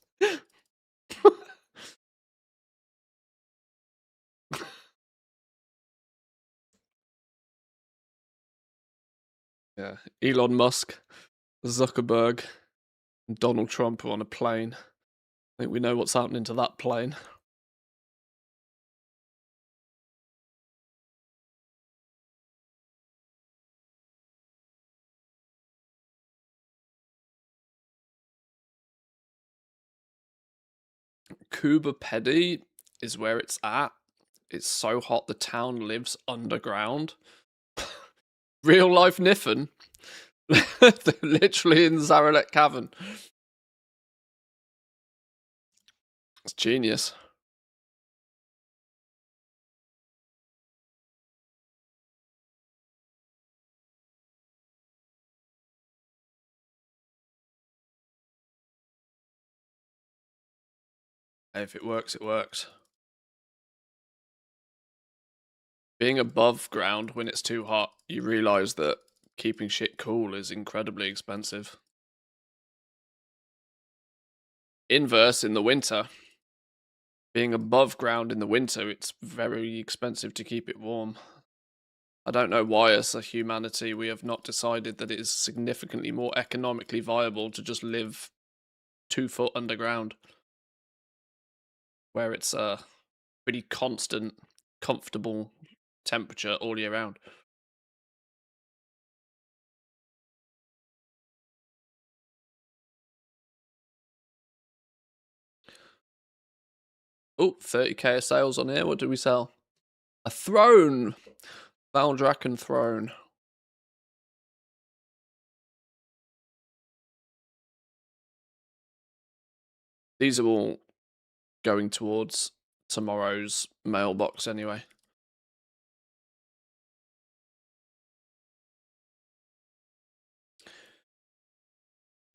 Yeah, Elon Musk, Zuckerberg, and Donald Trump are on a plane. I think we know what's happening to that plane. Cuba Pedy is where it's at. It's so hot the town lives underground. Real life Niffen. They're literally in the Zaralet Cavern. It's genius. If it works, it works. Being above ground when it's too hot, you realize that keeping shit cool is incredibly expensive. Inverse in the winter. Being above ground in the winter, it's very expensive to keep it warm. I don't know why, as a humanity, we have not decided that it is significantly more economically viable to just live 2 foot underground, where it's a pretty constant, comfortable temperature all year round. Oh, 30k of sales on here. What do we sell? A throne! Valdrakken throne. These are all going towards tomorrow's mailbox anyway.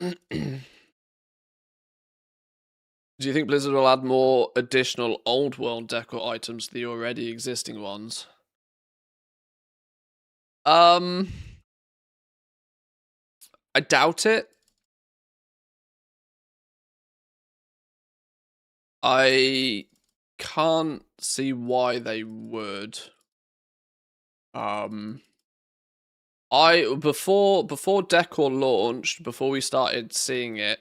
Do you think Blizzard will add more additional old world decor items to the already existing ones? I doubt it. I can't see why they would. Before Decor launched, before we started seeing it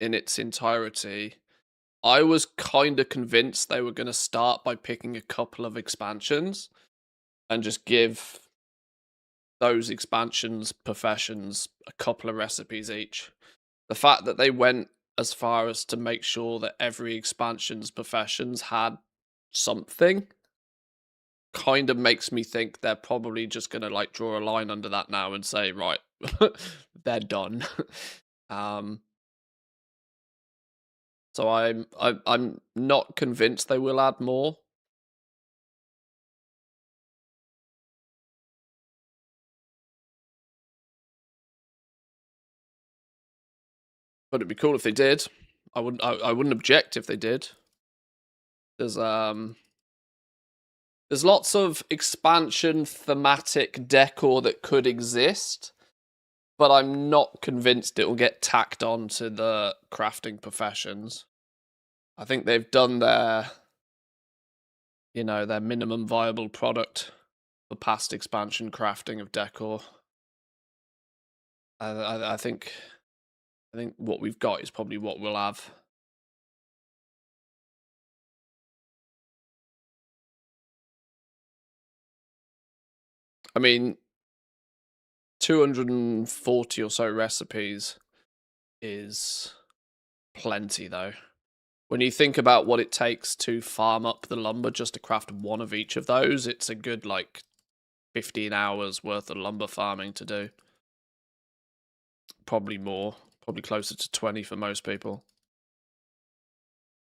in its entirety, I was kind of convinced they were going to start by picking a couple of expansions and just give those expansions professions a couple of recipes each. The fact that they went as far as to make sure that every expansion's professions had something kind of makes me think they're probably just going to like draw a line under that now and say, right, they're done. So I'm not convinced they will add more. But it'd be cool if they did. I wouldn't object if they did. There's lots of expansion thematic decor that could exist, but I'm not convinced it will get tacked on to the crafting professions. I think they've done their minimum viable product for past expansion crafting of decor. I think what we've got is probably what we'll have. I mean, 240 or so recipes is plenty, though. When you think about what it takes to farm up the lumber just to craft one of each of those, it's a good, 15 hours worth of lumber farming to do. Probably more. Probably closer to 20 for most people.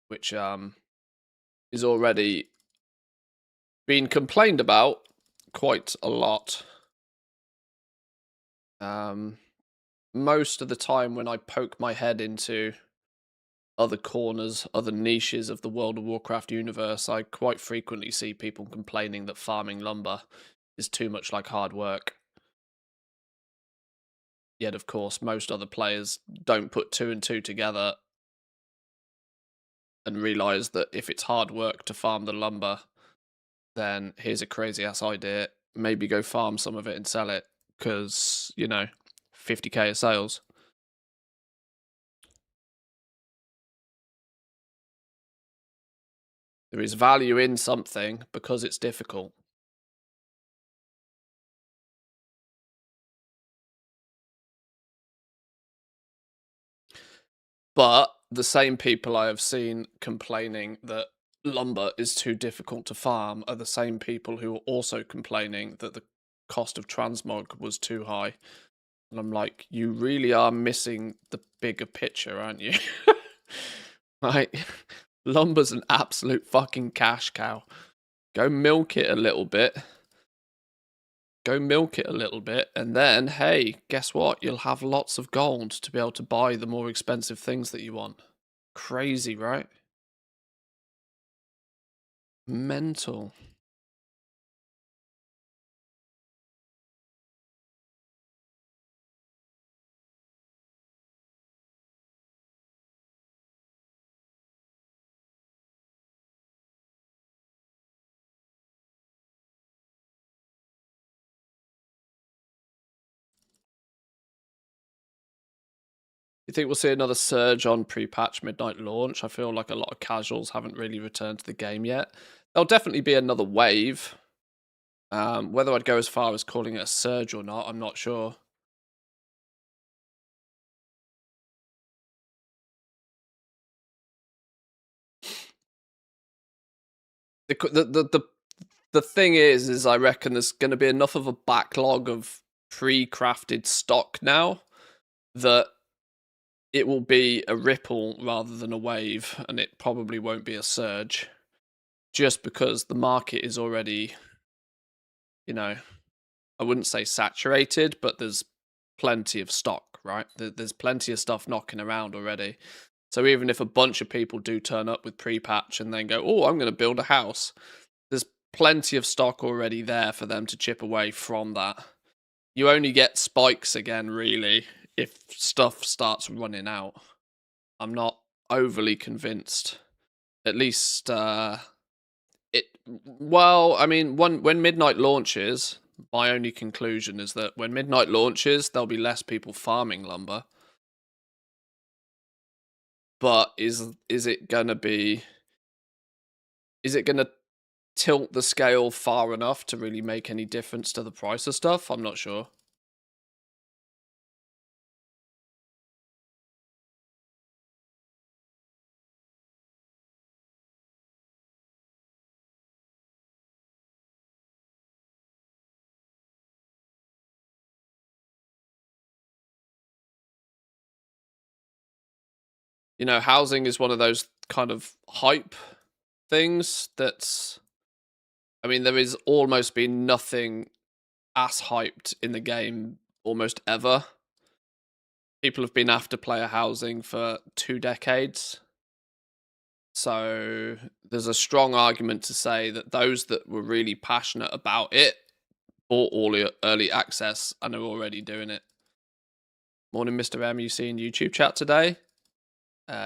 Which is already being complained about quite a lot. Most of the time when I poke my head into other corners, other niches of the World of Warcraft universe, I quite frequently see people complaining that farming lumber is too much like hard work. Yet, of course, most other players don't put 2 and 2 together and realize that if it's hard work to farm the lumber, then here's a crazy ass idea. Maybe go farm some of it and sell it because, 50k of sales. There is value in something because it's difficult. But the same people I have seen complaining that lumber is too difficult to farm are the same people who are also complaining that the cost of transmog was too high. And I'm like, you really are missing the bigger picture, aren't you? Like, lumber's an absolute fucking cash cow. Go milk it a little bit. Go milk it a little bit, and then, hey, guess what? You'll have lots of gold to be able to buy the more expensive things that you want. Crazy, right? Mental. You think we'll see another surge on pre-patch midnight launch? I feel like a lot of casuals haven't really returned to the game yet. There'll definitely be another wave. Whether I'd go as far as calling it a surge or not, I'm not sure. The thing is I reckon there's going to be enough of a backlog of pre-crafted stock now that it will be a ripple rather than a wave, and it probably won't be a surge, just because the market is already, you know, I wouldn't say saturated, but there's plenty of stock, right? There's plenty of stuff knocking around already. So even if a bunch of people do turn up with pre-patch and then go, oh, I'm going to build a house, there's plenty of stock already there for them to chip away from that. You only get spikes again, really, if stuff starts running out. I'm not overly convinced. At least, well, I mean, when Midnight launches, my only conclusion is that when Midnight launches, there'll be less people farming lumber. But is it gonna be? Is it gonna tilt the scale far enough to really make any difference to the price of stuff? I'm not sure. You know, housing is one of those kind of hype things that's, I mean, there is almost been nothing as hyped in the game almost ever. People have been after player housing for 2 decades. So there's a strong argument to say that those that were really passionate about it bought all the early access and are already doing it. Morning, Mr. M. You seeing YouTube chat today?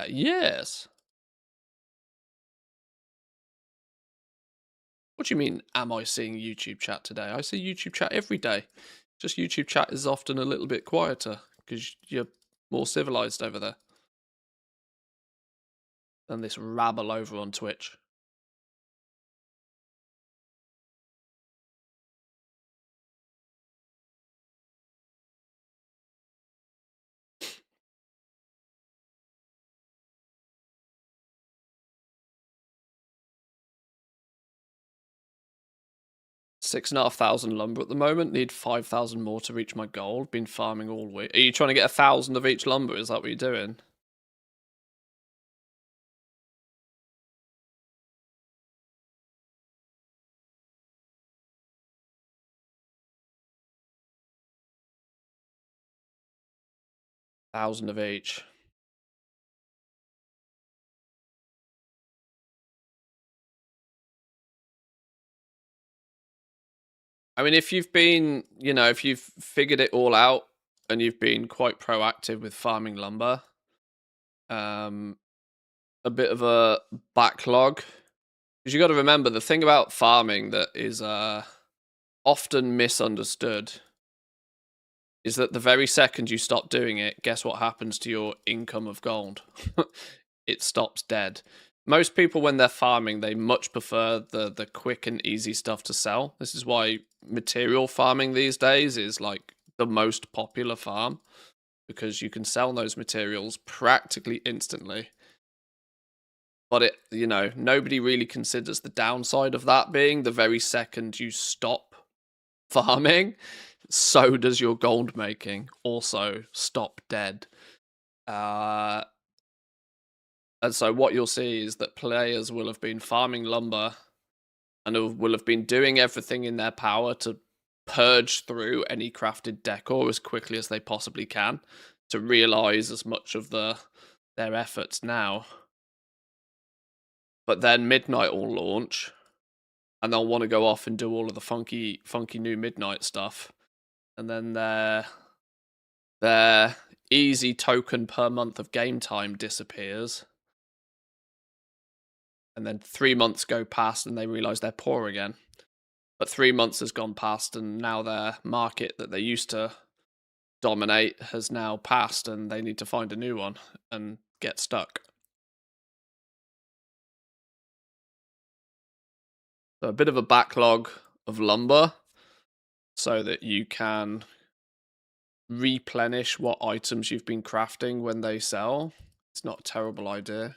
Yes. What do you mean, am I seeing YouTube chat today? I see YouTube chat every day. Just YouTube chat is often a little bit quieter because you're more civilized over there than this rabble over on Twitch. $6,500 lumber at the moment. Need 5,000 more to reach my goal. Been farming all week. Are you trying to get 1,000 of each lumber? Is that what you're doing? Thousand of each. I mean, if you've been, you know, if you've figured it all out and you've been quite proactive with farming lumber, a bit of a backlog. Because you got to remember the thing about farming that is often misunderstood is that the very second you stop doing it, guess what happens to your income of gold? It stops dead. Most people, when they're farming, they much prefer the quick and easy stuff to sell. This is why material farming these days is like the most popular farm, because you can sell those materials practically instantly. But it, you know, nobody really considers the downside of that being the very second you stop farming, so does your gold making also stop dead. And so what you'll see is that players will have been farming lumber and will have been doing everything in their power to purge through any crafted decor as quickly as they possibly can to realize as much of their efforts now. But then Midnight will launch, and they'll want to go off and do all of the funky new midnight stuff, and then their easy token per month of game time disappears, and then 3 months go past and they realize they're poor again. But 3 months has gone past, and now their market that they used to dominate has now passed, and they need to find a new one and get stuck. So a bit of a backlog of lumber so that you can replenish what items you've been crafting when they sell. It's not a terrible idea.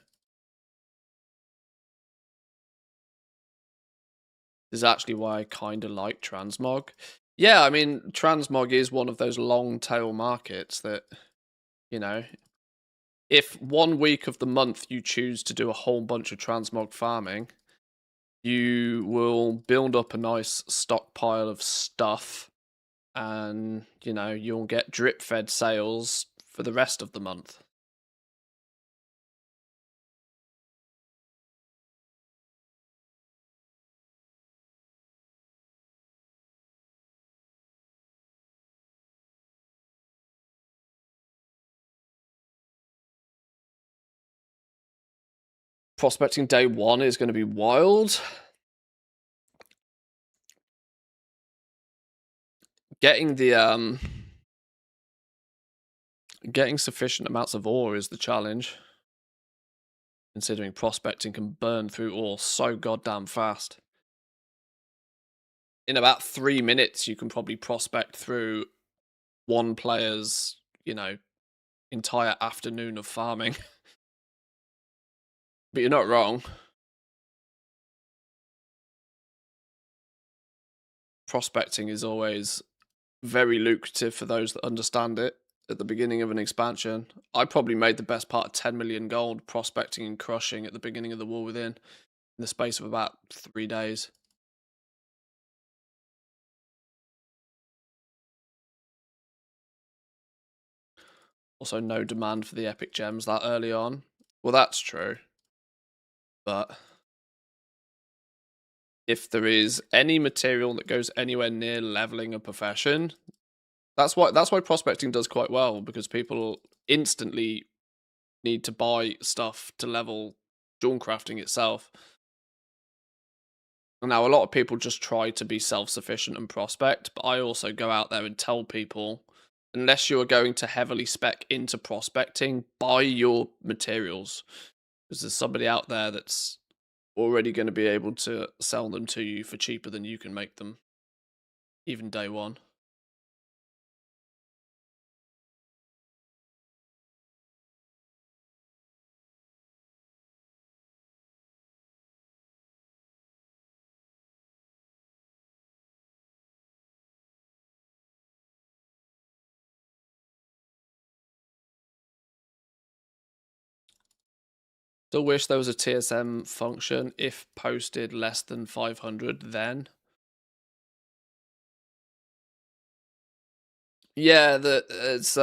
This is actually why I kind of like transmog. Yeah, I mean, transmog is one of those long tail markets that, you know, if 1 week of the month you choose to do a whole bunch of transmog farming, you will build up a nice stockpile of stuff, and, you know, you'll get drip fed sales for the rest of the month. Prospecting day 1 is going to be wild. Getting the getting sufficient amounts of ore is the challenge, considering prospecting can burn through ore so goddamn fast. In about 3 minutes, you can probably prospect through one player's, you know, entire afternoon of farming. But you're not wrong. Prospecting is always very lucrative for those that understand it at the beginning of an expansion. I probably made the best part of 10 million gold prospecting and crushing at the beginning of the War Within in the space of about 3 days. Also, no demand for the epic gems that early on. Well, that's true. But if there is any material that goes anywhere near leveling a profession, that's why prospecting does quite well, because people instantly need to buy stuff to level dawn crafting itself. Now, a lot of people just try to be self-sufficient and prospect, but I also go out there and tell people, unless you are going to heavily spec into prospecting, buy your materials, because there's somebody out there that's already going to be able to sell them to you for cheaper than you can make them, even day 1. Still wish there was a TSM function if posted less than 500 then. Yeah, it's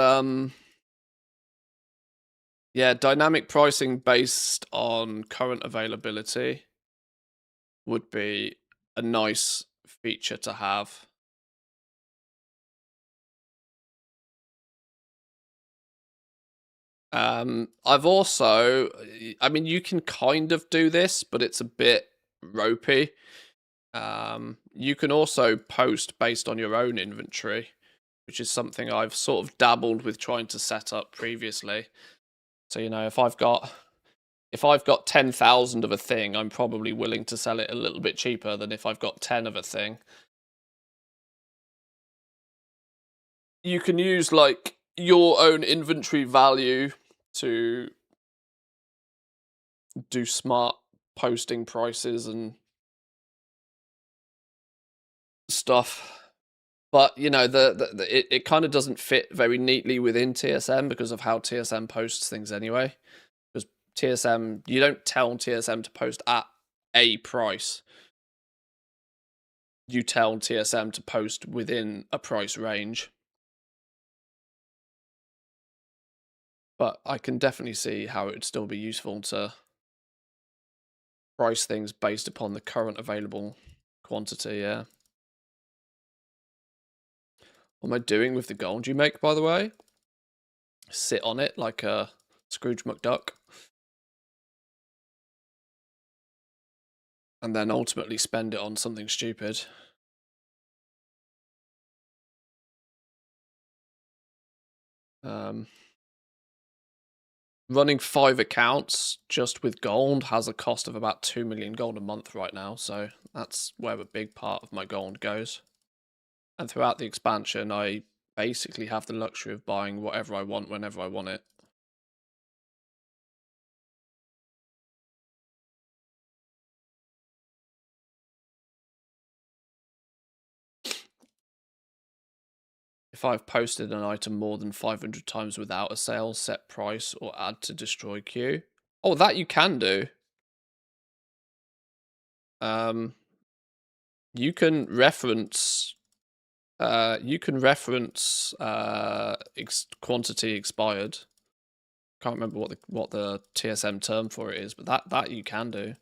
yeah, dynamic pricing based on current availability would be a nice feature to have. I've also, I mean, you can kind of do this, but it's a bit ropey. You can also post based on your own inventory, which is something I've sort of dabbled with trying to set up previously. So, you know, if I've got 10,000 of a thing, I'm probably willing to sell it a little bit cheaper than if I've got 10 of a thing. You can use like your own inventory value to do smart posting prices and stuff. But, you know, it kind of doesn't fit very neatly within TSM because of how TSM posts things anyway. Because TSM, you don't tell TSM to post at a price. You tell TSM to post within a price range. But I can definitely see how it would still be useful to price things based upon the current available quantity, yeah. What am I doing with the gold you make, by the way? Sit on it like a Scrooge McDuck. And then ultimately spend it on something stupid. Running 5 accounts just with gold has a cost of about 2 million gold a month right now, so that's where a big part of my gold goes. And throughout the expansion, I basically have the luxury of buying whatever I want whenever I want it. If I've posted an item more than 500 times without a sale, set price, or add to destroy queue. Oh, that you can do. You can reference quantity expired. Can't remember what the TSM term for it is, but that you can do.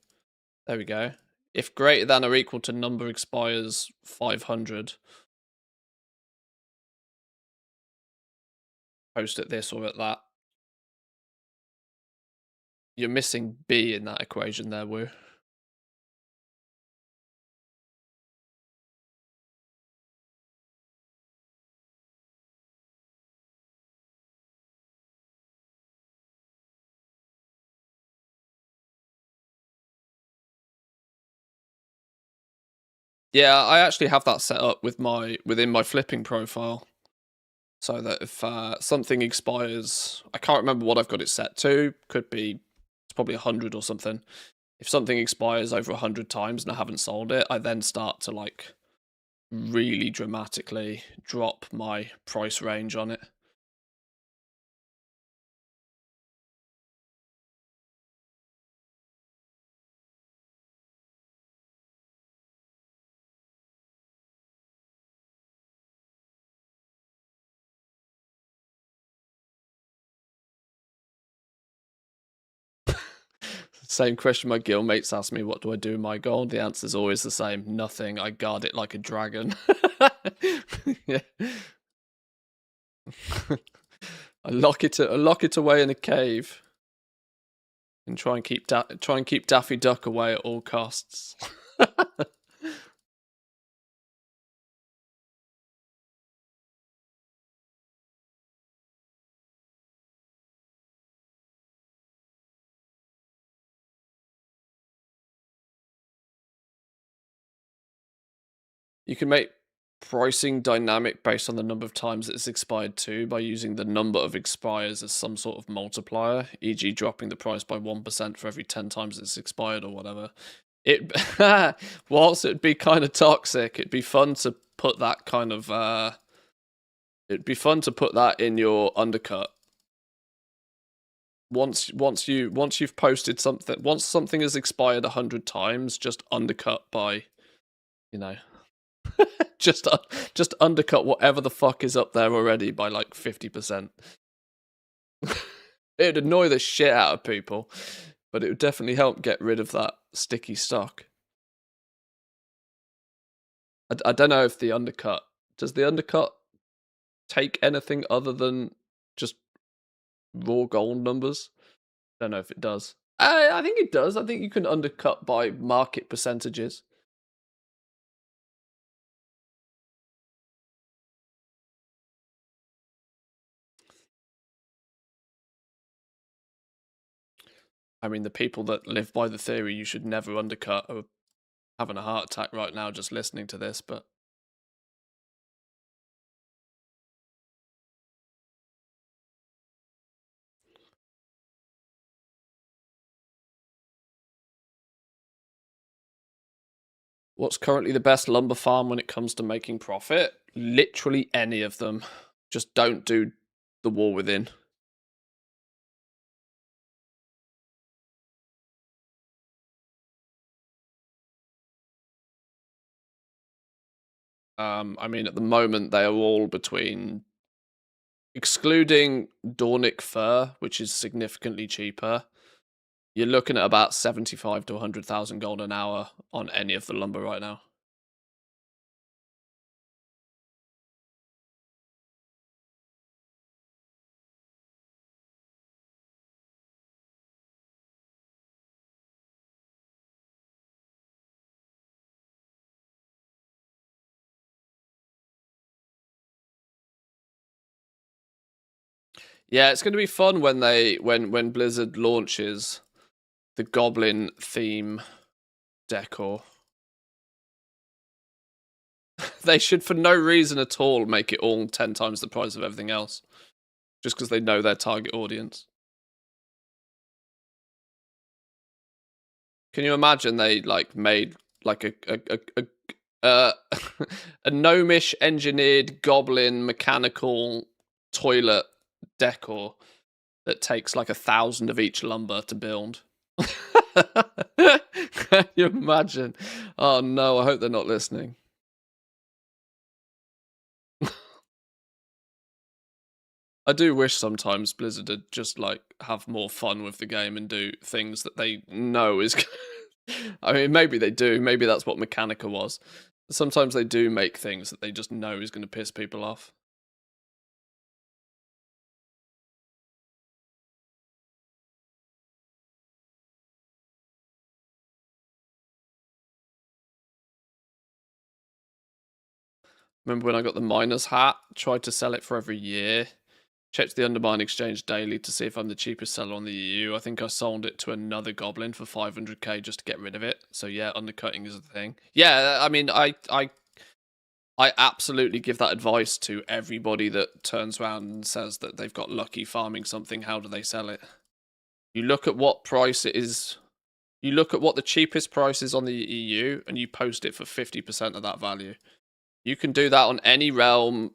There we go. If greater than or equal to number expires 500, post at this or at that. You're missing B in that equation there, Woo. Yeah, I actually have that set up with within my flipping profile, so that if something expires, I can't remember what I've got it set to. Could be, it's probably 100 or something. If something expires over 100 times and I haven't sold it, I then start to like really dramatically drop my price range on it. Same question my guildmates ask me, what do I do with my gold? The answer is always the same, nothing. I guard it like a dragon. Yeah. I lock it away in a cave. And try and keep Daffy Duck away at all costs. You can make pricing dynamic based on the number of times it's expired too by using the number of expires as some sort of multiplier, e.g. dropping the price by 1% for every 10 times it's expired or whatever. Whilst it'd be kind of toxic, it'd be fun to put that kind of it'd be fun to put that in your undercut. Once you've posted something, once something has expired 100 times, just undercut by, you know, just undercut whatever the fuck is up there already by like 50%. It'd annoy the shit out of people, but it would definitely help get rid of that sticky stock. I don't know if the undercut, does the undercut take anything other than just raw gold numbers? I don't know if it does. I think it does. I think you can undercut by market percentages. I mean, the people that live by the theory you should never undercut are having a heart attack right now just listening to this, but what's currently the best lumber farm when it comes to making profit? Literally any of them. Just don't do the War Within. I mean, at the moment, they are all between, excluding Dornic fur, which is significantly cheaper, you're looking at about 75 to 100,000 gold an hour on any of the lumber right now. Yeah, it's going to be fun when when Blizzard launches the Goblin theme decor. They should, for no reason at all, make it all 10 times the price of everything else, just because they know their target audience. Can you imagine they like made like a gnomish engineered goblin mechanical toilet decor that takes like 1,000 of each lumber to build? Can you imagine? Oh no, I hope they're not listening. I do wish sometimes Blizzard would just like have more fun with the game and do things that they know is. I mean, maybe they do. Maybe that's what Mechanica was. Sometimes they do make things that they just know is going to piss people off. Remember when I got the miner's hat? Tried to sell it for every year. Checked the Undermine exchange daily to see if I'm the cheapest seller on the EU. I think I sold it to another goblin for 500k just to get rid of it. So yeah, undercutting is a thing. Yeah, I mean, I absolutely give that advice to everybody that turns around and says that they've got lucky farming something. How do they sell it? You look at what price it is. You look at what the cheapest price is on the EU and you post it for 50% of that value. You can do that on any realm,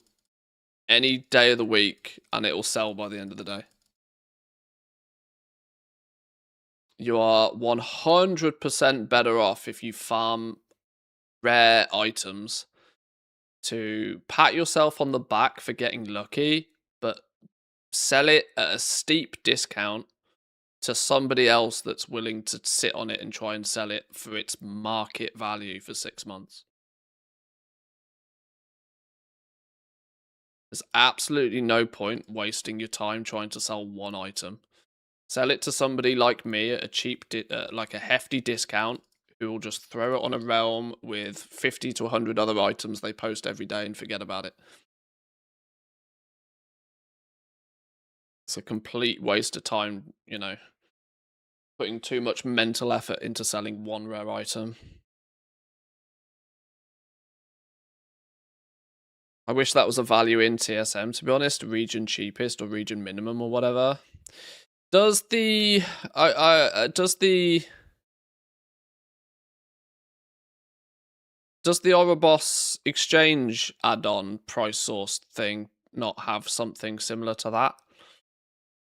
any day of the week, and it will sell by the end of the day. You are 100% better off if you farm rare items to pat yourself on the back for getting lucky, but sell it at a steep discount to somebody else that's willing to sit on it and try and sell it for its market value for 6 months. There's absolutely no point wasting your time trying to sell one item. Sell it to somebody like me at a cheap, like a hefty discount, who will just throw it on a realm with 50 to 100 other items they post every day and forget about it. It's a complete waste of time, you know, putting too much mental effort into selling one rare item. I wish that was a value in TSM, to be honest. Region cheapest or region minimum or whatever. Does the Ouroboros exchange add-on price source thing not have something similar to that?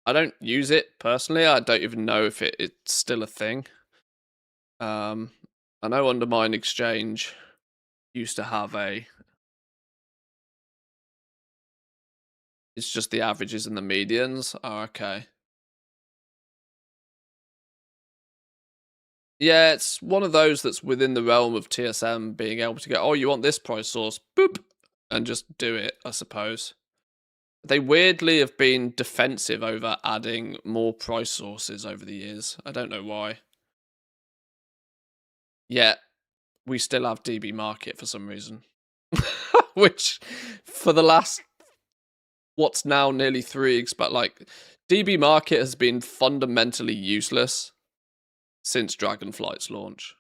I don't use it personally. I don't even know if it's still a thing. I know Undermine Exchange used to have a. It's just the averages and the medians. Oh, okay. Yeah, it's one of those that's within the realm of TSM being able to go, oh, you want this price source, boop, and just do it, I suppose. They weirdly have been defensive over adding more price sources over the years. I don't know why. Yet, we still have DB Market for some reason. Which, for the last, what's now nearly 3, but like, DB Market has been fundamentally useless since Dragonflight's launch.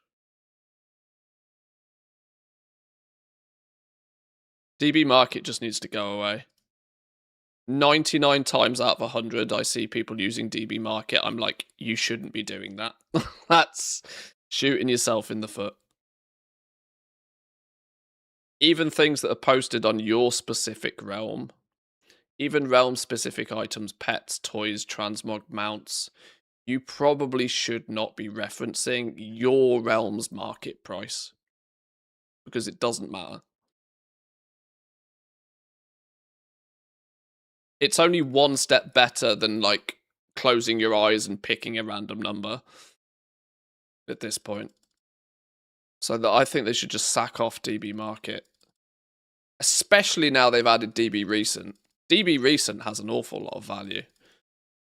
DB Market just needs to go away. 99 times out of 100, I see people using DB Market. I'm like, you shouldn't be doing that. That's shooting yourself in the foot. Even things that are posted on your specific realm, even realm-specific items, pets, toys, transmog mounts, you probably should not be referencing your realm's market price because it doesn't matter. It's only one step better than like closing your eyes and picking a random number at this point. So that I think they should just sack off DB Market. Especially now they've added DB Recent. DB Recent has an awful lot of value.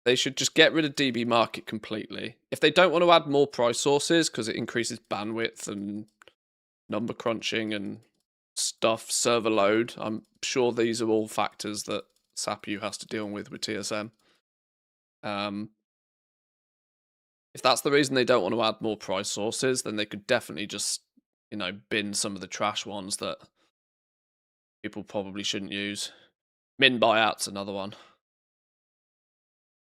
They should just get rid of DB Market completely. If they don't want to add more price sources because it increases bandwidth and number crunching and stuff, server load, I'm sure these are all factors that SAPU has to deal with TSM. If that's the reason they don't want to add more price sources, then they could definitely just, bin some of the trash ones that people probably shouldn't use. Min buyout's another one.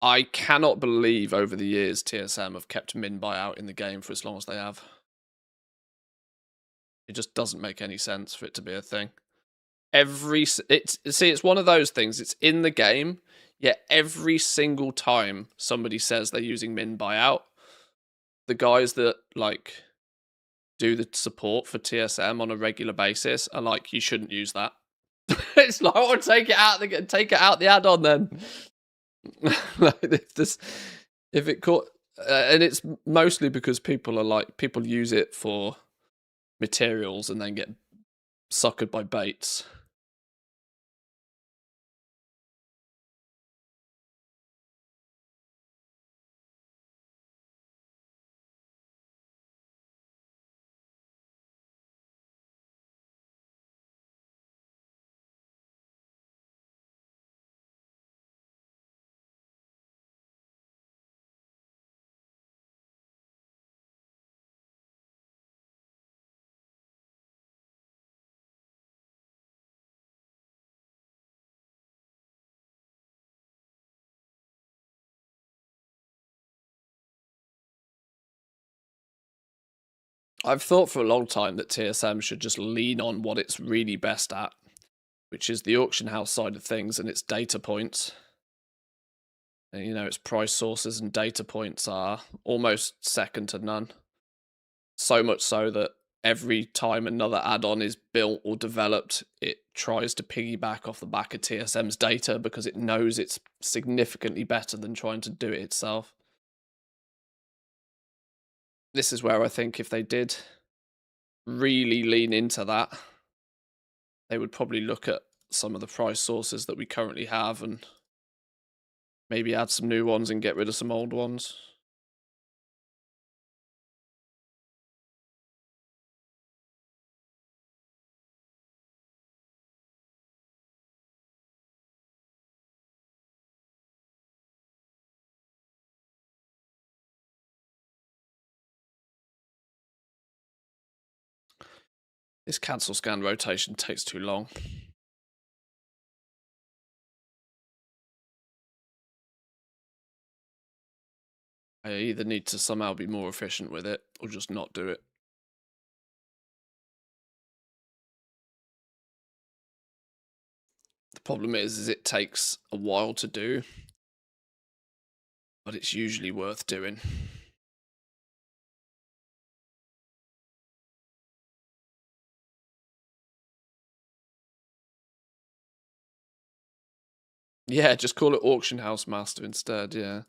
I cannot believe over the years TSM have kept min buyout in the game for as long as they have. It just doesn't make any sense for it to be a thing. It's one of those things. It's in the game, yet every single time somebody says they're using min buyout, the guys that do the support for TSM on a regular basis are like, you shouldn't use that. It's like, oh, take it out the add-on then. If it caught, and it's mostly because people use it for materials and then get suckered by baits. I've thought for a long time that TSM should just lean on what it's really best at, which is the auction house side of things and its data points. And, its price sources and data points are almost second to none. So much so that every time another add-on is built or developed, it tries to piggyback off the back of TSM's data because it knows it's significantly better than trying to do it itself. This is where I think if they did really lean into that, they would probably look at some of the price sources that we currently have and maybe add some new ones and get rid of some old ones. This cancel scan rotation takes too long. I either need to somehow be more efficient with it or just not do it. The problem is it takes a while to do, but it's usually worth doing. Yeah, just call it Auction House Master instead, yeah.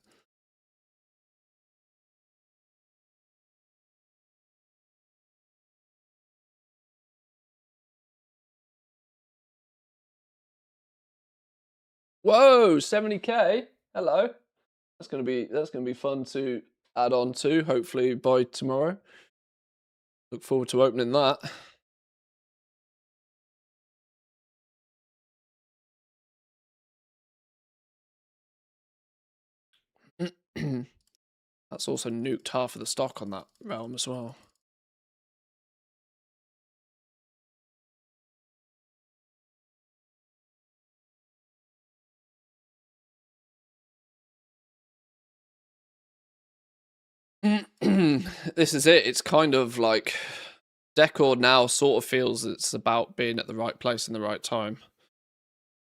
Whoa, 70k. Hello. That's gonna be fun to add on to, hopefully by tomorrow. Look forward to opening that. That's also nuked half of the stock on that realm as well. This is it. It's kind of like Decor now sort of feels it's about being at the right place in the right time.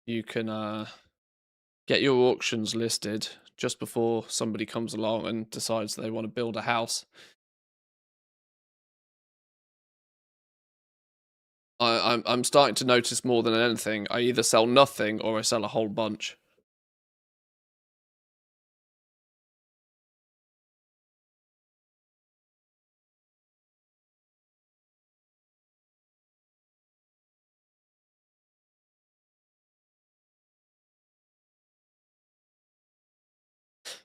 You can get your auctions listed just before somebody comes along and decides they want to build a house. I'm starting to notice more than anything, I either sell nothing or I sell a whole bunch.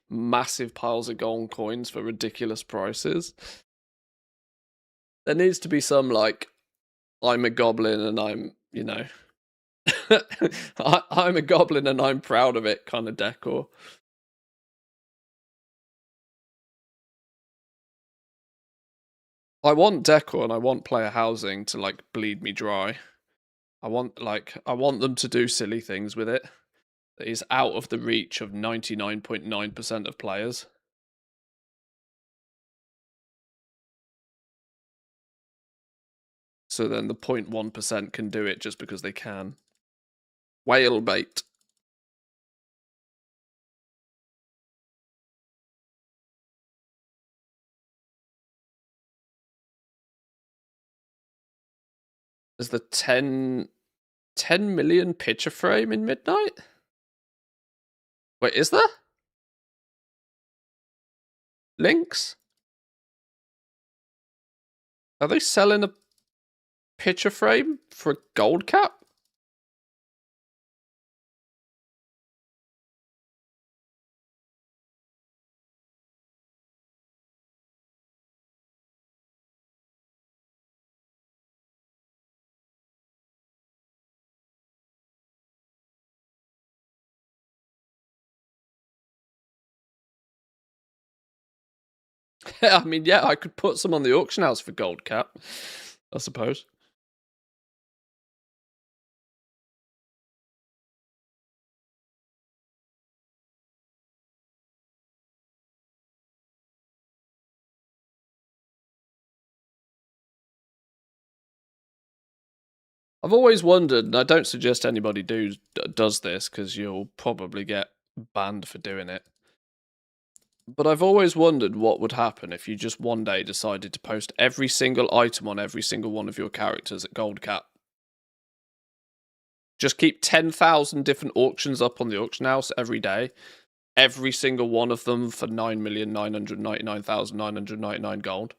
Massive piles of gold coins for ridiculous prices. There needs to be some I'm a goblin and I'm I'm a goblin and I'm proud of it kind of decor. I want decor and I want player housing to like bleed me dry. I want them to do silly things with it that is out of the reach of 99.9% of players. So then the 0.1% can do it just because they can. Whale bait. Is the 10 million picture frame in Midnight? Wait, is there? Links? Are they selling a picture frame for a gold cap? I mean, yeah, I could put some on the auction house for gold cap, I suppose. I've always wondered, and I don't suggest anybody does this because you'll probably get banned for doing it. But I've always wondered what would happen if you just one day decided to post every single item on every single one of your characters at gold cap. Just keep 10,000 different auctions up on the auction house every day. Every single one of them for 9,999,999 gold.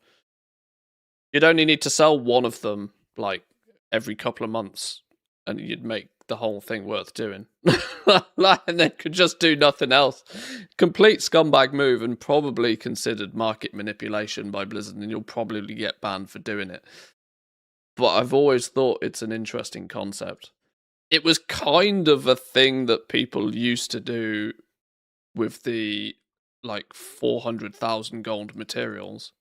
You'd only need to sell one of them like every couple of months, and you'd make the whole thing worth doing. And they could just do nothing else. Complete scumbag move and probably considered market manipulation by Blizzard, and you'll probably get banned for doing it. But I've always thought it's an interesting concept. It was kind of a thing that people used to do with the like 400,000 gold materials.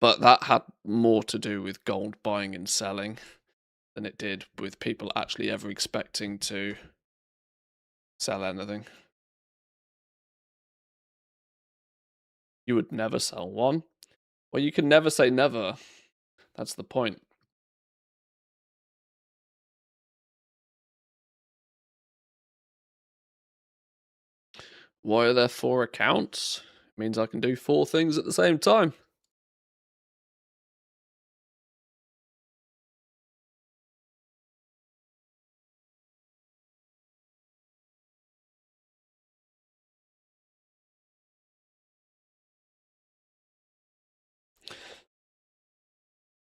But that had more to do with gold buying and selling than it did with people actually ever expecting to sell anything. You would never sell one. Well, you can never say never. That's the point. Why are there 4 accounts? It means I can do 4 things at the same time.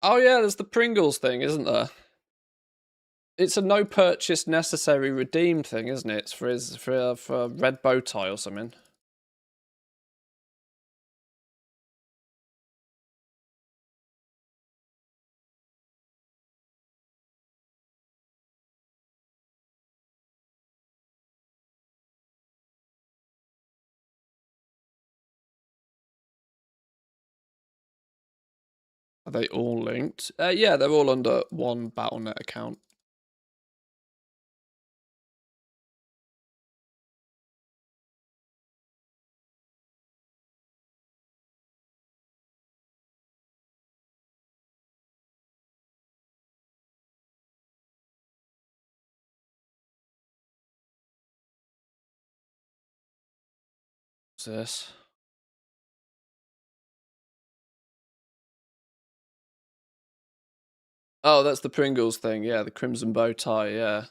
Oh yeah, there's the Pringles thing, isn't there? It's a no purchase necessary redeemed thing, isn't it? It's for red bow tie or something. Are they all linked? Yeah, they're all under one Battle.net account. What's this? Oh, that's the Pringles thing. Yeah, the crimson bow tie. Yeah.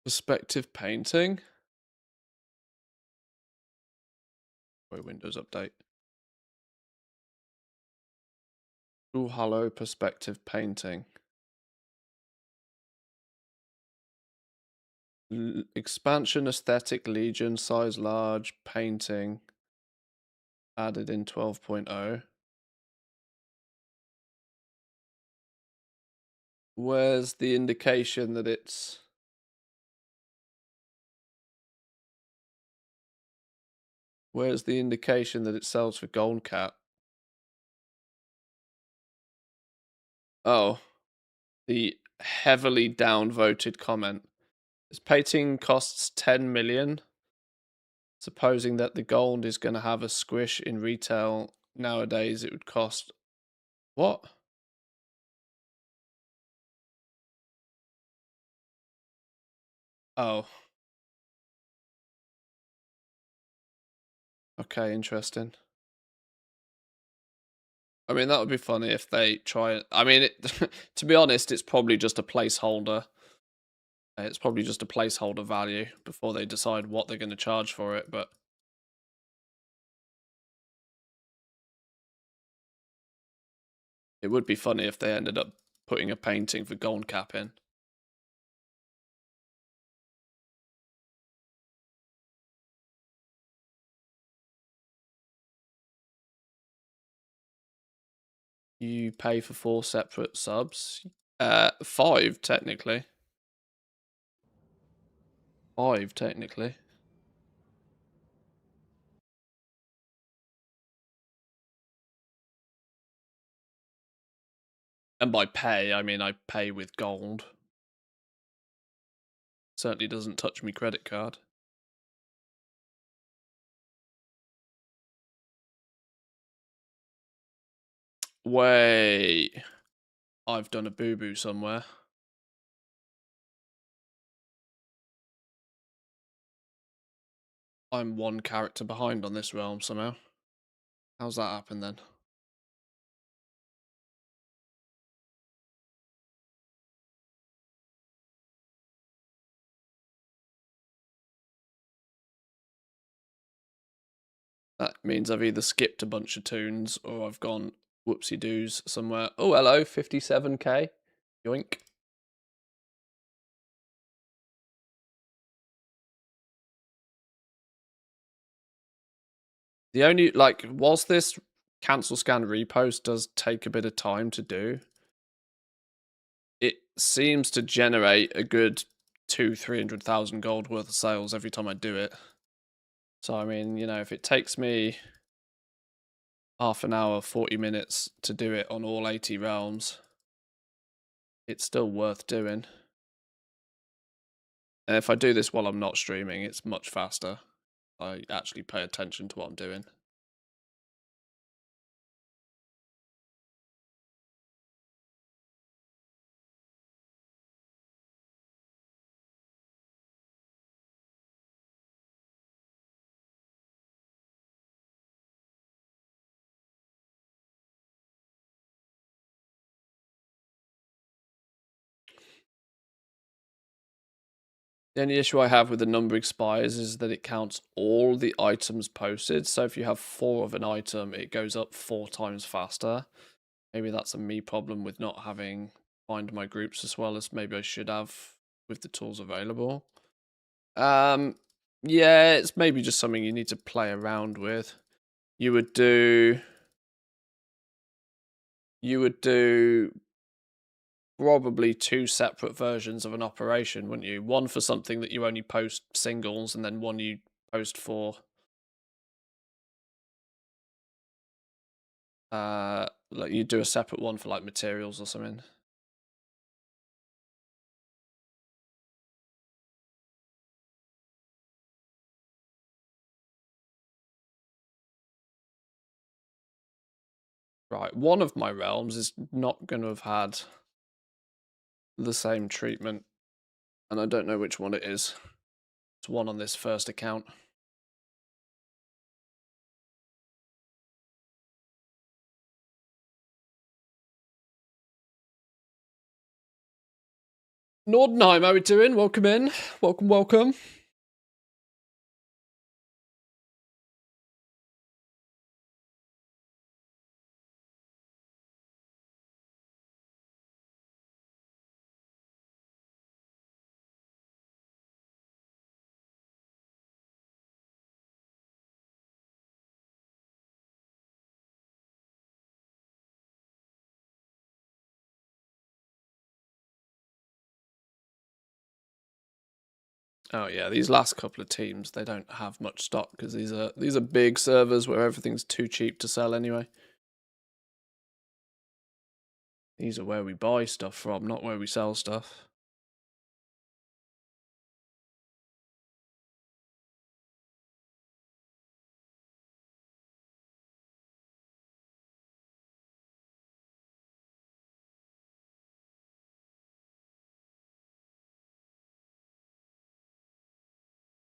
Perspective painting. Wait, Windows update. True hollow perspective painting. Expansion aesthetic legion size large painting added in 12.0. Where's the indication that it's Where's the indication that it sells for gold cap? Oh, the heavily downvoted comment. This painting costs 10 million. Supposing that the gold is going to have a squish in retail nowadays, it would cost what? Oh. Okay, interesting. I mean, that would be funny if they try it. I mean, to be honest, it's probably just a placeholder. It's probably just a placeholder value before they decide what they're going to charge for it, but it would be funny if they ended up putting a painting for gold cap in. You pay for 4 separate subs. 5, technically. 5, technically. And by pay, I mean I pay with gold. Certainly doesn't touch me credit card. Wait. I've done a boo-boo somewhere. I'm 1 character behind on this realm somehow. How's that happen then? That means I've either skipped a bunch of tunes or I've gone whoopsie-doos somewhere. Oh, hello, 57k. Yoink. The only, like, whilst this cancel scan repost does take a bit of time to do, it seems to generate a good 200,000-300,000 gold worth of sales every time I do it. So, I mean, you know, if it takes me half an hour, 40 minutes to do it on all 80 realms, it's still worth doing. And if I do this while I'm not streaming, it's much faster. I actually pay attention to what I'm doing. The only issue I have with the number expires is that it counts all the items posted. So if you have 4 of an item, it goes up 4 times faster. Maybe that's a me problem with not having find my groups as well as maybe I should have with the tools available. Yeah, it's maybe just something you need to play around with. You would do probably 2 separate versions of an operation, wouldn't you? One for something that you only post singles, and then one you post for like you do a separate one for like materials or something. Right, one of my realms is not going to have had the same treatment, and I don't know which one it is. It's one on this first account. Nordenheim, how we doing? Welcome in. Welcome, welcome. Oh yeah, these last couple of teams, they don't have much stock because these are big servers where everything's too cheap to sell anyway. These are where we buy stuff from, not where we sell stuff.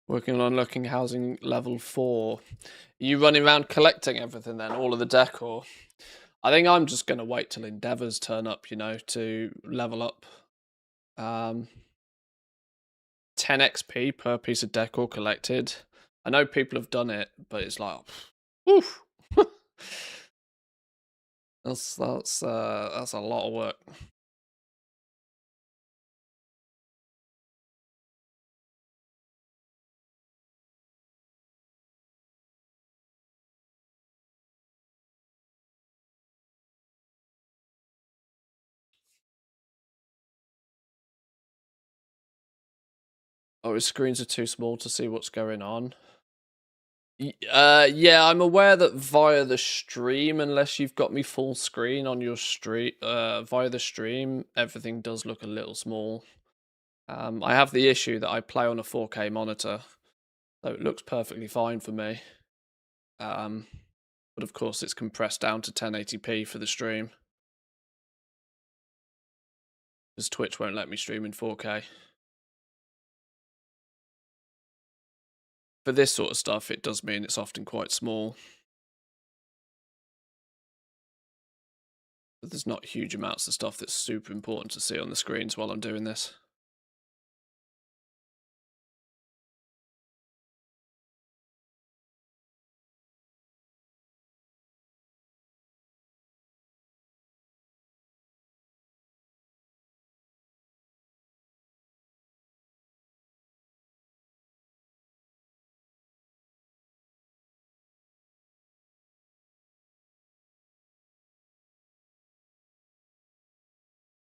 Working on unlocking housing level 4. You running around collecting everything then, all of the decor? I think I'm just going to wait till endeavors turn up, you know, to level up. 10 XP per piece of decor collected. I know people have done it, but it's like, oof. that's a lot of work. Oh, his screens are too small to see what's going on. Yeah, I'm aware that via the stream, unless you've got me full screen on your stream, via the stream, everything does look a little small. I have the issue that I play on a 4K monitor, so it looks perfectly fine for me. But of course, it's compressed down to 1080p for the stream, because Twitch won't let me stream in 4K. For this sort of stuff, it does mean it's often quite small. But there's not huge amounts of stuff that's super important to see on the screens while I'm doing this.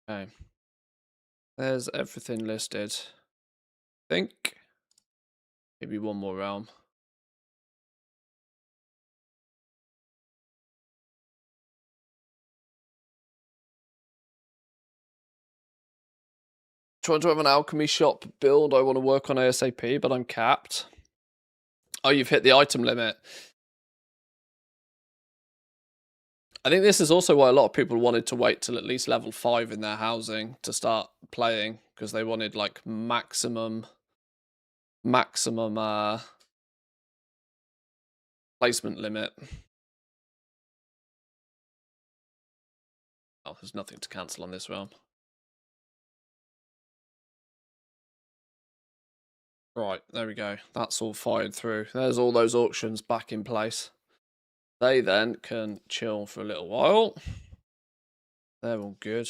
Okay. There's everything listed. I think maybe one more realm. Trying to have an alchemy shop build I want to work on ASAP, but I'm capped. Oh, you've hit the item limit. I think this is also why a lot of people wanted to wait till at least level 5 in their housing to start playing, because they wanted like maximum placement limit. Oh, there's nothing to cancel on this realm. Right, there we go. That's all fired through. There's all those auctions back in place. They then can chill for a little while. They're all good.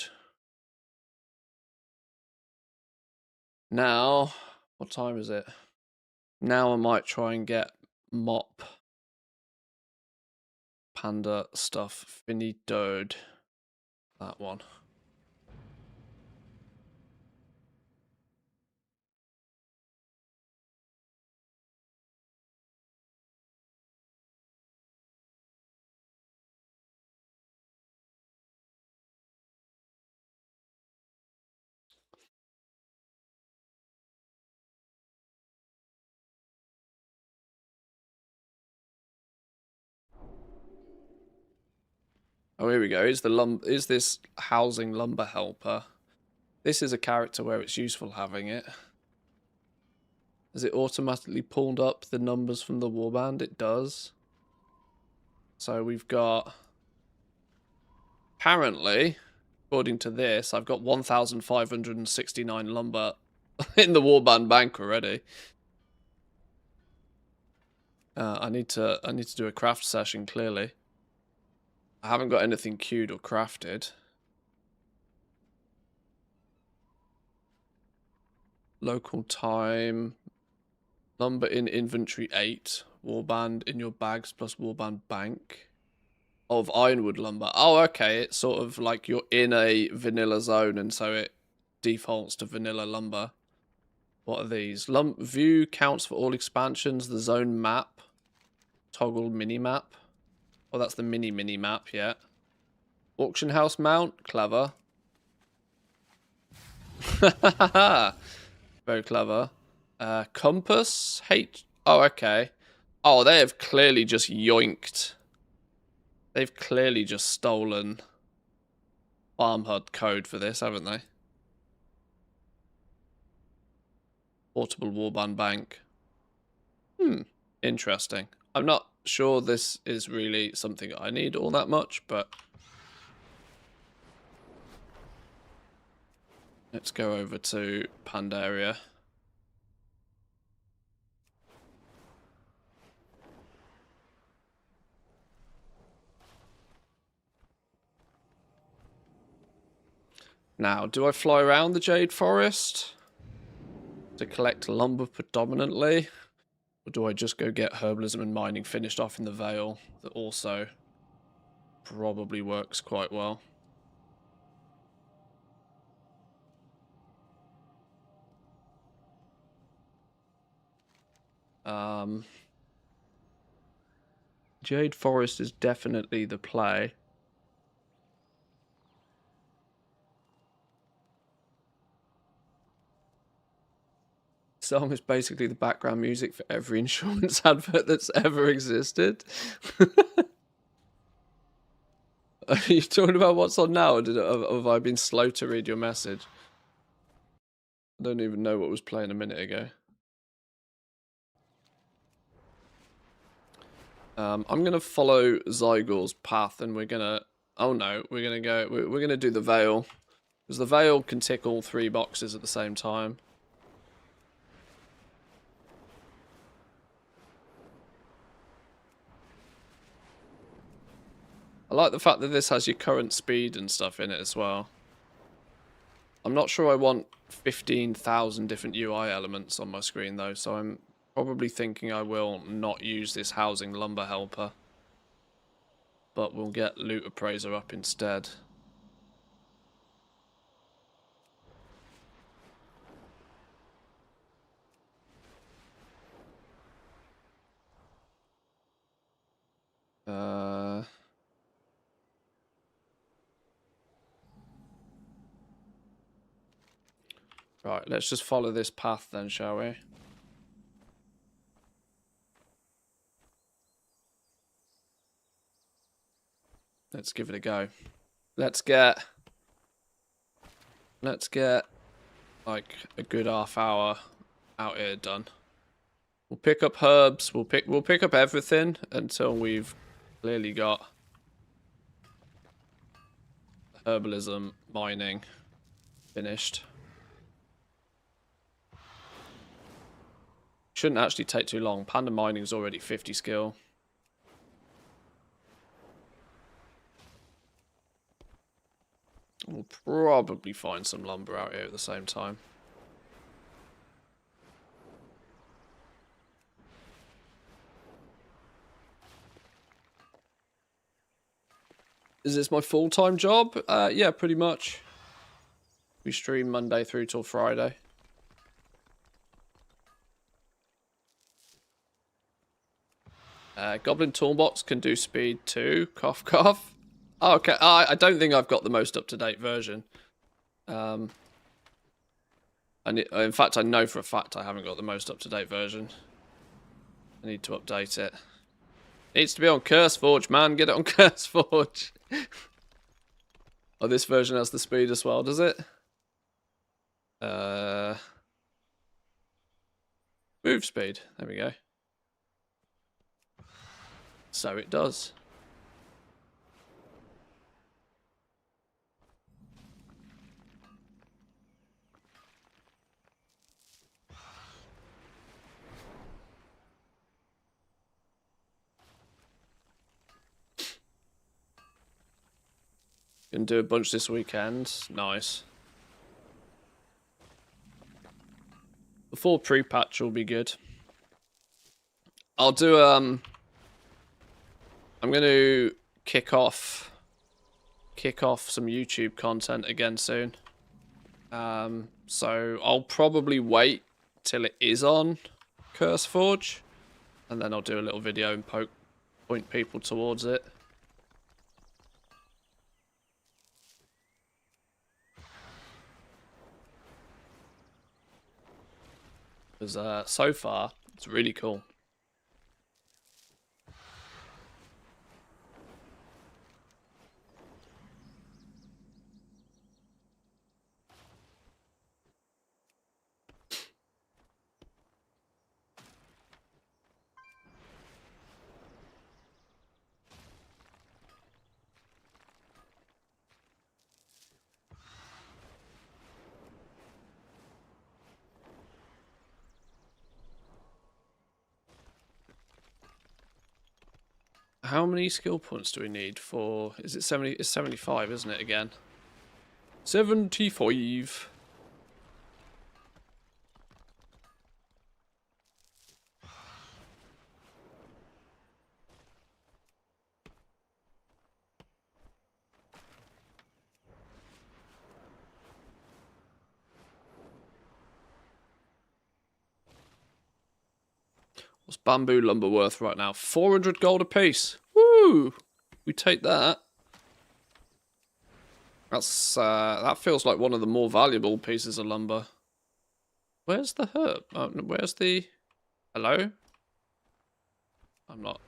Now, what time is it? Now I might try and get mop panda stuff finitoed. That one. Oh, here we go. Is this housing lumber helper? This is a character where it's useful having it. Has it automatically pulled up the numbers from the warband? It does. So we've got, apparently, according to this, I've got 1,569 lumber in the warband bank already. I need to do a craft session, clearly. I haven't got anything queued or crafted. Local time. Lumber in inventory 8. Warband in your bags plus warband bank. Of ironwood lumber. Oh, okay. It's sort of like you're in a vanilla zone, and so it defaults to vanilla lumber. What are these? Lump view counts for all expansions. The zone map. Toggle mini map. Oh, that's the mini map, yeah. Auction house mount. Clever. Very clever. Compass. Oh, okay. Oh, they have clearly just yoinked. They've clearly just stolen Farm HUD code for this, haven't they? Portable warband bank. Interesting. I'm not sure this is really something I need all that much, but let's go over to Pandaria. Now, do I fly around the Jade Forest to collect lumber predominantly? Or do I just go get herbalism and mining finished off in the Vale? That also probably works quite well. Jade Forest is definitely the play. Song is basically the background music for every insurance advert that's ever existed. Are you talking about what's on now, or have I been slow to read your message? I don't even know what was playing a minute ago. I'm gonna follow Zygor's path, and we're gonna. Oh no, we're gonna go. We're gonna do the Vale, because the Vale can tick all 3 boxes at the same time. I like the fact that this has your current speed and stuff in it as well. I'm not sure I want 15,000 different UI elements on my screen though, so I'm probably thinking I will not use this housing lumber helper. But we'll get loot appraiser up instead. Right, let's just follow this path then, shall we? Let's give it a go. Let's get like a good half hour out here done. We'll pick up herbs, we'll pick up everything until we've clearly got herbalism mining finished. Shouldn't actually take too long. Panda mining is already 50 skill. We'll probably find some lumber out here at the same time. Is this my full-time job? Yeah, pretty much. We stream Monday through till Friday. Goblin Toolbox can do speed too. Cough, cough. Oh, okay. I don't think I've got the most up-to-date version. In fact, I know for a fact I haven't got the most up-to-date version. I need to update it. Needs to be on CurseForge, man. Get it on CurseForge. Oh, this version has the speed as well, does it? Move speed. There we go. So it does. Gonna do a bunch this weekend. Nice. Before pre-patch will be good. I'll do I'm gonna kick off some YouTube content again soon. So I'll probably wait till it is on Curse Forge, and then I'll do a little video and point people towards it. Because so far, it's really cool. How many skill points do we need for... Is it 70? It's 75, isn't it, again? 75. What's bamboo lumber worth right now? 400 gold apiece. Woo! We take that. That's that feels like one of the more valuable pieces of lumber. Where's the herb? Oh, where's the... Hello? I'm not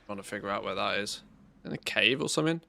trying to figure out where that is. In a cave or something?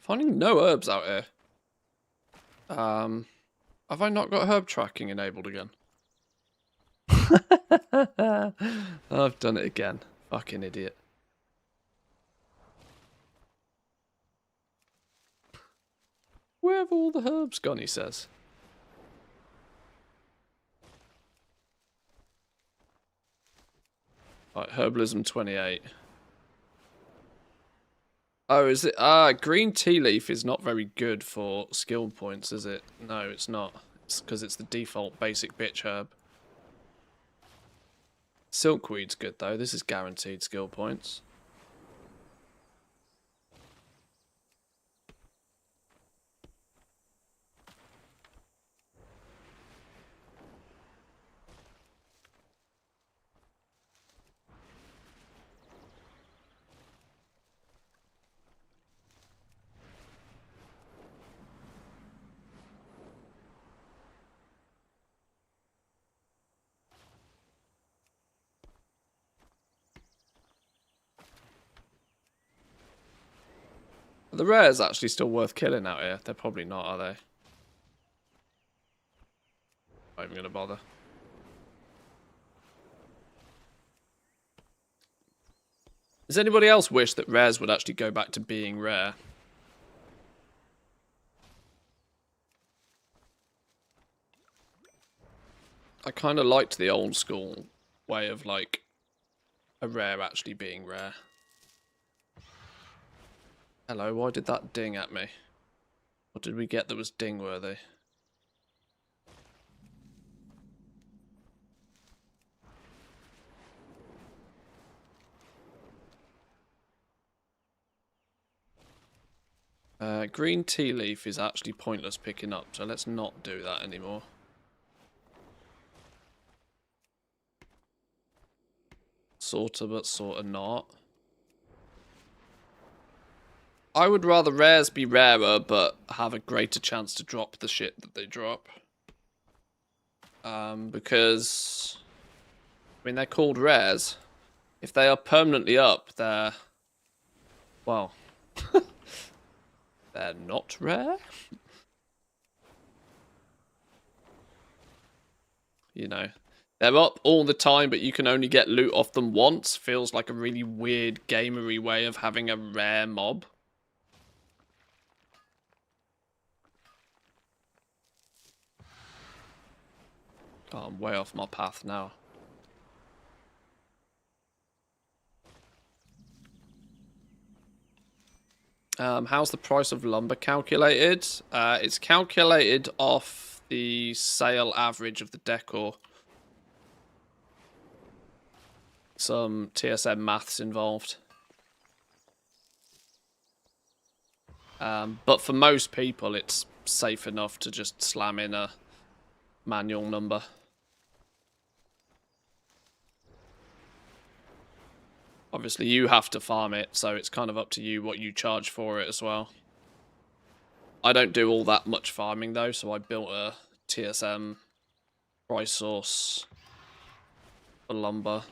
Finding no herbs out here. Have I not got herb tracking enabled again? I've done it again. Fucking idiot. Where have all the herbs gone, he says. Right, herbalism 28. Oh, is it? Green tea leaf is not very good for skill points, is it? No, it's not. It's because it's the default basic bitch herb. Silkweed's good, though. This is guaranteed skill points. Are the rares actually still worth killing out here? They're probably not, are they? Not even going to bother. Does anybody else wish that rares would actually go back to being rare? I kind of liked the old school way of, like, a rare actually being rare. Hello, why did that ding at me? What did we get that was ding-worthy? Green tea leaf is actually pointless picking up, so let's not do that anymore. Sorta, but sorta not. I would rather rares be rarer, but have a greater chance to drop the shit that they drop. Because... I mean, they're called rares. If they are permanently up, they're... Well... they're not rare? You know. They're up all the time, but you can only get loot off them once. Feels like a really weird gamery way of having a rare mob. Oh, I'm way off my path now. How's the price of lumber calculated? It's calculated off the sale average of the decor. Some TSM maths involved. But for most people, it's safe enough to just slam in a manual number. Obviously, you have to farm it, so it's kind of up to you what you charge for it as well. I don't do all that much farming, though, so I built a TSM price source for lumber.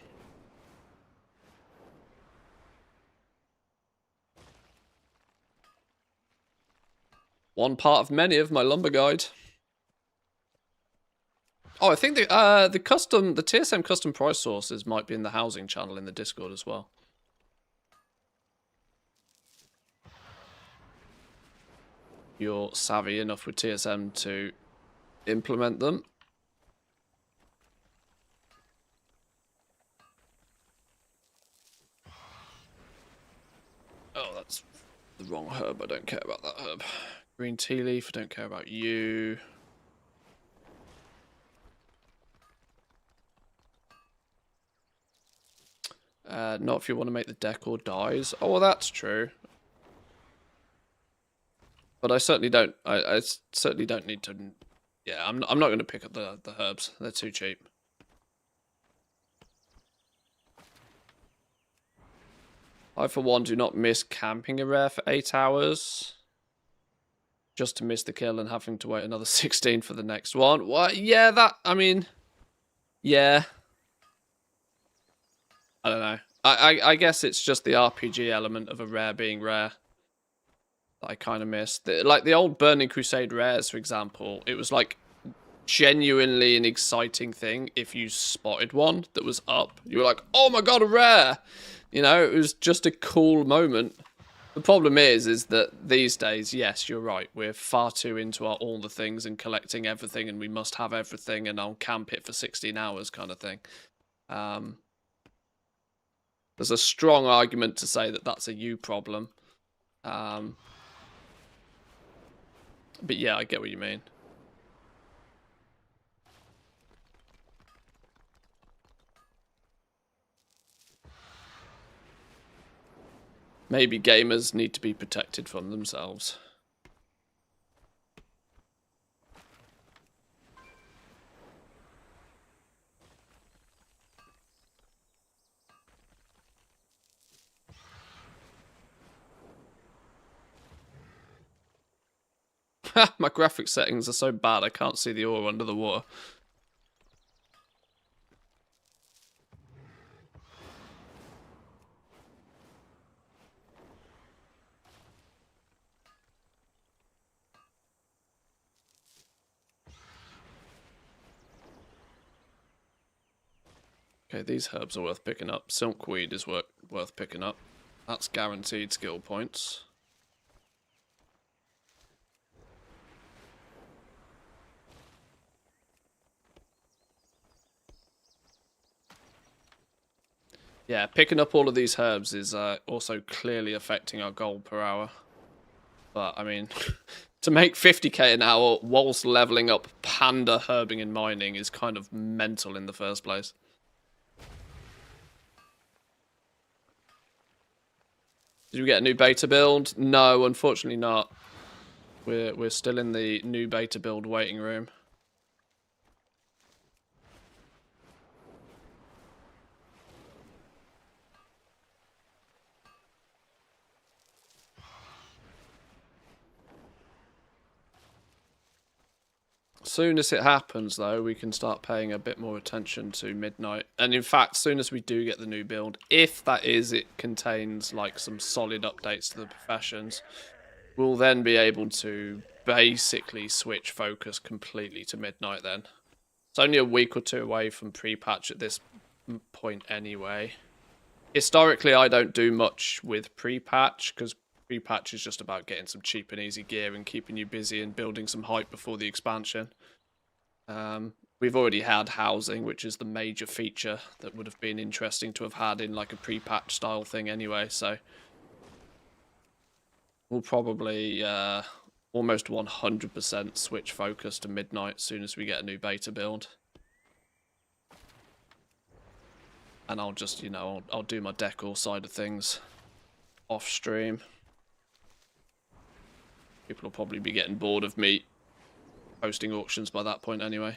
One part of many of my lumber guide. Oh, I think the TSM custom price sources might be in the housing channel in the Discord as well. You're savvy enough with TSM to implement them. Oh, that's the wrong herb. I don't care about that herb. Green tea leaf. I don't care about you. Not if you want to make the decor dyes. Oh, well, that's true. But I certainly don't. I certainly don't need to. Yeah, I'm not going to pick up the herbs. They're too cheap. I, for one, do not miss camping a rare for 8 hours. Just to miss the kill and having to wait another 16 for the next one. What? Yeah, that. I mean, yeah. I don't know. I guess it's just the RPG element of a rare being rare that I kind of missed. Like the old Burning Crusade rares, for example, it was like genuinely an exciting thing if you spotted one that was up. You were like, oh my god, a rare! You know, it was just a cool moment. The problem is that these days, yes, you're right, we're far too into our all the things and collecting everything and we must have everything and I'll camp it for 16 hours kind of thing. There's a strong argument to say that that's a you problem. But yeah, I get what you mean. Maybe gamers need to be protected from themselves. My graphics settings are so bad I can't see the ore under the water. Okay, these herbs are worth picking up. Silkweed is worth picking up. That's guaranteed skill points. Yeah, picking up all of these herbs is also clearly affecting our gold per hour. But, I mean, to make 50k an hour whilst leveling up panda herbing and mining is kind of mental in the first place. Did we get a new beta build? No, unfortunately not. We're still in the new beta build waiting room. Soon as it happens, though, we can start paying a bit more attention to Midnight. And in fact, soon as we do get the new build, if that is, it contains like some solid updates to the professions, we'll then be able to basically switch focus completely to Midnight then. It's only a week or two away from pre-patch at this point anyway. Historically, I don't do much with pre-patch, because pre-patch is just about getting some cheap and easy gear and keeping you busy and building some hype before the expansion. We've already had housing, which is the major feature that would have been interesting to have had in like a pre-patch style thing anyway, so we'll probably almost 100% switch focus to Midnight as soon as we get a new beta build. And I'll just, you know, I'll do my decor side of things off stream. People will probably be getting bored of me hosting auctions by that point anyway.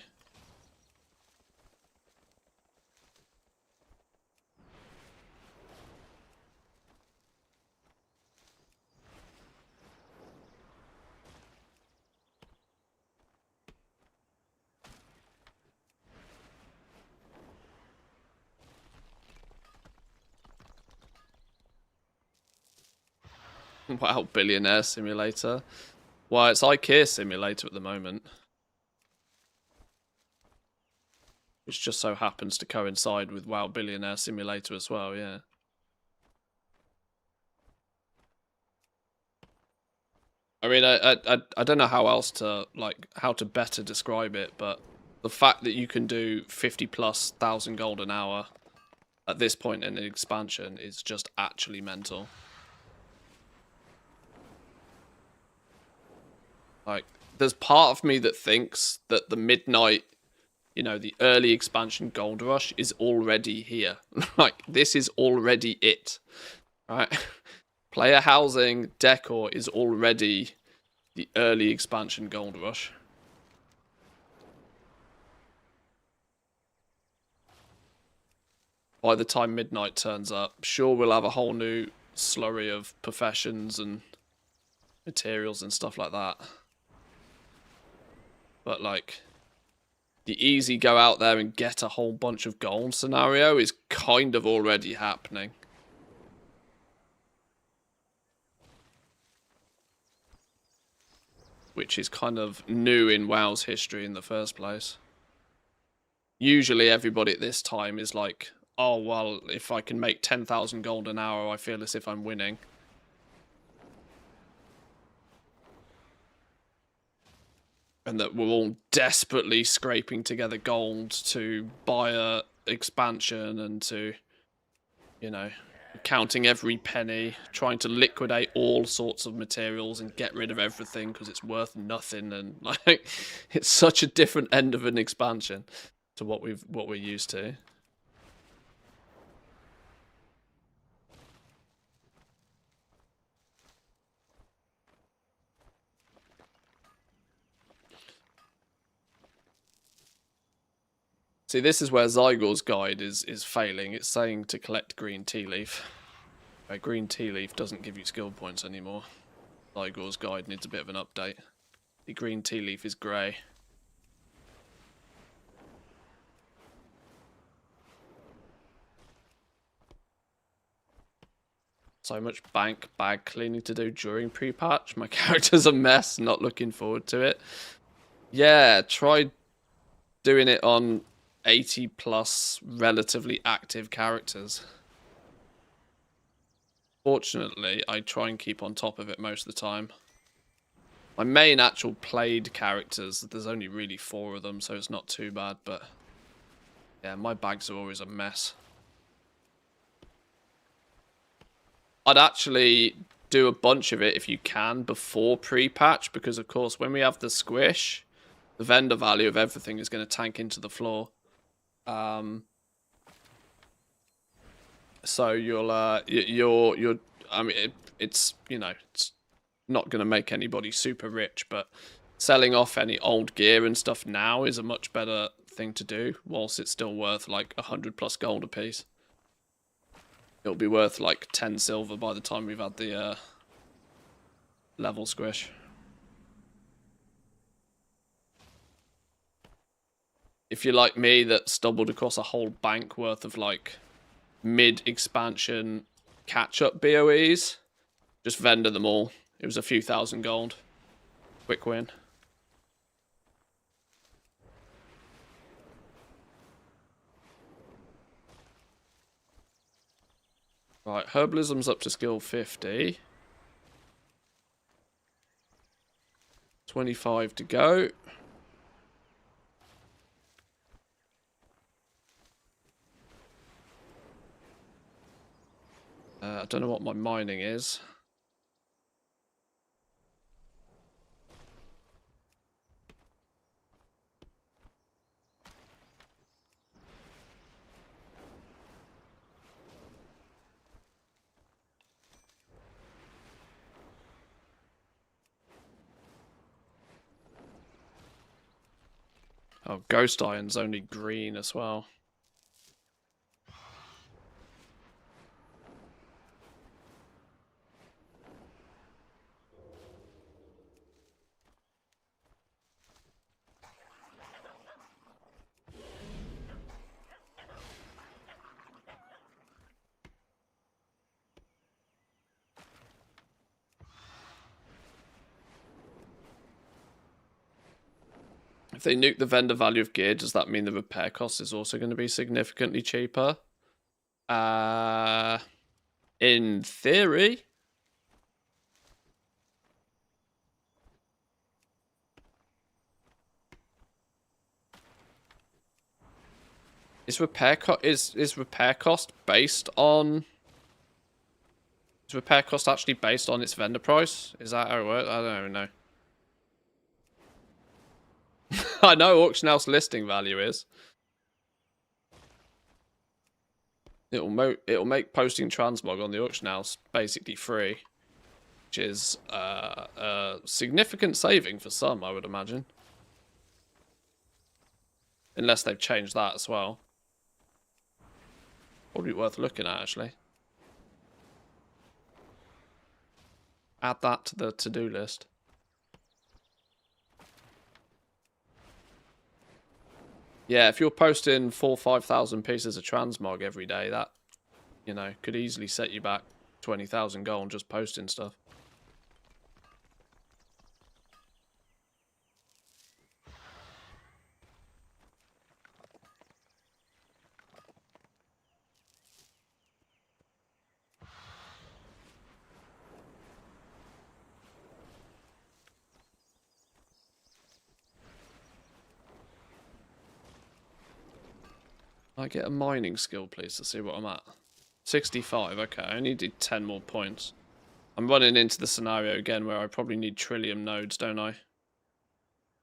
Wow, Billionaire Simulator. Well, it's IKEA Simulator at the moment. Which just so happens to coincide with WoW Billionaire Simulator as well, yeah. I mean, I don't know how else to, like, how to better describe it, but the fact that you can do 50,000+ gold an hour at this point in an expansion is just actually mental. Like, there's part of me that thinks that the Midnight, you know, the early expansion gold rush is already here. Like, this is already it, right? Player housing decor is already the early expansion gold rush. By the time Midnight turns up, sure, we'll have a whole new slurry of professions and materials and stuff like that. But, like, the easy go out there and get a whole bunch of gold scenario is kind of already happening. Which is kind of new in WoW's history in the first place. Usually everybody at this time is like, oh, well, if I can make 10,000 gold an hour, I feel as if I'm winning. And that we're all desperately scraping together gold to buy a expansion and to, you know, counting every penny, trying to liquidate all sorts of materials and get rid of everything because it's worth nothing. And like, it's such a different end of an expansion to what we're used to. See, this is where Zygor's guide is failing. It's saying to collect green tea leaf. Green tea leaf doesn't give you skill points anymore. Zygor's guide needs a bit of an update. The green tea leaf is grey. So much bank bag cleaning to do during pre-patch. My character's a mess, not looking forward to it. Yeah, try doing it on 80+ relatively active characters. Fortunately, I try and keep on top of it most of the time. My main actual played characters, there's only really 4 of them, so it's not too bad, but yeah, my bags are always a mess. I'd actually do a bunch of it if you can before pre-patch, because of course when we have the squish, the vendor value of everything is going to tank into the floor. So you're I mean, it's, you know, it's not going to make anybody super rich, but selling off any old gear and stuff now is a much better thing to do, whilst it's still worth like 100+ gold a piece. It'll be worth like 10 silver by the time we've had the level squish. If you're like me that stumbled across a whole bank worth of like mid-expansion catch-up BOEs, just vendor them all. It was a few thousand gold. Quick win. Right, herbalism's up to skill 50. 25 to go. I don't know what my mining is. Oh, ghost iron's only green as well. If they nuke the vendor value of gear, does that mean the repair cost is also going to be significantly cheaper? In theory. Is repair cost based on? Is repair cost actually based on its vendor price? Is that how it works? I don't even know. I know auction house listing value is. It'll make posting transmog on the auction house basically free, which is a significant saving for some, I would imagine. Unless they've changed that as well. Probably worth looking at, actually. Add that to the to-do list. Yeah, if you're posting 4,000 or 5,000 pieces of transmog every day, that, you know, could easily set you back 20,000 gold just posting stuff. I get a mining skill, please, to see what I'm at. 65, okay, I only need 10 more points. I'm running into the scenario again where I probably need trillium nodes, don't I?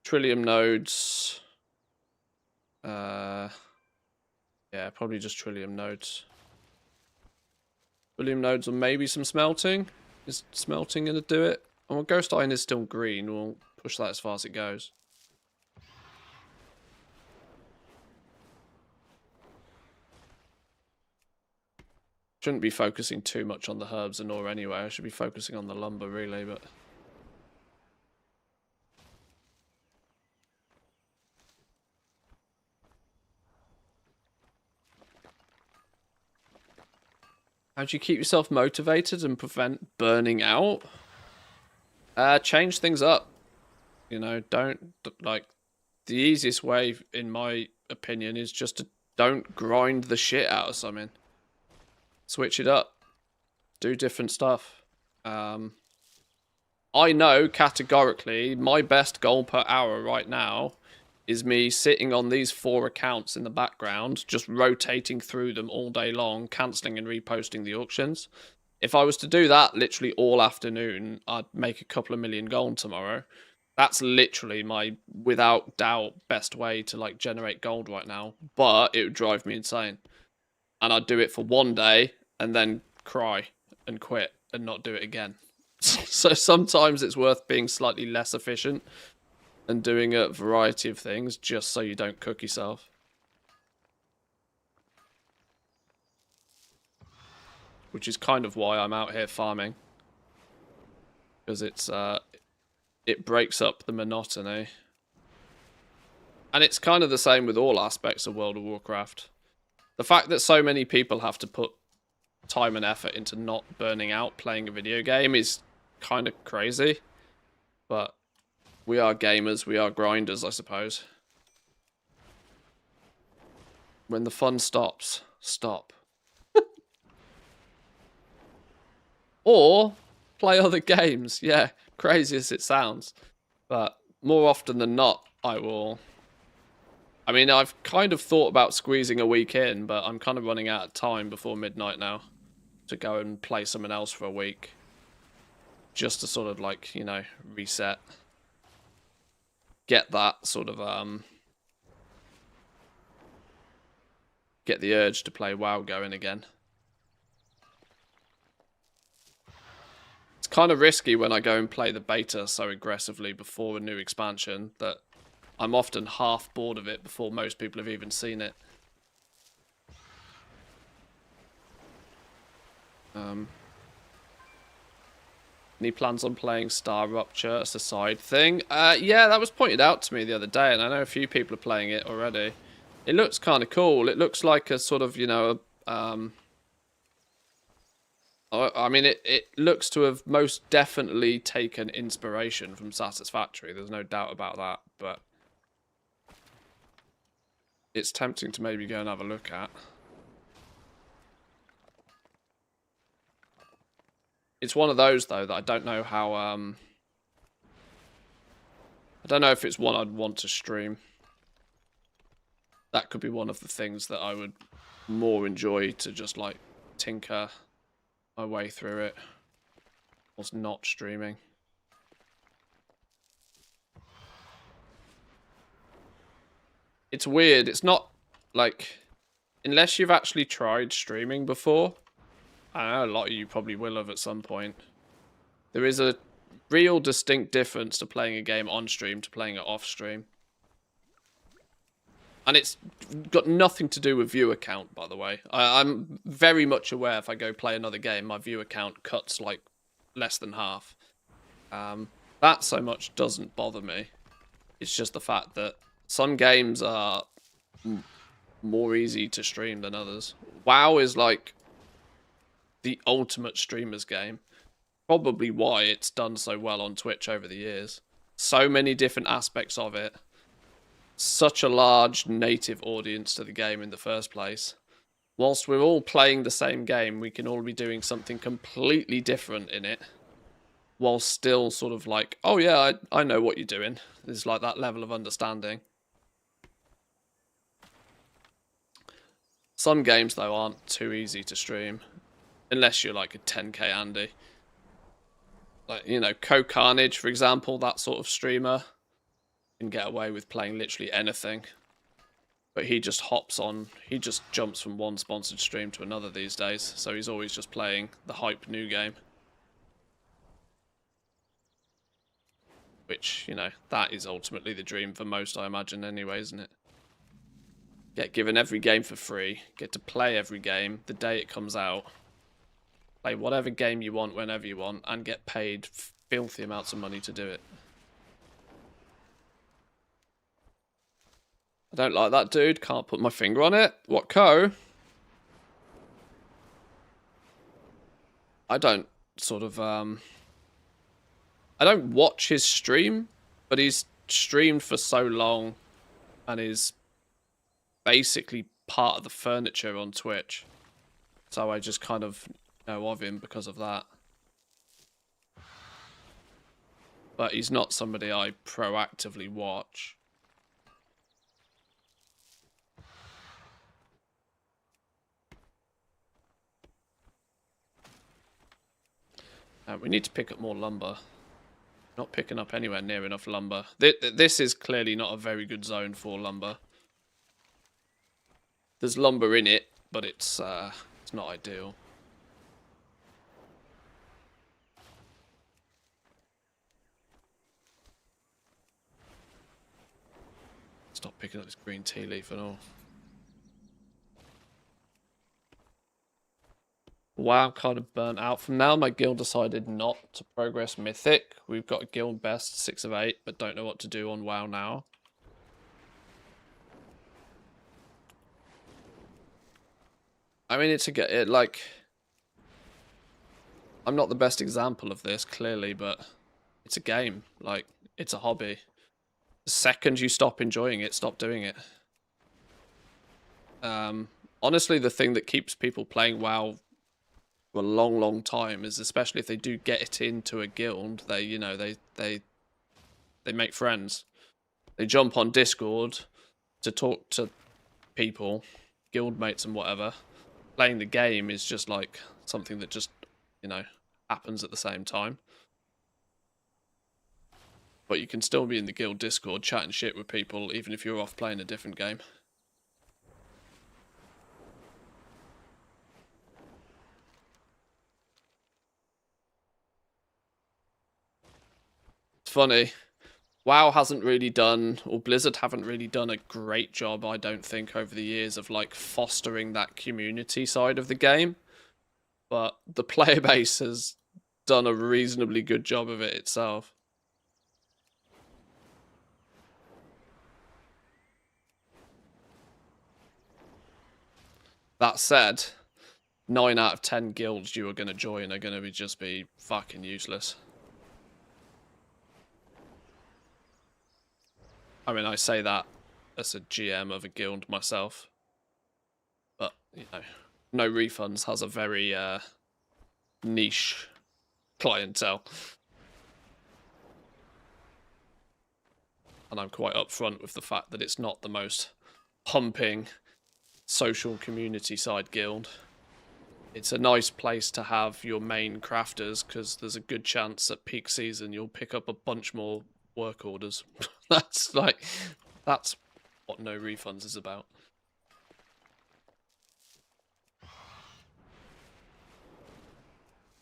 Trillium nodes. Yeah, probably just trillium nodes. Trillium nodes or maybe some smelting. Is smelting going to do it? Oh, well, ghost iron is still green. We'll push that as far as it goes. Shouldn't be focusing too much on the herbs and ore anyway. I should be focusing on the lumber really, but... How do you keep yourself motivated and prevent burning out? Change things up. You know, don't, like, the easiest way, in my opinion, is just to don't grind the shit out of something. Switch it up. Do different stuff. I know categorically my best goal per hour right now is me sitting on these 4 accounts in the background, just rotating through them all day long, cancelling and reposting the auctions. If I was to do that literally all afternoon, I'd make a couple of million gold tomorrow. That's literally my, without doubt, best way to like generate gold right now. But it would drive me insane. And I'd do it for one day and then cry and quit and not do it again. So sometimes it's worth being slightly less efficient and doing a variety of things just so you don't cook yourself. Which is kind of why I'm out here farming. Because it's it breaks up the monotony. And it's kind of the same with all aspects of World of Warcraft. The fact that so many people have to put time and effort into not burning out playing a video game is kind of crazy. But we are gamers, we are grinders, I suppose. When the fun stops, stop. Or play other games. Yeah, crazy as it sounds. But more often than not, I will... I mean, I've kind of thought about squeezing a week in, but I'm kind of running out of time before midnight now to go and play something else for a week. Just to sort of, like, you know, reset. Get that sort of, get the urge to play WoW going again. It's kind of risky when I go and play the beta so aggressively before a new expansion that I'm often half bored of it before most people have even seen it. Any plans on playing Star Rupture as a side thing? Yeah, that was pointed out to me the other day, and I know a few people are playing it already. It looks kind of cool. It looks like a sort of, you know, I mean, it looks to have most definitely taken inspiration from Satisfactory. There's no doubt about that, but it's tempting to maybe go and have a look at. It's one of those, though, that I don't know how, I don't know if it's one I'd want to stream. That could be one of the things that I would more enjoy to just, like, tinker my way through it. Whilst not streaming. It's weird. It's not, like, unless you've actually tried streaming before. I know a lot of you probably will have at some point. There is a real distinct difference to playing a game on stream to playing it off stream. And it's got nothing to do with viewer count, by the way. I'm very much aware if I go play another game, my viewer count cuts like less than half. That so much doesn't bother me. It's just the fact that some games are more easy to stream than others. WoW is like the ultimate streamer's game. Probably why it's done so well on Twitch over the years. So many different aspects of it. Such a large native audience to the game in the first place. Whilst we're all playing the same game, we can all be doing something completely different in it. While still sort of like, oh yeah, I know what you're doing. There's like that level of understanding. Some games, though, aren't too easy to stream. Unless you're like a 10k Andy. Like, you know, Carnage, for example, that sort of streamer can get away with playing literally anything. But he just hops on, he just jumps from one sponsored stream to another these days. So he's always just playing the hype new game. Which, you know, that is ultimately the dream for most, I imagine, anyway, isn't it? Get given every game for free. Get to play every game the day it comes out. Play whatever game you want whenever you want and get paid filthy amounts of money to do it. I don't like that, dude. Can't put my finger on it. What, Co? I don't sort of, I don't watch his stream, but he's streamed for so long and is basically part of the furniture on Twitch. So I just kind of know of him because of that. But he's not somebody I proactively watch. We need to pick up more lumber. Not picking up anywhere near enough lumber. This is clearly not a very good zone for lumber. There's lumber in it, but it's not ideal. Stop picking up this green tea leaf and all. Wow, kind of burnt out. From now, my guild decided not to progress Mythic. We've got a guild best 6 of 8, but don't know what to do on WoW now. I mean, like... I'm not the best example of this, clearly, but it's a game. Like, it's a hobby. The second you stop enjoying it, stop doing it. Honestly, the thing that keeps people playing WoW for a long, long time is, especially if they do get it into a guild, they, you know, they make friends. They jump on Discord to talk to people, guild mates and whatever. Playing the game is just like something that just, you know, happens at the same time. But you can still be in the guild Discord chatting shit with people even if you're off playing a different game. It's funny. WoW hasn't really done, or Blizzard haven't really done a great job, I don't think, over the years of like fostering that community side of the game. But the player base has done a reasonably good job of it itself. That said, 9 out of 10 guilds you are going to join are going to just be fucking useless. I mean, I say that as a GM of a guild myself. But, you know, No Refunds has a very niche clientele. And I'm quite upfront with the fact that it's not the most pumping social community side guild. It's a nice place to have your main crafters because there's a good chance at peak season you'll pick up a bunch more work orders. That's what No Refunds is about.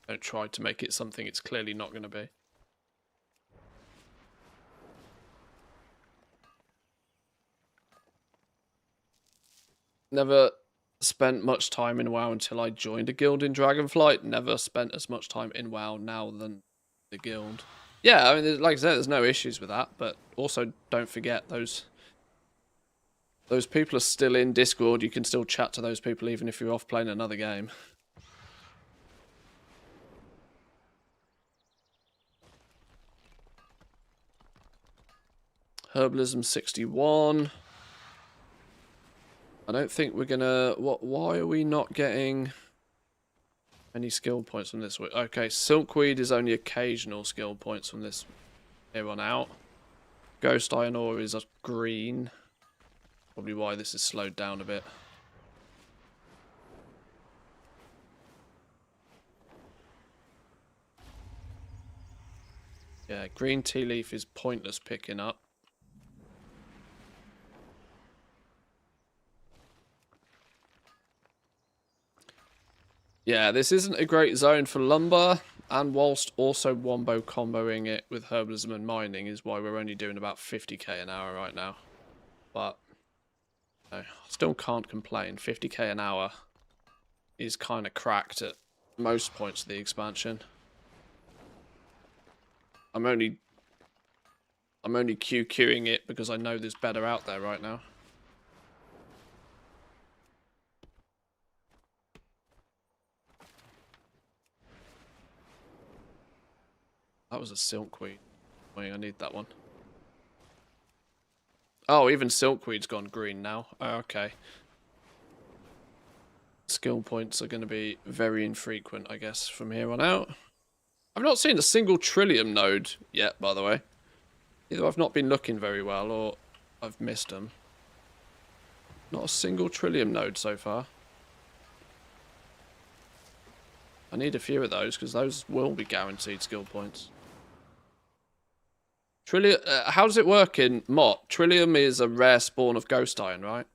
Don't try to make it something it's clearly not going to be. Never spent much time in WoW until I joined a guild in Dragonflight. Never spent as much time in WoW now than the guild. Yeah, I mean, like I said, there's no issues with that, but also don't forget those people are still in Discord. You can still chat to those people even if you're off playing another game. Herbalism 61. I don't think we're gonna... Why are we not getting any skill points from this? Okay, Silkweed is only occasional skill points from this here on out. Ghost Iron Ore is a green. Probably why this is slowed down a bit. Yeah, green tea leaf is pointless picking up. Yeah, this isn't a great zone for lumber, and whilst also wombo comboing it with herbalism and mining is why we're only doing about 50k an hour right now. But no, still can't complain. 50k an hour is kind of cracked at most points of the expansion. I'm only QQing it because I know there's better out there right now. That was a silkweed. Wait, I need that one. Oh, even silkweed's gone green now. Oh, okay. Skill points are going to be very infrequent, I guess, from here on out. I've not seen a single Trillium node yet, by the way. Either I've not been looking very well, or I've missed them. Not a single Trillium node so far. I need a few of those, because those will be guaranteed skill points. Trillium, how does it work in Mott? Trillium is a rare spawn of Ghost Iron, right?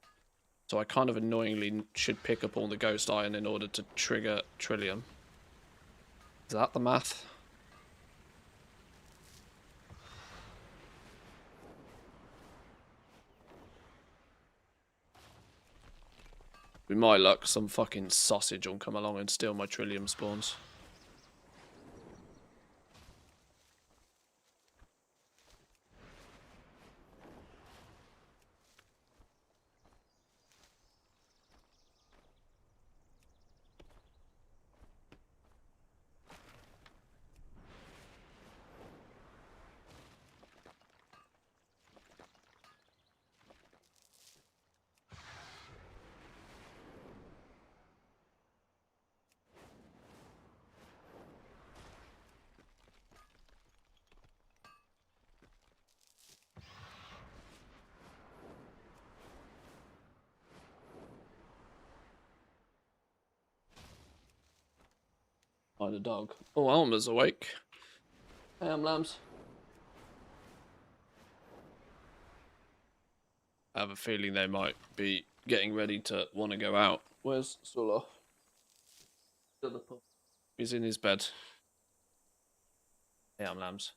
So I kind of annoyingly should pick up all the Ghost Iron in order to trigger Trillium. Is that the math? With my luck, some fucking sausage will come along and steal my Trillium spawns. kind of dog. Oh, Alma's awake. Hey, lambs. I have a feeling they might be getting ready to want to go out. Where's Sula? He's in his bed. Hey, lambs.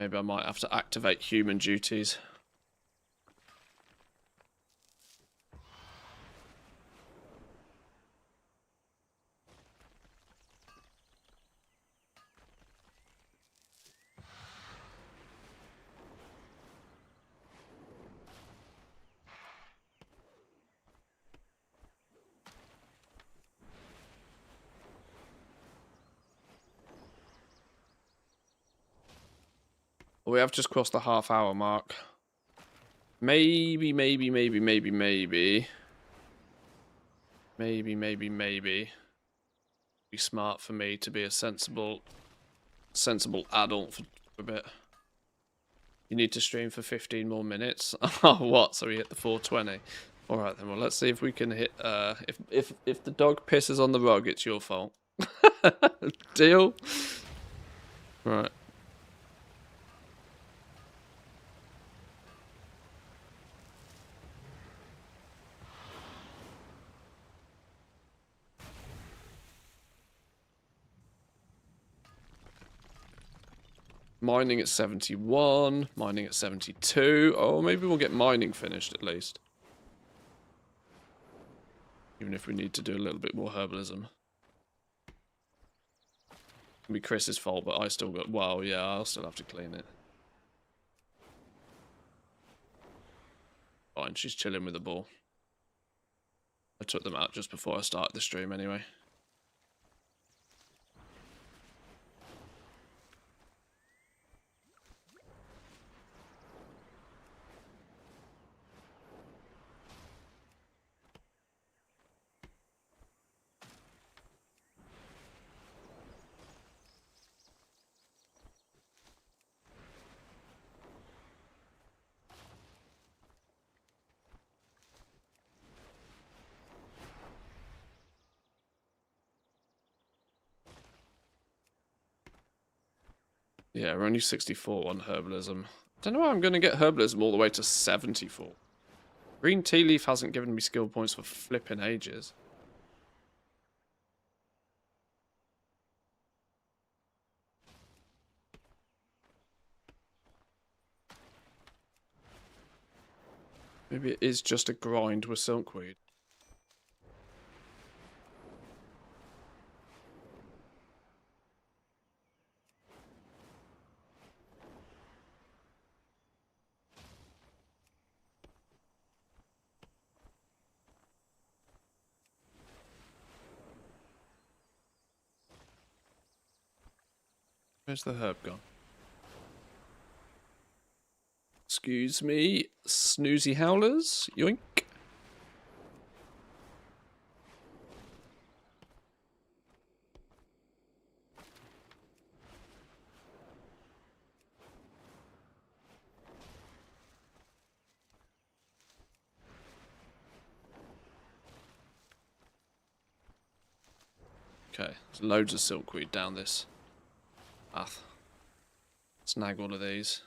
Maybe I might have to activate human duties. We have just crossed the half-hour mark. Maybe. Be smart for me to be a sensible adult for a bit. You need to stream for 15 more minutes. Oh, what? So we hit the 420. All right then. Well, let's see if we can hit. If the dog pisses on the rug, it's your fault. Deal. Right. Mining at 71, mining at 72. Oh, maybe we'll get mining finished at least. Even if we need to do a little bit more herbalism. It'll be Chris's fault, but I still got... Well, yeah, I'll still have to clean it. Fine, she's chilling with the ball. I took them out just before I started the stream anyway. Yeah, we're only 64 on herbalism. Don't know how I'm going to get herbalism all the way to 74. Green tea leaf hasn't given me skill points for flipping ages. Maybe it is just a grind with silkweed. Where's the herb gone? Excuse me, snoozy howlers. Yoink. Okay, there's loads of silkweed down this path. Snag all of these.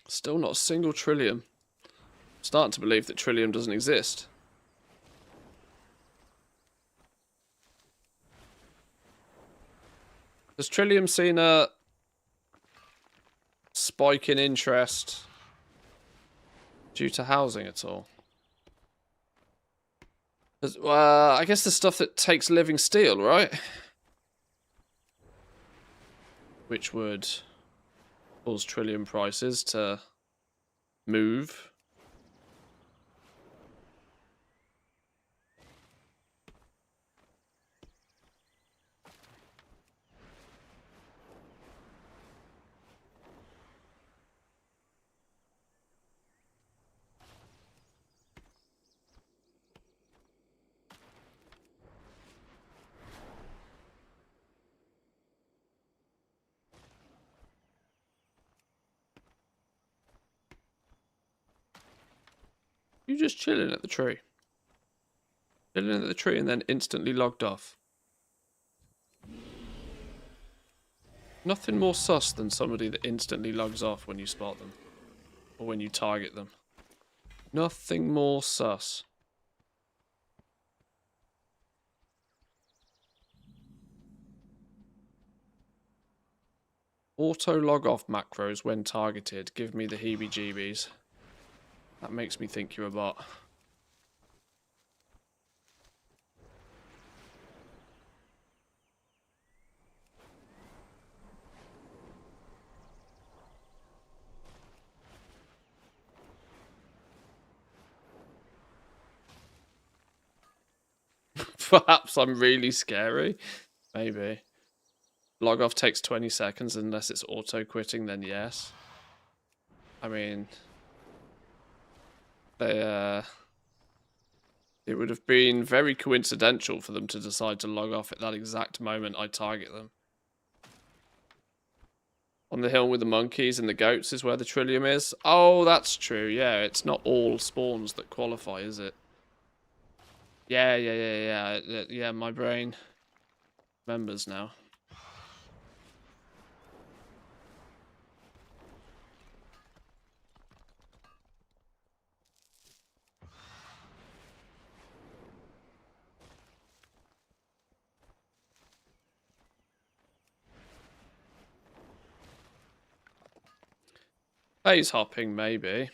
Still not a single trillium. Starting to believe that trillium doesn't exist. Has trillium seen a spike in interest due to housing at all? I guess the stuff that takes living steel, right? Which would cause trillium prices to move. you just chilling at the tree? Chilling at the tree and then instantly logged off. Nothing more sus than somebody that instantly logs off when you spot them. Or when you target them. Nothing more sus. Auto log off macros when targeted. Give me the heebie-jeebies. That makes me think you're a bot. Perhaps I'm really scary. Maybe. Log off takes 20 seconds unless it's auto quitting, then yes. I mean, it would have been very coincidental for them to decide to log off at that exact moment I target them. On the hill with the monkeys and the goats is where the Trillium is. Oh, that's true. Yeah, it's not all spawns that qualify, is it? Yeah, my brain remembers now. Phase hopping, maybe.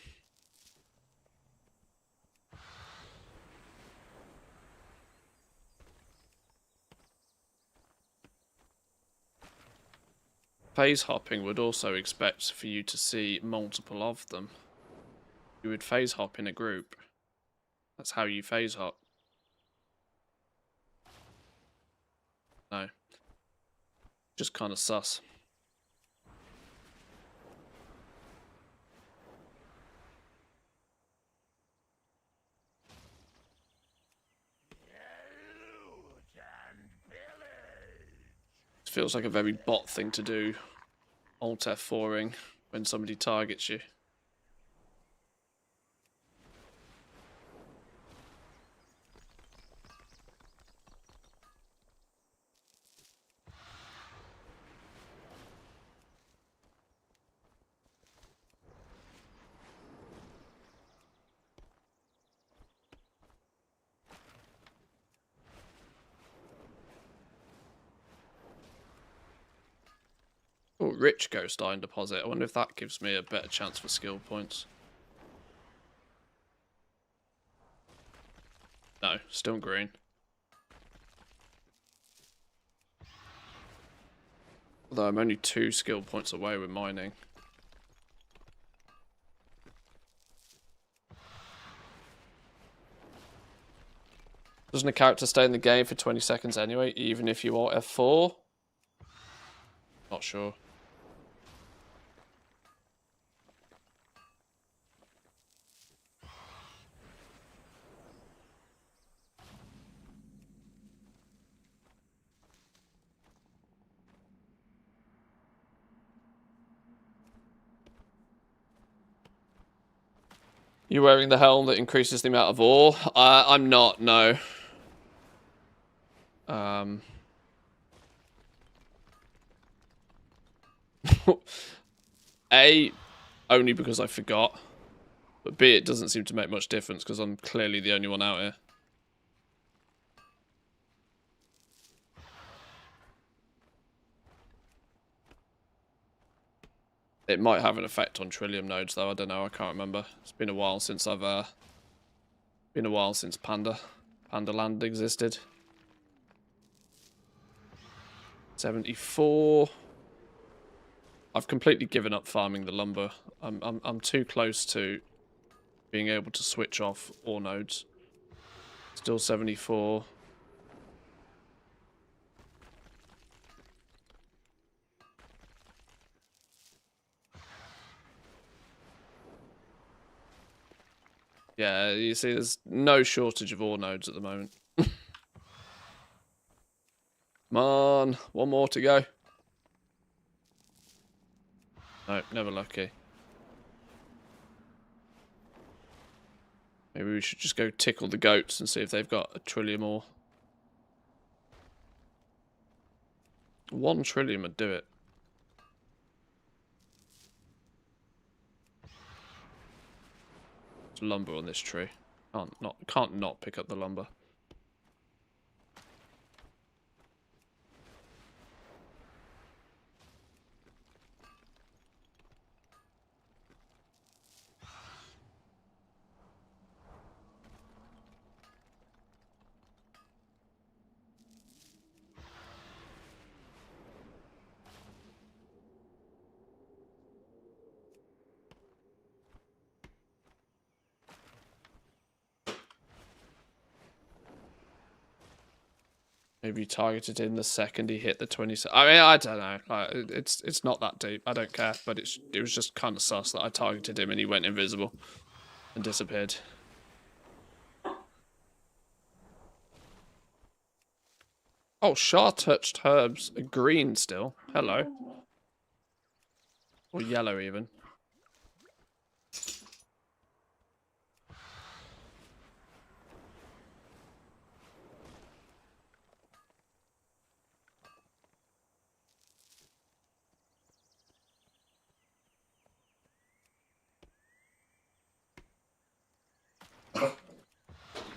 Phase hopping would also expect for you to see multiple of them. You would phase hop in a group. That's how you phase hop. No. Just kind of sus. Feels like a very bot thing to do, Alt F4ing when somebody targets you. Oh, rich ghost iron deposit. I wonder if that gives me a better chance for skill points. No, still green. Although I'm only 2 skill points away with mining. Doesn't a character stay in the game for 20 seconds anyway, even if you are F4? Not sure. You wearing the helm that increases the amount of ore? I'm not, no. A, only because I forgot. But B, it doesn't seem to make much difference because I'm clearly the only one out here. It might have an effect on Trillium nodes, though. I don't know. I can't remember. It's been a while since I've been a while since Panda Land existed. 74. I've completely given up farming the lumber. I'm too close to being able to switch off ore nodes. Still 74. Yeah, you see, there's no shortage of ore nodes at the moment. Come on, one more to go. No, never lucky. Maybe we should just go tickle the goats and see if they've got a trillium more. 1 trillium would do it. There's lumber on this tree. Can't not pick up the lumber. Maybe targeted him the second he hit the 20. I mean, I don't know. It's not that deep. I don't care. But it was just kind of sus that I targeted him and he went invisible and disappeared. Oh, Char-touched herbs are green still. Hello. Or yellow even.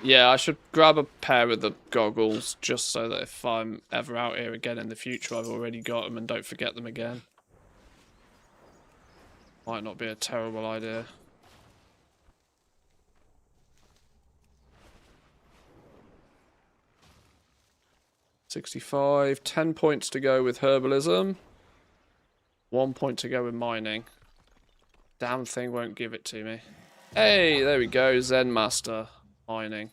Yeah, I should grab a pair of the goggles just so that if I'm ever out here again in the future, I've already got them and don't forget them again. Might not be a terrible idea. $65, 10 points to go with herbalism. 1 point to go with mining. Damn thing won't give it to me. Hey, there we go, Zen Master mining.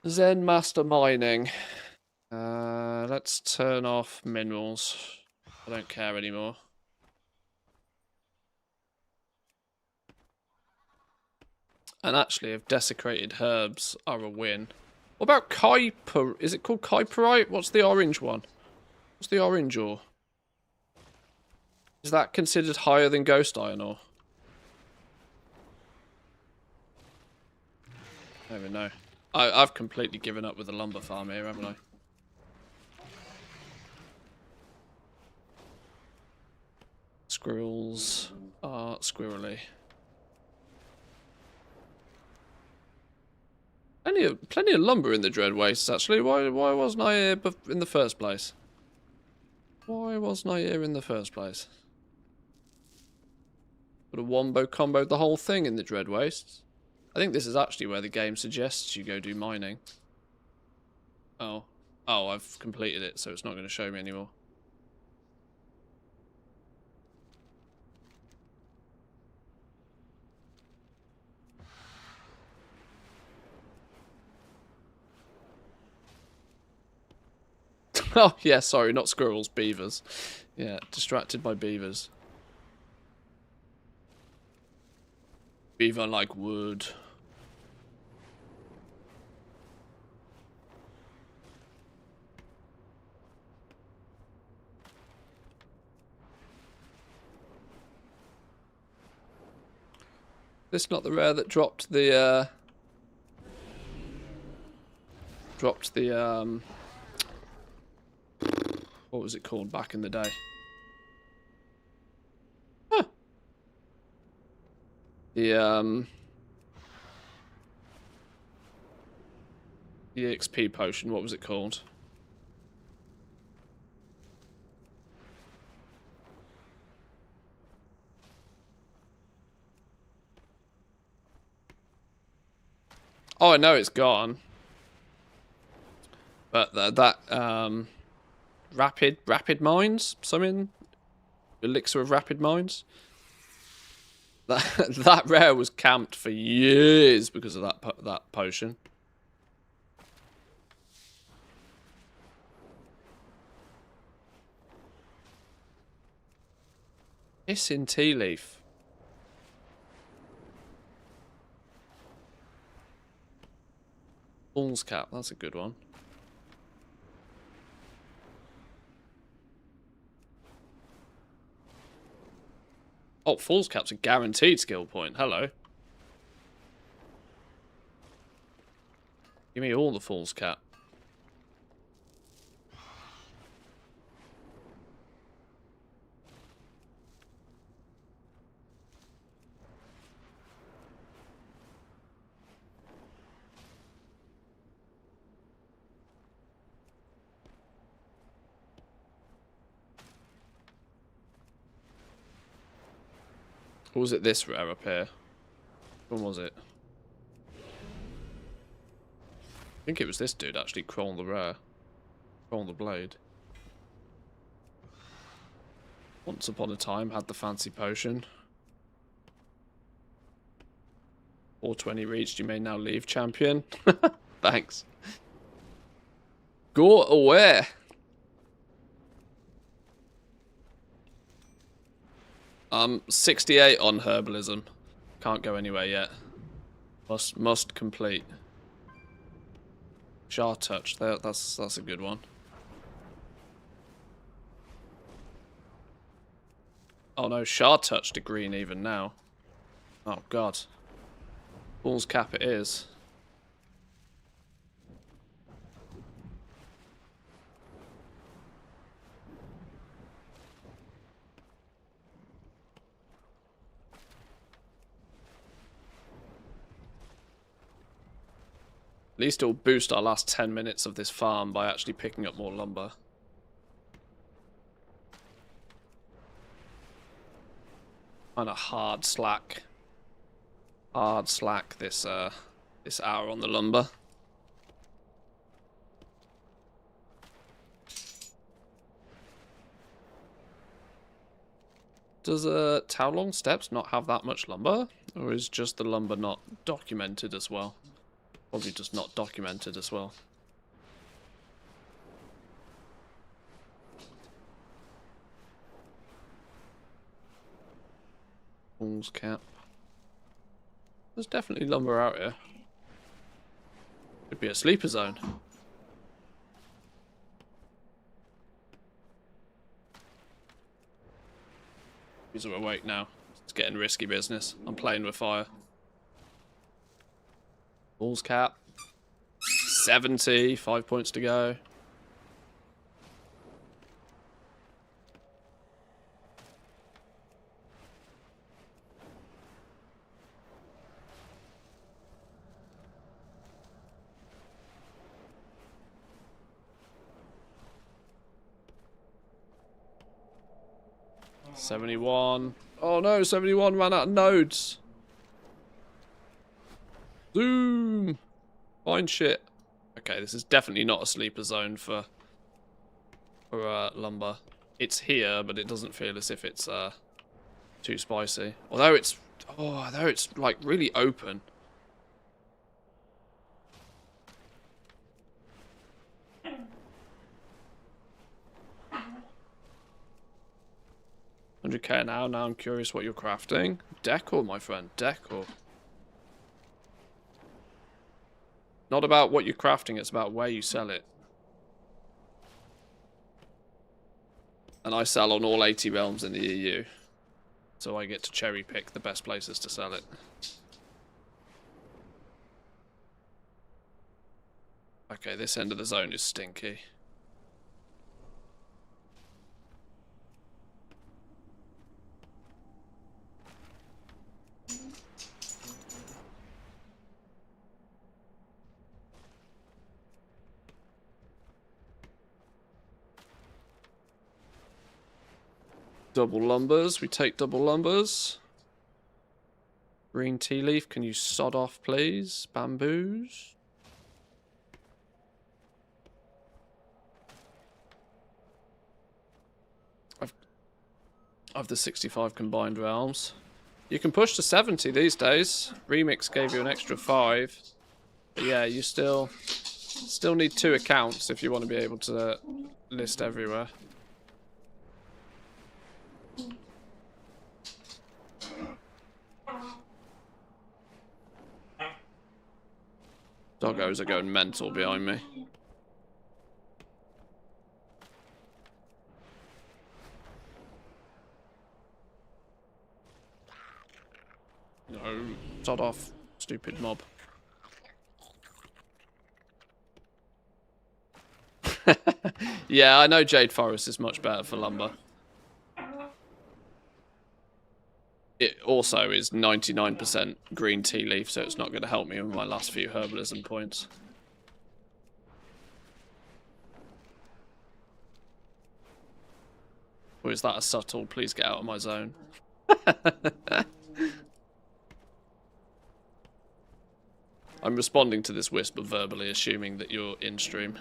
Zen Master mining. Let's turn off minerals. I don't care anymore. And actually, if desecrated herbs are a win. What about Kuiper? Is it called Kuiperite? What's the orange one? What's the orange ore? Is that considered higher than ghost iron ore? I don't even know. I've completely given up with the lumber farm here, haven't I? Squirrels are squirrely. Plenty of lumber in the Dread Wastes, actually. Why wasn't I here in the first place? Why wasn't I here in the first place? Would have wombo comboed the whole thing in the Dread Wastes. I think this is actually where the game suggests you go do mining. Oh. Oh, I've completed it, so it's not going to show me anymore. Oh, yeah, sorry, not squirrels, beavers. Yeah, distracted by beavers. Beaver like wood. This not the rare that dropped the what was it called back in the day? Huh. The EXP potion, what was it called? Oh, I know it's gone. But that rapid mines, something, elixir of rapid mines. That rare was camped for years because of that potion. Hissing tea leaf. Bull's cap, that's a good one. Oh, Fool's Cap's a guaranteed skill point. Hello. Give me all the Fool's Cap. Or was it this rare up here? When was it? I think it was this dude actually, Crawl the Rare. Crawl the Blade. Once upon a time had the fancy potion. 420 reached, you may now leave, champion. Thanks. Go away. 68 on herbalism. Can't go anywhere yet. Must complete. Shard touch. That's a good one. Oh no, shard touch to green even now. Oh god. Fool's Cap it is. At least it'll boost our last 10 minutes of this farm by actually picking up more lumber. And a hard slack. Hard slack this hour on the lumber. Does Taolong Steps not have that much lumber? Or is just the lumber not documented as well? Probably just not documented as well. Fool's Cap. There's definitely lumber out here. Could be a sleeper zone. These are awake now. It's getting risky business. I'm playing with fire. Fool's Cap. 70. 5 points to go. $71. Oh no, 71 ran out of nodes. Zoom. Find shit. Okay, this is definitely not a sleeper zone for lumber. It's here, but it doesn't feel as if it's too spicy. Although it's like really open. $100k now. Now I'm curious what you're crafting. Decor, my friend. Decor. Not about what you're crafting, it's about where you sell it. And I sell on all 80 realms in the EU. So I get to cherry pick the best places to sell it. Okay, this end of the zone is stinky. Double lumbers. We take double lumbers. Green tea leaf. Can you sod off, please? Bamboos. Of the 65 combined realms. You can push to 70 these days. Remix gave you an extra 5. But yeah, you still need 2 accounts if you want to be able to list everywhere. Doggos are going mental behind me. Sod off, stupid mob. Yeah, I know Jade Forest is much better for lumber. It also is 99% green tea leaf, so it's not going to help me with my last few herbalism points. Or is that a subtle, please get out of my zone? I'm responding to this whisper verbally, assuming that you're in stream.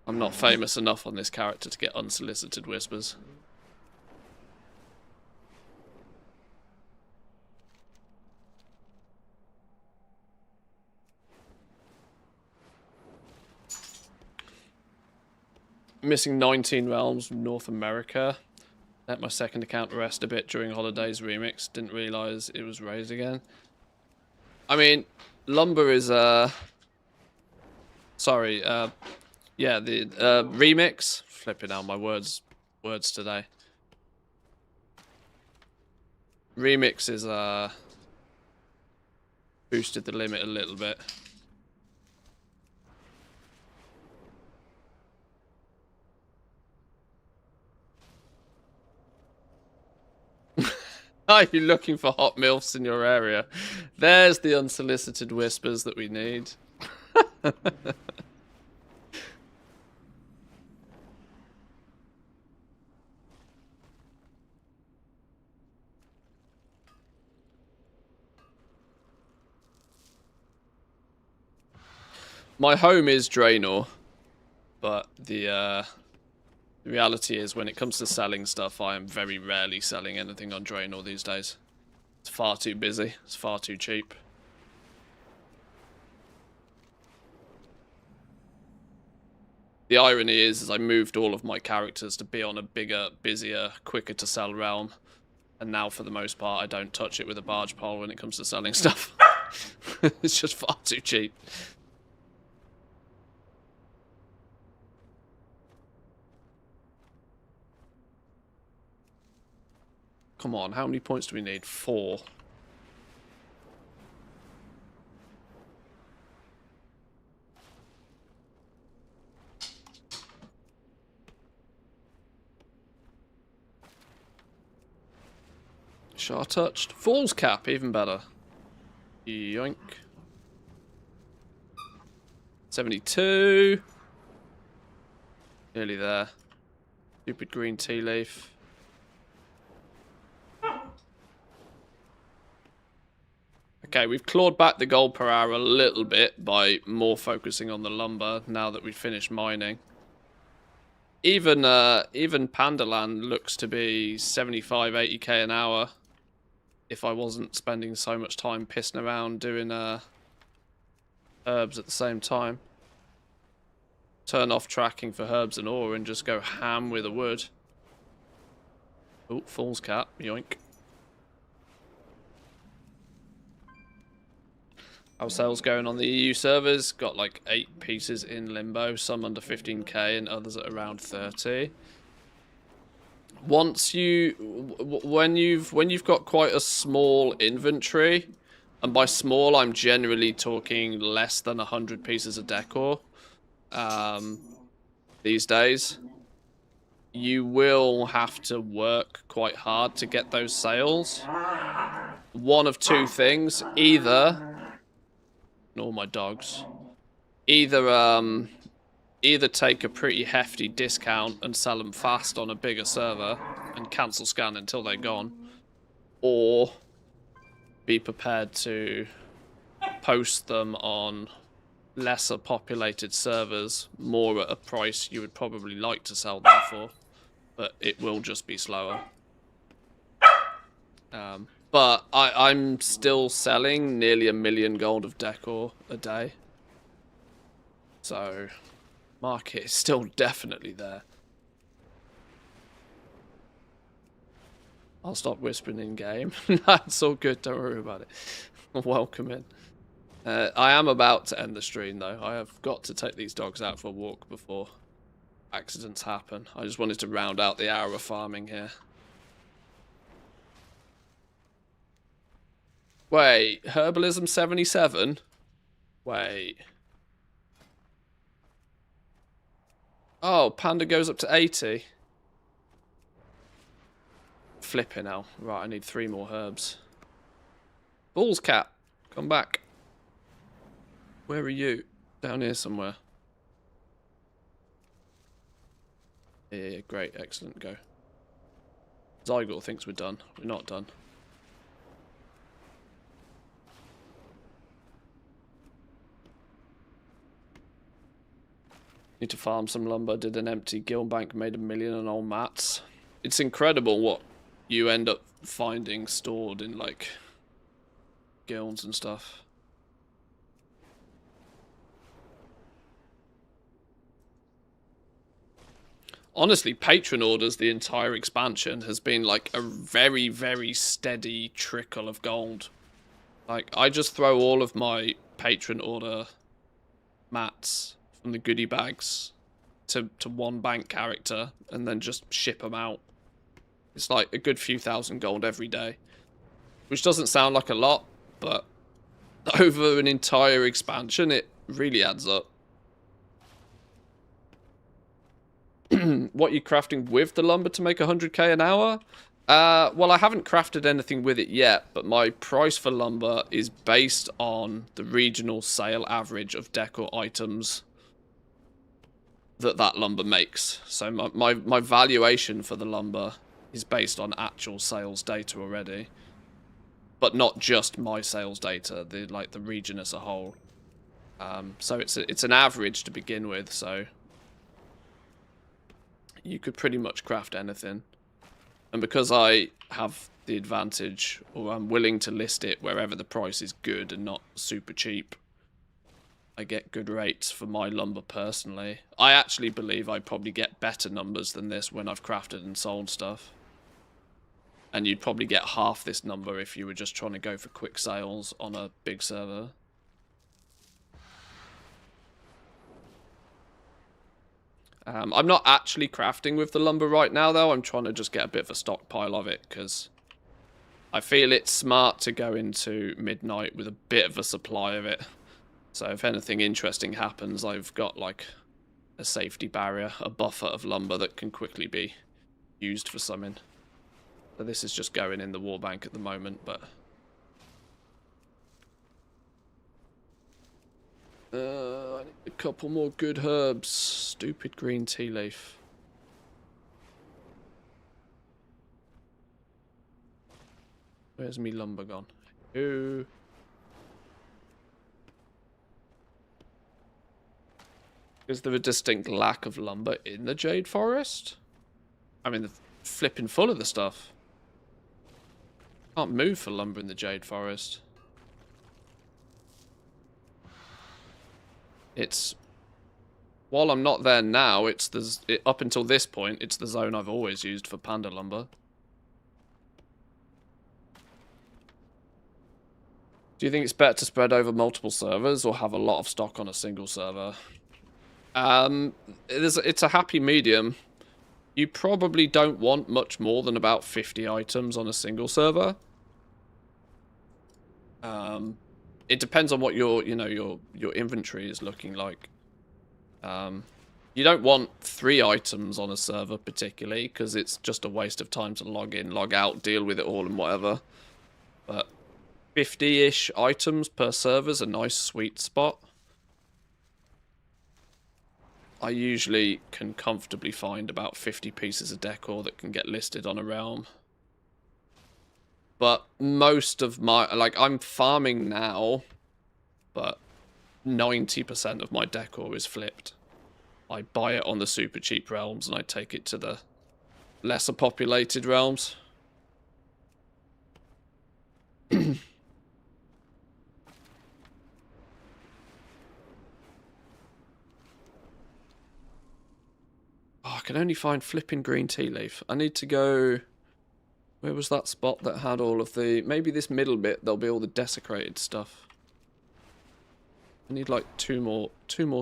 I'm not famous enough on this character to get unsolicited whispers. Missing 19 realms from North America. Let my second account rest a bit during Holidays remix. Didn't realise it was raised again. I mean, lumber is sorry, yeah, the remix. Flipping out my words today. Remix is boosted the limit a little bit. Are you looking for hot MILFs in your area? There's the unsolicited whispers that we need. My home is Draenor, but the reality is when it comes to selling stuff, I am very rarely selling anything on Draenor these days. It's far too busy. It's far too cheap. The irony is I moved all of my characters to be on a bigger, busier, quicker to sell realm. And now, for the most part, I don't touch it with a barge pole when it comes to selling stuff. It's just far too cheap. Come on, how many points do we need? 4. Shah touched. Falls cap, even better. Yoink. 72. Nearly there. Stupid green tea leaf. Okay, we've clawed back the gold per hour a little bit by more focusing on the lumber now that we've finished mining. Even Pandaland looks to be 75, 80k an hour if I wasn't spending so much time pissing around doing herbs at the same time. Turn off tracking for herbs and ore and just go ham with the wood. Oh, Fool's Cap, yoink. Our sales going on the EU servers, got like 8 pieces in limbo, some under 15k and others at around 30. Once when you've got quite a small inventory, and by small I'm generally talking less than 100 pieces of decor, these days, you will have to work quite hard to get those sales. One of two things, either all my dogs. Either take a pretty hefty discount and sell them fast on a bigger server and cancel scan until they're gone, or be prepared to post them on lesser populated servers more at a price you would probably like to sell them for, but it will just be slower. But I'm still selling nearly 1 million gold of decor a day. So, market is still definitely there. I'll stop whispering in game. That's all good, don't worry about it. Welcome in. I am about to end the stream though. I have got to take these dogs out for a walk before accidents happen. I just wanted to round out the hour of farming here. Wait, herbalism 77? Wait. Oh, panda goes up to 80. Flipping hell. Right, I need 3 more herbs. Balls cat, come back. Where are you? Down here somewhere. Yeah, great, excellent, go. Zygor thinks we're done. We're not done. Need to farm some lumber. Did an empty gill bank, made 1 million on old mats. It's incredible what you end up finding stored in, like, guilds and stuff. Honestly, patron orders, the entire expansion has been like a very, very steady trickle of gold. Like, I just throw all of my patron order mats from the goodie bags to one bank character and then just ship them out. It's like a good few thousand gold every day, which doesn't sound like a lot, but over an entire expansion, it really adds up. What are you crafting with the lumber to make 100k an hour? Well, I haven't crafted anything with it yet, but my price for lumber is based on the regional sale average of decor items that lumber makes. So my valuation for the lumber is based on actual sales data already, but not just my sales data, the region as a whole. So it's an average to begin with, so you could pretty much craft anything. And because I have the advantage, or I'm willing to list it wherever the price is good and not super cheap, I get good rates for my lumber personally. I actually believe I probably get better numbers than this when I've crafted and sold stuff. And you'd probably get half this number if you were just trying to go for quick sales on a big server. I'm not actually crafting with the lumber right now, though. I'm trying to just get a bit of a stockpile of it, because I feel it's smart to go into midnight with a bit of a supply of it. So if anything interesting happens, I've got, like, a safety barrier, a buffer of lumber that can quickly be used for something. So this is just going in the war bank at the moment, but I need a couple more good herbs. Stupid green tea leaf. Where's me lumber gone? Ooh. Is there a distinct lack of lumber in the Jade Forest? I mean, they're flipping full of the stuff. Can't move for lumber in the Jade Forest. It's, while I'm not there now, up until this point, it's the zone I've always used for panda lumber. Do you think it's better to spread over multiple servers or have a lot of stock on a single server? It's a happy medium. You probably don't want much more than about 50 items on a single server. It depends on what your inventory is looking like. You don't want 3 items on a server particularly, because it's just a waste of time to log in, log out, deal with it all and whatever. But 50-ish items per server is a nice sweet spot. I usually can comfortably find about 50 pieces of decor that can get listed on a realm. But most of my, like, I'm farming now, but 90% of my decor is flipped. I buy it on the super cheap realms and I take it to the lesser populated realms. Oh, I can only find flipping green tea leaf. I need to go... Where was that spot that had all of the... Maybe this middle bit, there'll be all the desecrated stuff. I need like two more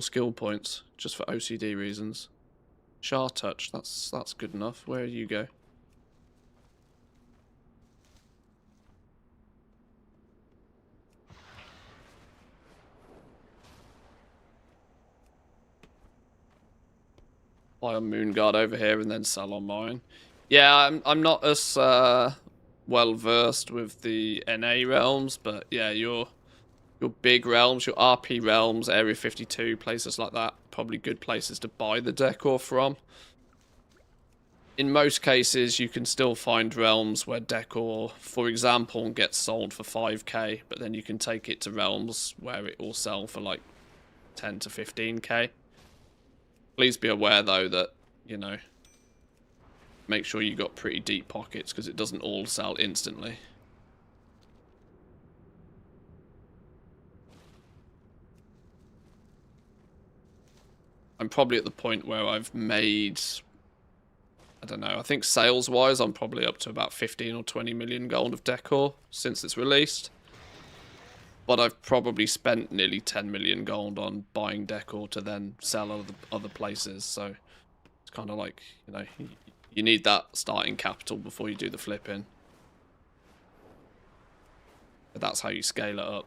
skill points, just for OCD reasons. Shah touch. That's good enough. Where do you go? Buy on Moonguard over here and then sell on mine. Yeah, I'm not as well versed with the NA realms, but yeah, your big realms, your RP realms, Area 52, places like that, probably good places to buy the decor from. In most cases, you can still find realms where decor, for example, gets sold for 5k, but then you can take it to realms where it will sell for like 10 to 15k. Please be aware, though, that, you know, make sure you got pretty deep pockets, because it doesn't all sell instantly. I'm probably at the point where I've made, I don't know, I think sales-wise, I'm probably up to about 15 or 20 million gold of decor since it's released. But I've probably spent nearly 10 million gold on buying decor to then sell other places, so it's kind of like, you know, you need that starting capital before you do the flipping. But that's how you scale it up.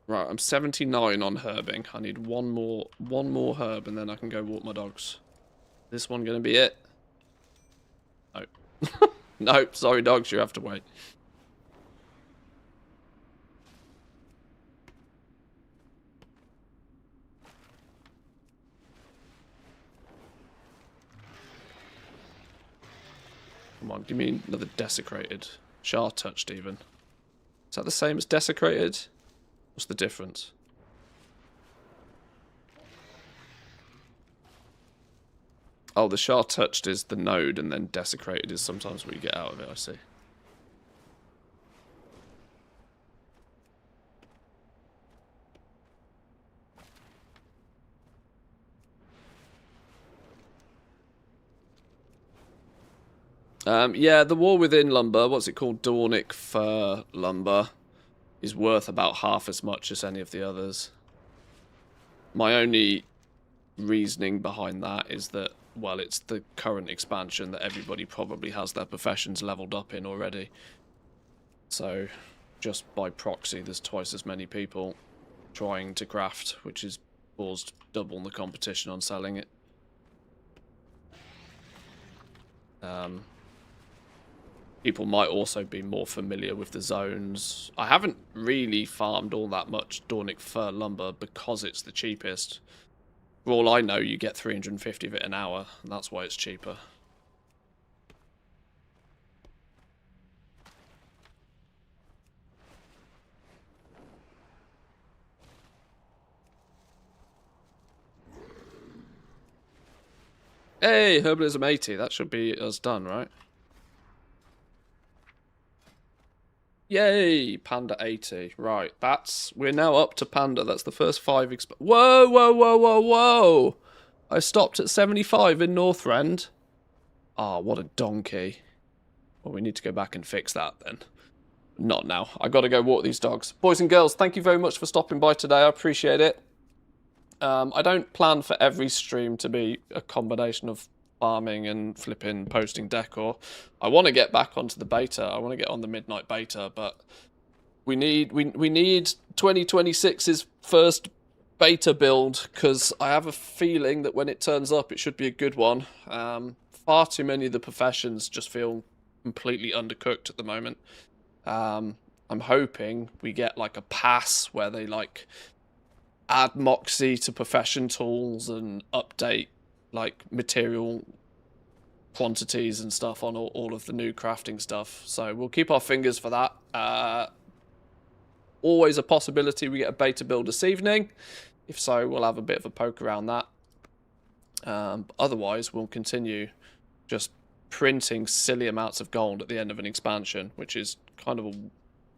Right, I'm 79 on herbing. I need one more herb and then I can go walk my dogs. This one gonna be it? No. Nope, sorry dogs, you have to wait. Come on, give me another desecrated. Shah touched even. Is that the same as desecrated? What's the difference? Oh, the Shah touched is the node, and then desecrated is sometimes what you get out of it, I see. Yeah, the War Within lumber, what's it called? Dornic Fir lumber, is worth about half as much as any of the others. My only reasoning behind that is that, well, it's the current expansion that everybody probably has their professions leveled up in already. So, just by proxy, there's twice as many people trying to craft, which has caused double the competition on selling it. People might also be more familiar with the zones. I haven't really farmed all that much Dornic Fir lumber because it's the cheapest. For all I know, you get 350 of it an hour, and that's why it's cheaper. Hey, Herbalism 80, that should be us done, right? Yay, Panda 80. Right, we're now up to Panda. That's the first 5 Whoa, whoa, whoa, whoa, whoa! I stopped at 75 in Northrend. Ah, oh, what a donkey. Well, we need to go back and fix that then. Not now. I gotta go walk these dogs. Boys and girls, thank you very much for stopping by today. I appreciate it. I don't plan for every stream to be a combination of farming and flipping posting decor. I want to get back onto the beta. I want to get on the midnight beta, but we need 2026's first beta build, because I have a feeling that when it turns up it should be a good one. Far too many of the professions just feel completely undercooked at the moment. I'm hoping we get like a pass where they like add Moxie to profession tools and update like material quantities and stuff on all of the new crafting stuff. So we'll keep our fingers for that. Always a possibility we get a beta build this evening. If so, we'll have a bit of a poke around that. Otherwise, we'll continue just printing silly amounts of gold at the end of an expansion, which is kind of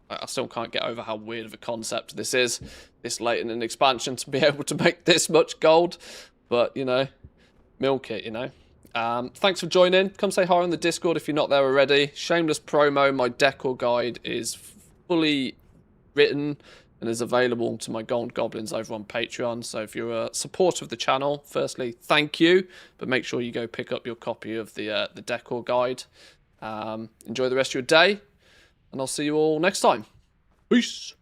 I still can't get over how weird of a concept this is, this late in an expansion, to be able to make this much gold. But, you know, milk it, you know. Thanks for joining. Come say hi on the Discord if you're not there already. Shameless promo, my decor guide is fully written and and is available to my gold goblins over on Patreon. So if you're a supporter of the channel, firstly, thank you, but make sure you go pick up your copy of the decor guide. Enjoy the rest of your day, and I'll see you all next time. Peace.